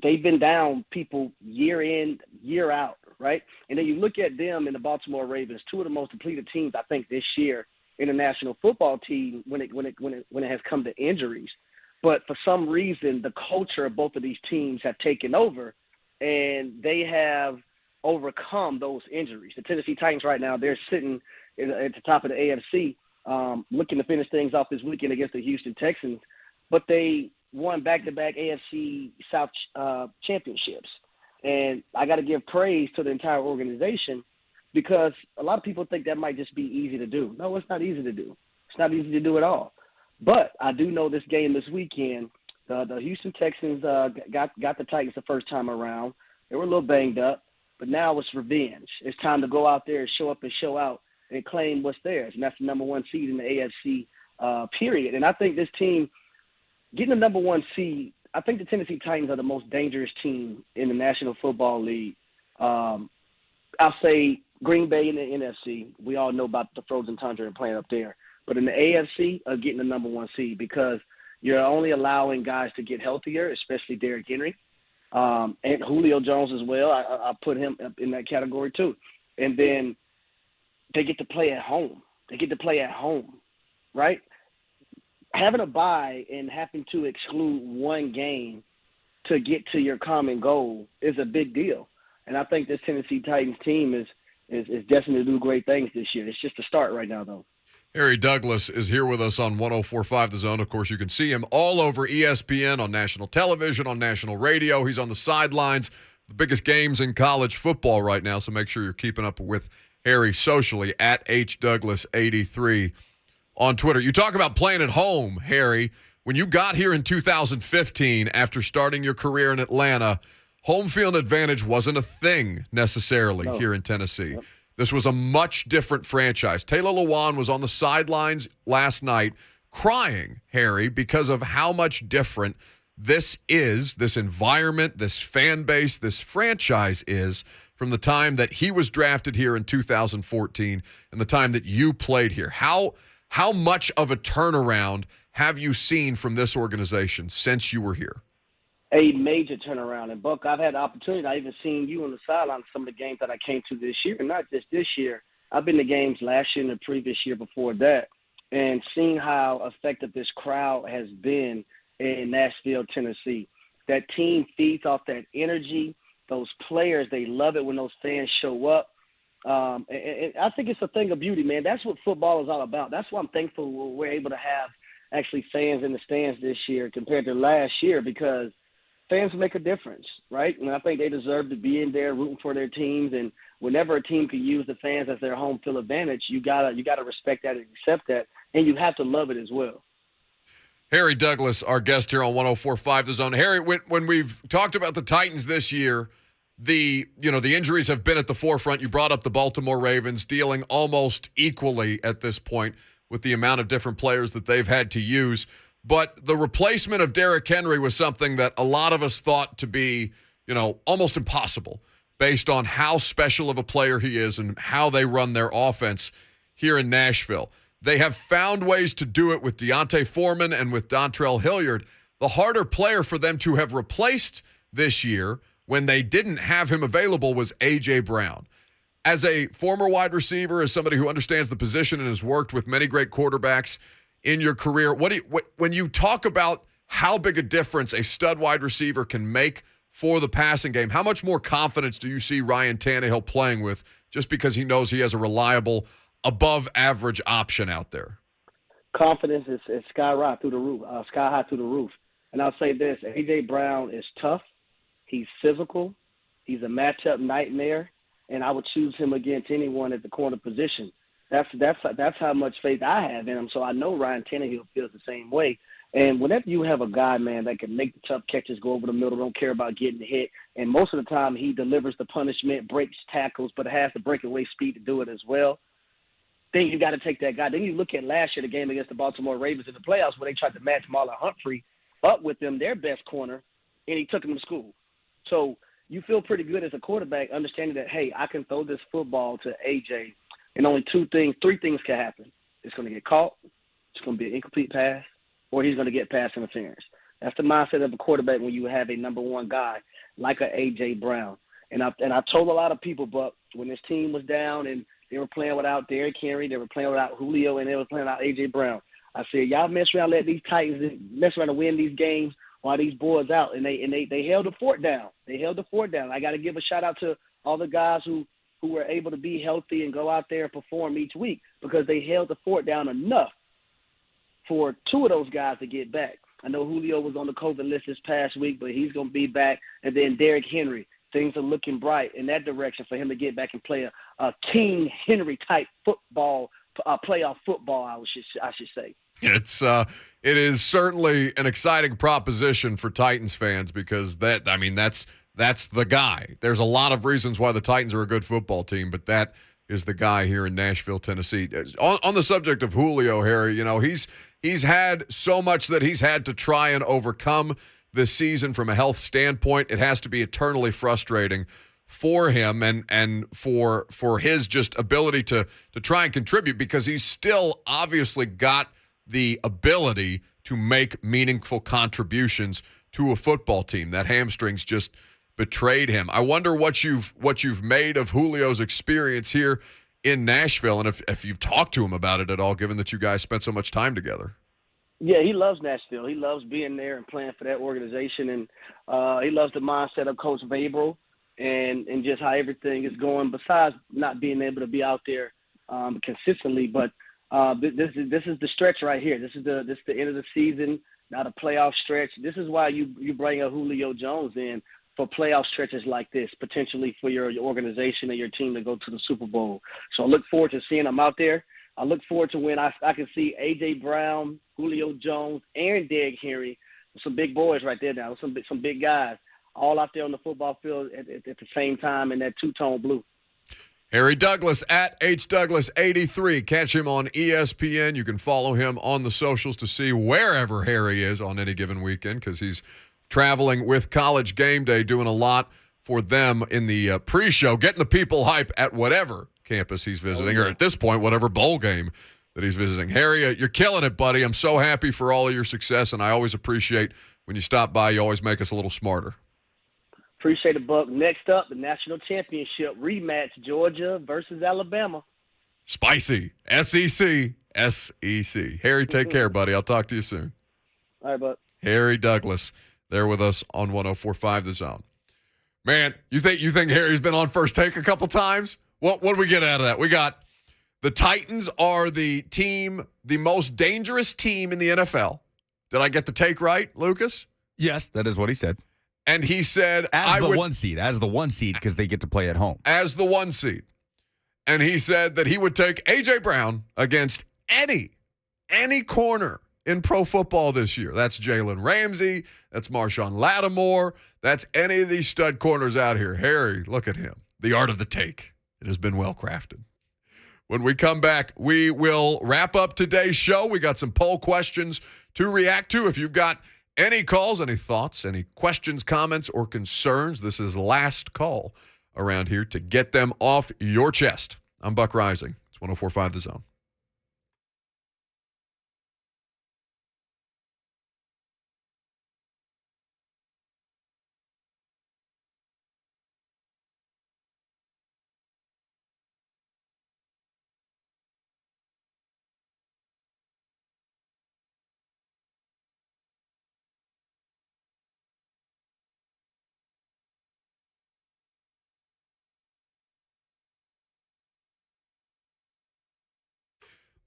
They've been down people year in, year out, right? And then you look at them and the Baltimore Ravens, two of the most depleted teams, I think, this year in the National Football Team when it has come to injuries. But for some reason, the culture of both of these teams have taken over, and they have overcome those injuries. The Tennessee Titans right now, they're sitting at the top of the AFC, looking to finish things off this weekend against the Houston Texans, but they won back-to-back AFC South championships. And I got to give praise to the entire organization because a lot of people think that might just be easy to do. No, it's not easy to do. It's not easy to do at all. But I do know this game this weekend, the Houston Texans got the Titans the first time around. They were a little banged up, but now it's revenge. It's time to go out there and show up and show out and claim what's theirs, and that's the number one seed in the AFC, period. And I think this team, getting the number one seed, I think the Tennessee Titans are the most dangerous team in the National Football League. I'll say Green Bay in the NFC. We all know about the frozen tundra and playing up there. But in the AFC, getting the number one seed because you're only allowing guys to get healthier, especially Derrick Henry, and Julio Jones as well. I put him up in that category too. And then they get to play at home. Right? Having a bye and having to exclude one game to get to your common goal is a big deal. And I think this Tennessee Titans team is destined to do great things this year. It's just a start right now, though. Harry Douglas is here with us on 104.5 The Zone. Of course, you can see him all over ESPN, on national television, on national radio. He's on the sidelines, the biggest games in college football right now, so make sure you're keeping up with Harry socially at HDouglas83 on Twitter. You talk about playing at home, Harry. When you got here in 2015 after starting your career in Atlanta, home field advantage wasn't a thing necessarily here in Tennessee. Yep. This was a much different franchise. Taylor Lewan was on the sidelines last night crying, Harry, because of how much different this environment, this fan base, this franchise is from the time that he was drafted here in 2014 and the time that you played here. How How much of a turnaround have you seen from this organization since you were here? A major turnaround. And Buck, I've had the opportunity. I even seen you on the sideline of some of the games that I came to this year, and not just this year. I've been to games last year and the previous year before that, and seeing how effective this crowd has been in Nashville, Tennessee. That team feeds off that energy. Those players, they love it when those fans show up. And I think it's a thing of beauty, man. That's what football is all about. That's why I'm thankful we're able to have actually fans in the stands this year compared to last year, because fans make a difference, right? And I think they deserve to be in there rooting for their teams. And whenever a team can use the fans as their home field advantage, you gotta respect that and accept that, and you have to love it as well. Harry Douglas, our guest here on 104.5 The Zone. Harry, when we've talked about the Titans this year, the injuries have been at the forefront. You brought up the Baltimore Ravens dealing almost equally at this point with the amount of different players that they've had to use. But the replacement of Derrick Henry was something that a lot of us thought to be, almost impossible based on how special of a player he is and how they run their offense here in Nashville. They have found ways to do it with Deontay Foreman and with Dontrell Hilliard. The harder player for them to have replaced this year when they didn't have him available was A.J. Brown. As a former wide receiver, as somebody who understands the position and has worked with many great quarterbacks in your career, when you talk about how big a difference a stud wide receiver can make for the passing game, how much more confidence do you see Ryan Tannehill playing with just because he knows he has a reliable, above-average option out there? Confidence is sky high through the roof. And I'll say this, A.J. Brown is tough. He's physical. He's a matchup nightmare, and I would choose him against anyone at the corner position. That's how much faith I have in him. So I know Ryan Tannehill feels the same way. And whenever you have a guy, man, that can make the tough catches, go over the middle, don't care about getting hit, and most of the time he delivers the punishment, breaks tackles, but has the breakaway speed to do it as well, then you got to take that guy. Then you look at last year, the game against the Baltimore Ravens in the playoffs, where they tried to match Marlon Humphrey up with them, their best corner, and he took him to school. So you feel pretty good as a quarterback understanding that, hey, I can throw this football to A.J., and only three things can happen. It's going to get caught, it's going to be an incomplete pass, or he's going to get pass interference. That's the mindset of a quarterback when you have a number one guy like a A.J. Brown. And I told a lot of people, but when this team was down and they were playing without Derrick Henry, they were playing without Julio, and they were playing without A.J. Brown, I said, y'all mess around, let these Titans mess around and win these games while these boys out. And they held the fort down. I got to give a shout-out to all the guys who were able to be healthy and go out there and perform each week, because they held the fort down enough for two of those guys to get back. I know Julio was on the COVID list this past week, but he's going to be back. And then Derrick Henry, things are looking bright in that direction for him to get back and play a King Henry-type football, playoff football, I should say. It is certainly an exciting proposition for Titans fans, because that's the guy. There's a lot of reasons why the Titans are a good football team, but that is the guy here in Nashville, Tennessee. On the subject of Julio, Harry, he's had so much that he's had to try and overcome this season from a health standpoint. It has to be eternally frustrating for him and for his just ability to try and contribute, because he's still obviously got the ability to make meaningful contributions to a football team. That hamstring's just betrayed him. I wonder what you've made of Julio's experience here in Nashville, and if you've talked to him about it at all, given that you guys spent so much time together. Yeah, he loves Nashville. He loves being there and playing for that organization, and he loves the mindset of Coach Vrabel and just how everything is going, besides not being able to be out there consistently. But this is the stretch right here. This is the end of the season, not a playoff stretch. This is why you bring a Julio Jones in for playoff stretches like this, potentially for your organization and your team to go to the Super Bowl. So I look forward to seeing him out there. I look forward to when I can see A.J. Brown, Julio Jones, and Derrick Henry, some big boys right there now, some big guys, all out there on the football field at the same time in that two-tone blue. Harry Douglas at HDouglas83. Catch him on ESPN. You can follow him on the socials to see wherever Harry is on any given weekend, because he's traveling with College Game Day, doing a lot for them in the pre-show, getting the people hype at whatever campus he's visiting, or at this point, whatever bowl game that he's visiting. Harry, you're killing it, buddy. I'm so happy for all of your success, and I always appreciate when you stop by. You always make us a little smarter. Appreciate it, Buck. Next up, the national championship rematch, Georgia versus Alabama. Spicy. SEC. Harry, take care, buddy. I'll talk to you soon. All right, Buck. Harry Douglas there with us on 104.5 The Zone. Man, you think Harry's been on First Take a couple times? What do we get out of that? We got the Titans are the most dangerous team in the NFL. Did I get the take right, Lucas? Yes, that is what he said. And he said, as the one seed, because they get to play at home. As the 1 seed. And he said that he would take A.J. Brown against any corner in pro football this year. That's Jalen Ramsey. That's Marshawn Lattimore. That's any of these stud corners out here. Harry, look at him. The art of the take. It has been well crafted. When we come back, we will wrap up today's show. We got some poll questions to react to. If you've got any calls, any thoughts, any questions, comments, or concerns, this is last call around here to get them off your chest. I'm Buck Rising. It's 104.5 The Zone.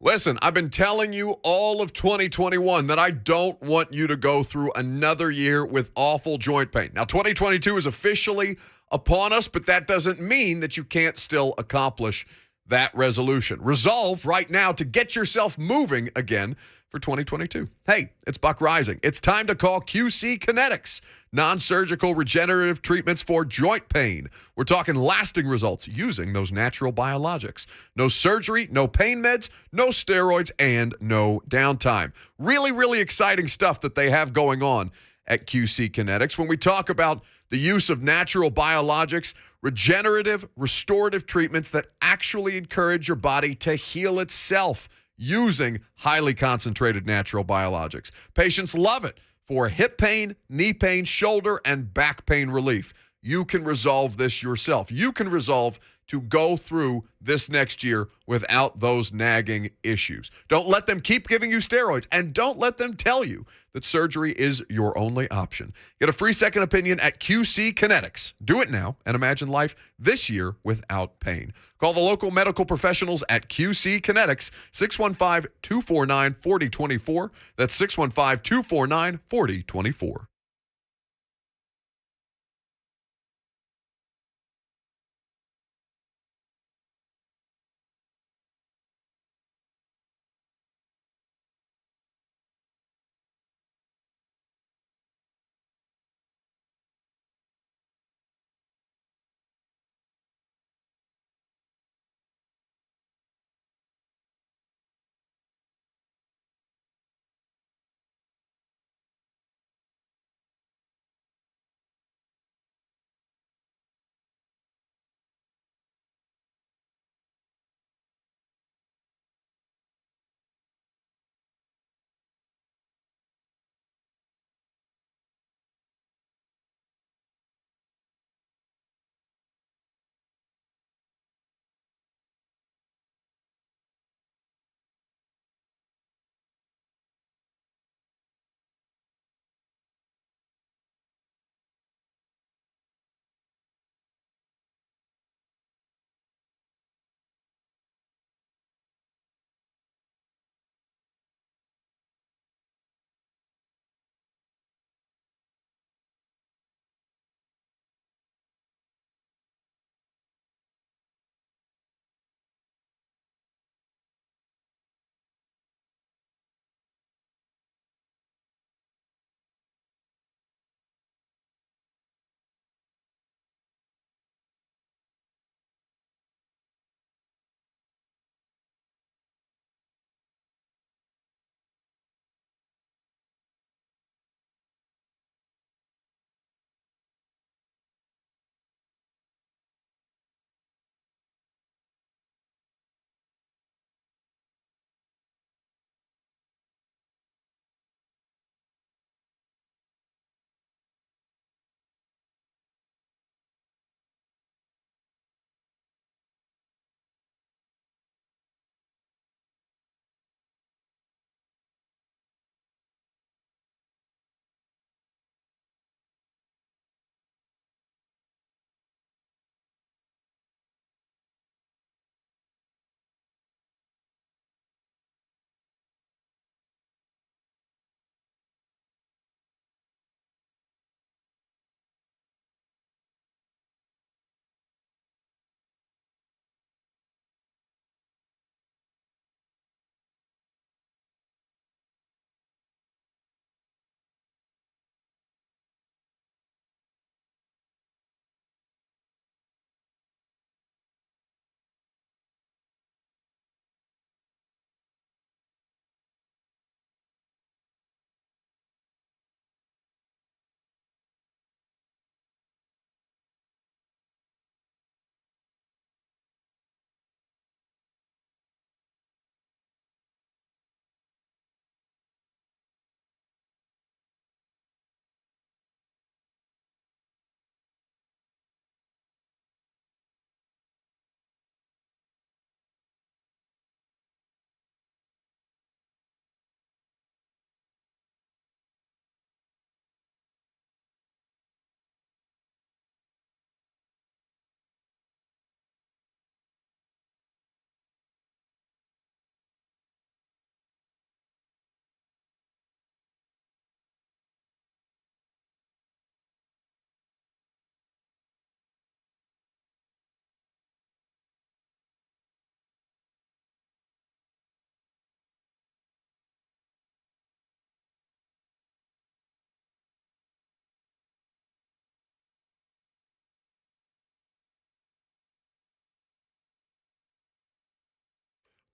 Listen, I've been telling you all of 2021 that I don't want you to go through another year with awful joint pain. Now, 2022 is officially upon us, but that doesn't mean that you can't still accomplish that resolution. Resolve right now to get yourself moving again for 2022. Hey, it's Buck Rising. It's time to call QC Kinetics, non-surgical regenerative treatments for joint pain. We're talking lasting results using those natural biologics. No surgery, no pain meds, no steroids, and no downtime. Really, really exciting stuff that they have going on at QC Kinetics. When we talk about the use of natural biologics, regenerative, restorative treatments that actually encourage your body to heal itself using highly concentrated natural biologics. Patients love it for hip pain, knee pain, shoulder, and back pain relief. You can resolve this yourself. You can resolve to go through this next year without those nagging issues. Don't let them keep giving you steroids, and don't let them tell you that surgery is your only option. Get a free second opinion at QC Kinetics. Do it now and imagine life this year without pain. Call the local medical professionals at QC Kinetics, 615-249-4024. That's 615-249-4024.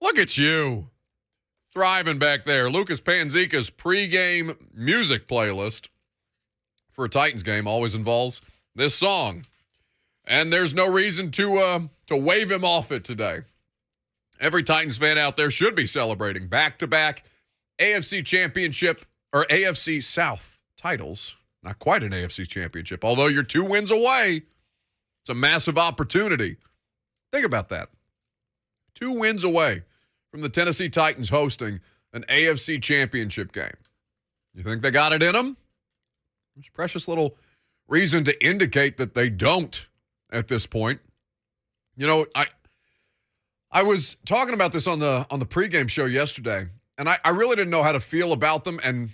Look at you. Thriving back there. Lucas Panzica's pregame music playlist for a Titans game always involves this song. And there's no reason to wave him off it today. Every Titans fan out there should be celebrating back-to-back AFC Championship or AFC South titles. Not quite an AFC Championship, although you're 2 wins away. It's a massive opportunity. Think about that. 2 wins away from the Tennessee Titans hosting an AFC Championship game. You think they got it in them? There's precious little reason to indicate that they don't at this point. You know, I was talking about this on the pregame show yesterday, and I really didn't know how to feel about them, and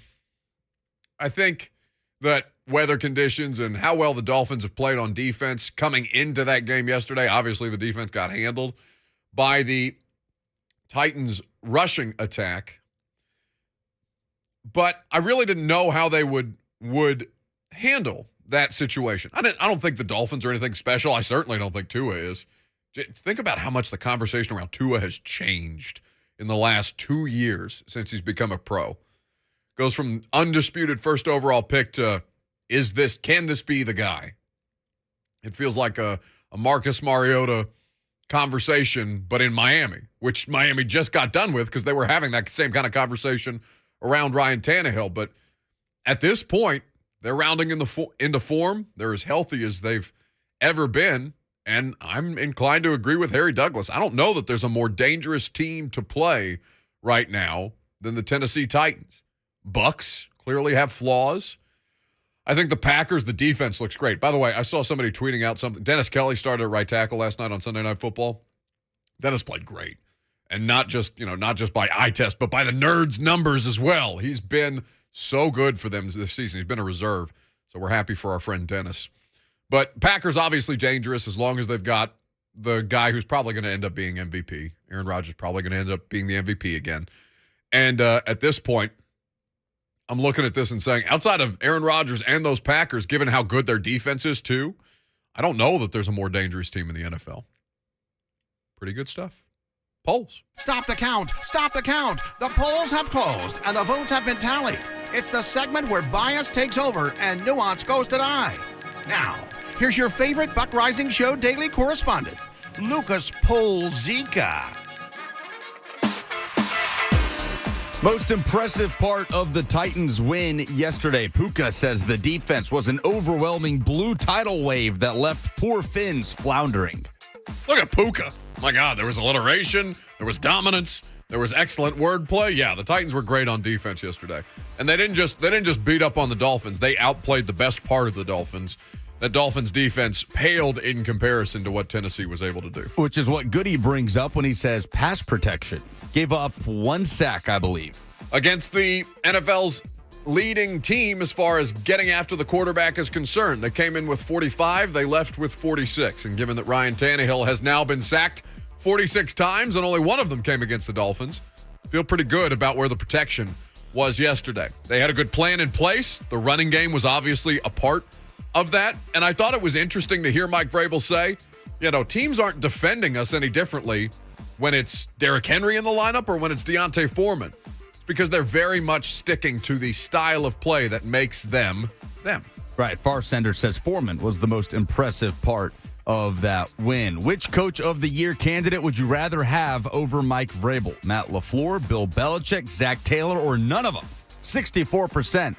I think that weather conditions and how well the Dolphins have played on defense coming into that game yesterday, obviously the defense got handled by the Titans rushing attack. But I really didn't know how they would handle that situation. I don't think the Dolphins are anything special. I certainly don't think Tua is. Think about how much the conversation around Tua has changed in the last 2 years since he's become a pro. Goes from undisputed first overall pick to can this be the guy? It feels like a Marcus Mariota conversation, but in Miami, which Miami just got done with because they were having that same kind of conversation around Ryan Tannehill. But at this point, they're rounding into form. They're as healthy as they've ever been. And I'm inclined to agree with Harry Douglas. I don't know that there's a more dangerous team to play right now than the Tennessee Titans. Bucks clearly have flaws. I think the Packers, the defense looks great. By the way, I saw somebody tweeting out something. Dennis Kelly started at right tackle last night on Sunday Night Football. Dennis played great. And not just by eye test, but by the nerds' numbers as well. He's been so good for them this season. He's been a reserve. So we're happy for our friend Dennis. But Packers obviously dangerous as long as they've got the guy who's probably going to end up being MVP. Aaron Rodgers probably going to end up being the MVP again. And at this point, I'm looking at this and saying, outside of Aaron Rodgers and those Packers, given how good their defense is too, I don't know that there's a more dangerous team in the NFL. Pretty good stuff. Polls. Stop the count. Stop the count. The polls have closed and the votes have been tallied. It's the segment where bias takes over and nuance goes to die. Now, here's your favorite Buck Rising Show daily correspondent, Lucas Polzica. Most impressive part of the Titans' win yesterday. Puka says the defense was an overwhelming blue tidal wave that left poor Finns floundering. Look at Puka. My God, there was alliteration, there was dominance, there was excellent wordplay. Yeah, the Titans were great on defense yesterday. And they didn't just beat up on the Dolphins. They outplayed the best part of the Dolphins. That Dolphins defense paled in comparison to what Tennessee was able to do. Which is what Goody brings up when he says pass protection. Gave up 1 sack, I believe. Against the NFL's leading team as far as getting after the quarterback is concerned. They came in with 45, they left with 46. And given that Ryan Tannehill has now been sacked 46 times and only one of them came against the Dolphins, feel pretty good about where the protection was yesterday. They had a good plan in place. The running game was obviously a part of that. And I thought it was interesting to hear Mike Vrabel say, teams aren't defending us any differently when it's Derrick Henry in the lineup or when it's Deontay Foreman. It's because they're very much sticking to the style of play that makes them them. Right. Farsender says Foreman was the most impressive part of that win. Which Coach of the Year candidate would you rather have over Mike Vrabel? Matt LaFleur, Bill Belichick, Zach Taylor, or none of them? 64%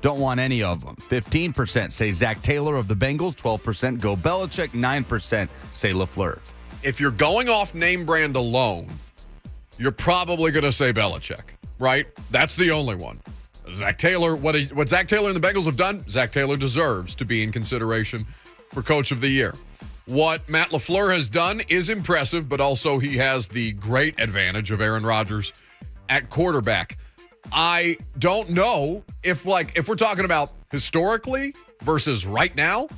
don't want any of them. 15% say Zach Taylor of the Bengals, 12% go Belichick, 9% say LaFleur. If you're going off name brand alone, you're probably going to say Belichick, right? That's the only one. Zach Taylor, what Zach Taylor and the Bengals have done, Zach Taylor deserves to be in consideration for Coach of the Year. What Matt LaFleur has done is impressive, but also he has the great advantage of Aaron Rodgers at quarterback. I don't know if we're talking about historically versus right now,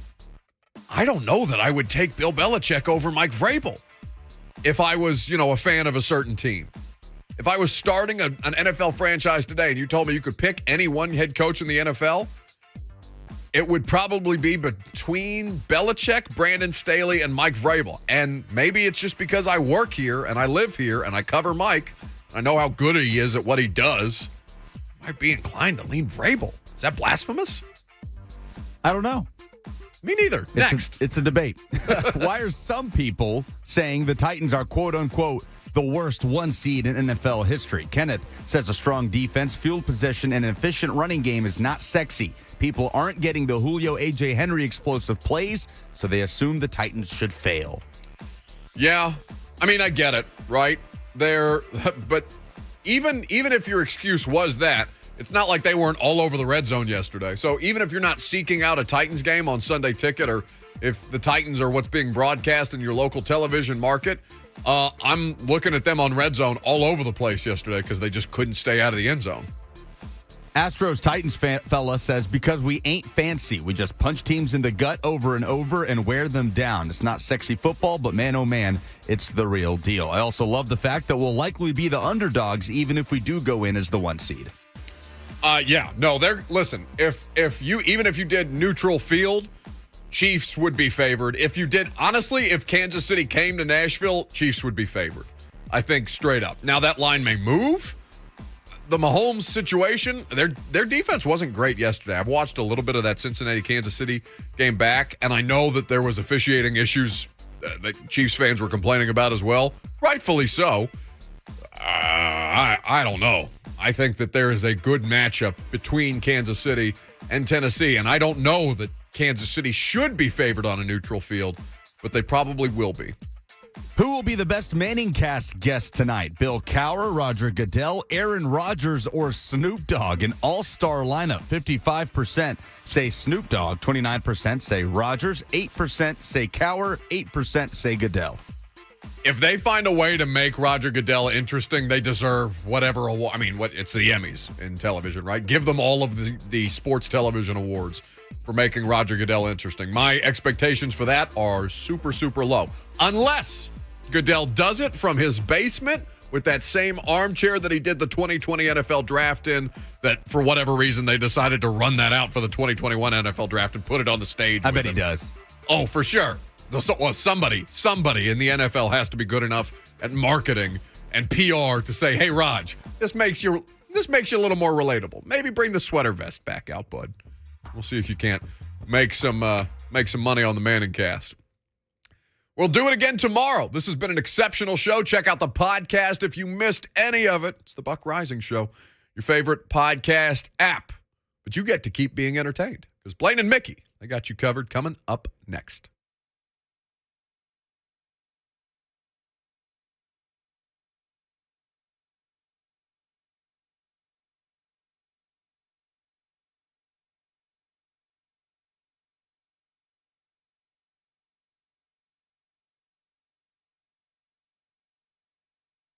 I don't know that I would take Bill Belichick over Mike Vrabel if I was, a fan of a certain team. If I was starting an NFL franchise today and you told me you could pick any one head coach in the NFL, it would probably be between Belichick, Brandon Staley, and Mike Vrabel. And maybe it's just because I work here and I live here and I cover Mike. I know how good he is at what he does. I might be inclined to lean Vrabel. Is that blasphemous? I don't know. Me neither. Next. It's a debate. Why are some people saying the Titans are, quote unquote, the worst one seed in NFL history? Kenneth says a strong defense, field position, and an efficient running game is not sexy. People aren't getting the Julio A.J. Henry explosive plays, so they assume the Titans should fail. Yeah. I mean, I get it, right? But even if your excuse was that, it's not like they weren't all over the red zone yesterday. So even if you're not seeking out a Titans game on Sunday Ticket, or if the Titans are what's being broadcast in your local television market, I'm looking at them on red zone all over the place yesterday because they just couldn't stay out of the end zone. Astros Titans fella says, because we ain't fancy. We just punch teams in the gut over and over and wear them down. It's not sexy football, but man, oh man, it's the real deal. I also love the fact that we'll likely be the underdogs even if we do go in as the 1 seed. Yeah, no, listen, if you did neutral field, Chiefs would be favored. If Kansas City came to Nashville, Chiefs would be favored. I think straight up. Now that line may move. The Mahomes situation, their defense wasn't great yesterday. I've watched a little bit of that Cincinnati-Kansas City game back, and I know that there was officiating issues that Chiefs fans were complaining about as well. Rightfully so. I don't know. I think that there is a good matchup between Kansas City and Tennessee, and I don't know that Kansas City should be favored on a neutral field, but they probably will be. Who will be the best Manning cast guest tonight? Bill Cowher, Roger Goodell, Aaron Rodgers, or Snoop Dogg? An all-star lineup. 55% say Snoop Dogg, 29% say Rodgers, 8% say Cowher, 8% say Goodell. If they find a way to make Roger Goodell interesting, they deserve whatever award. I mean, it's the Emmys in television, right? Give them all of the sports television awards for making Roger Goodell interesting. My expectations for that are super, super low. Unless Goodell does it from his basement with that same armchair that he did the 2020 NFL draft in, that for whatever reason they decided to run that out for the 2021 NFL draft and put it on the stage. I bet he does. Oh, for sure. Well, somebody in the NFL has to be good enough at marketing and PR to say, hey, Raj, this makes you a little more relatable. Maybe bring the sweater vest back out, bud. We'll see if you can't make some money on the Manning cast. We'll do it again tomorrow. This has been an exceptional show. Check out the podcast if you missed any of it. It's the Buck Rising Show, your favorite podcast app. But you get to keep being entertained because Blaine and Mickey, they got you covered coming up next.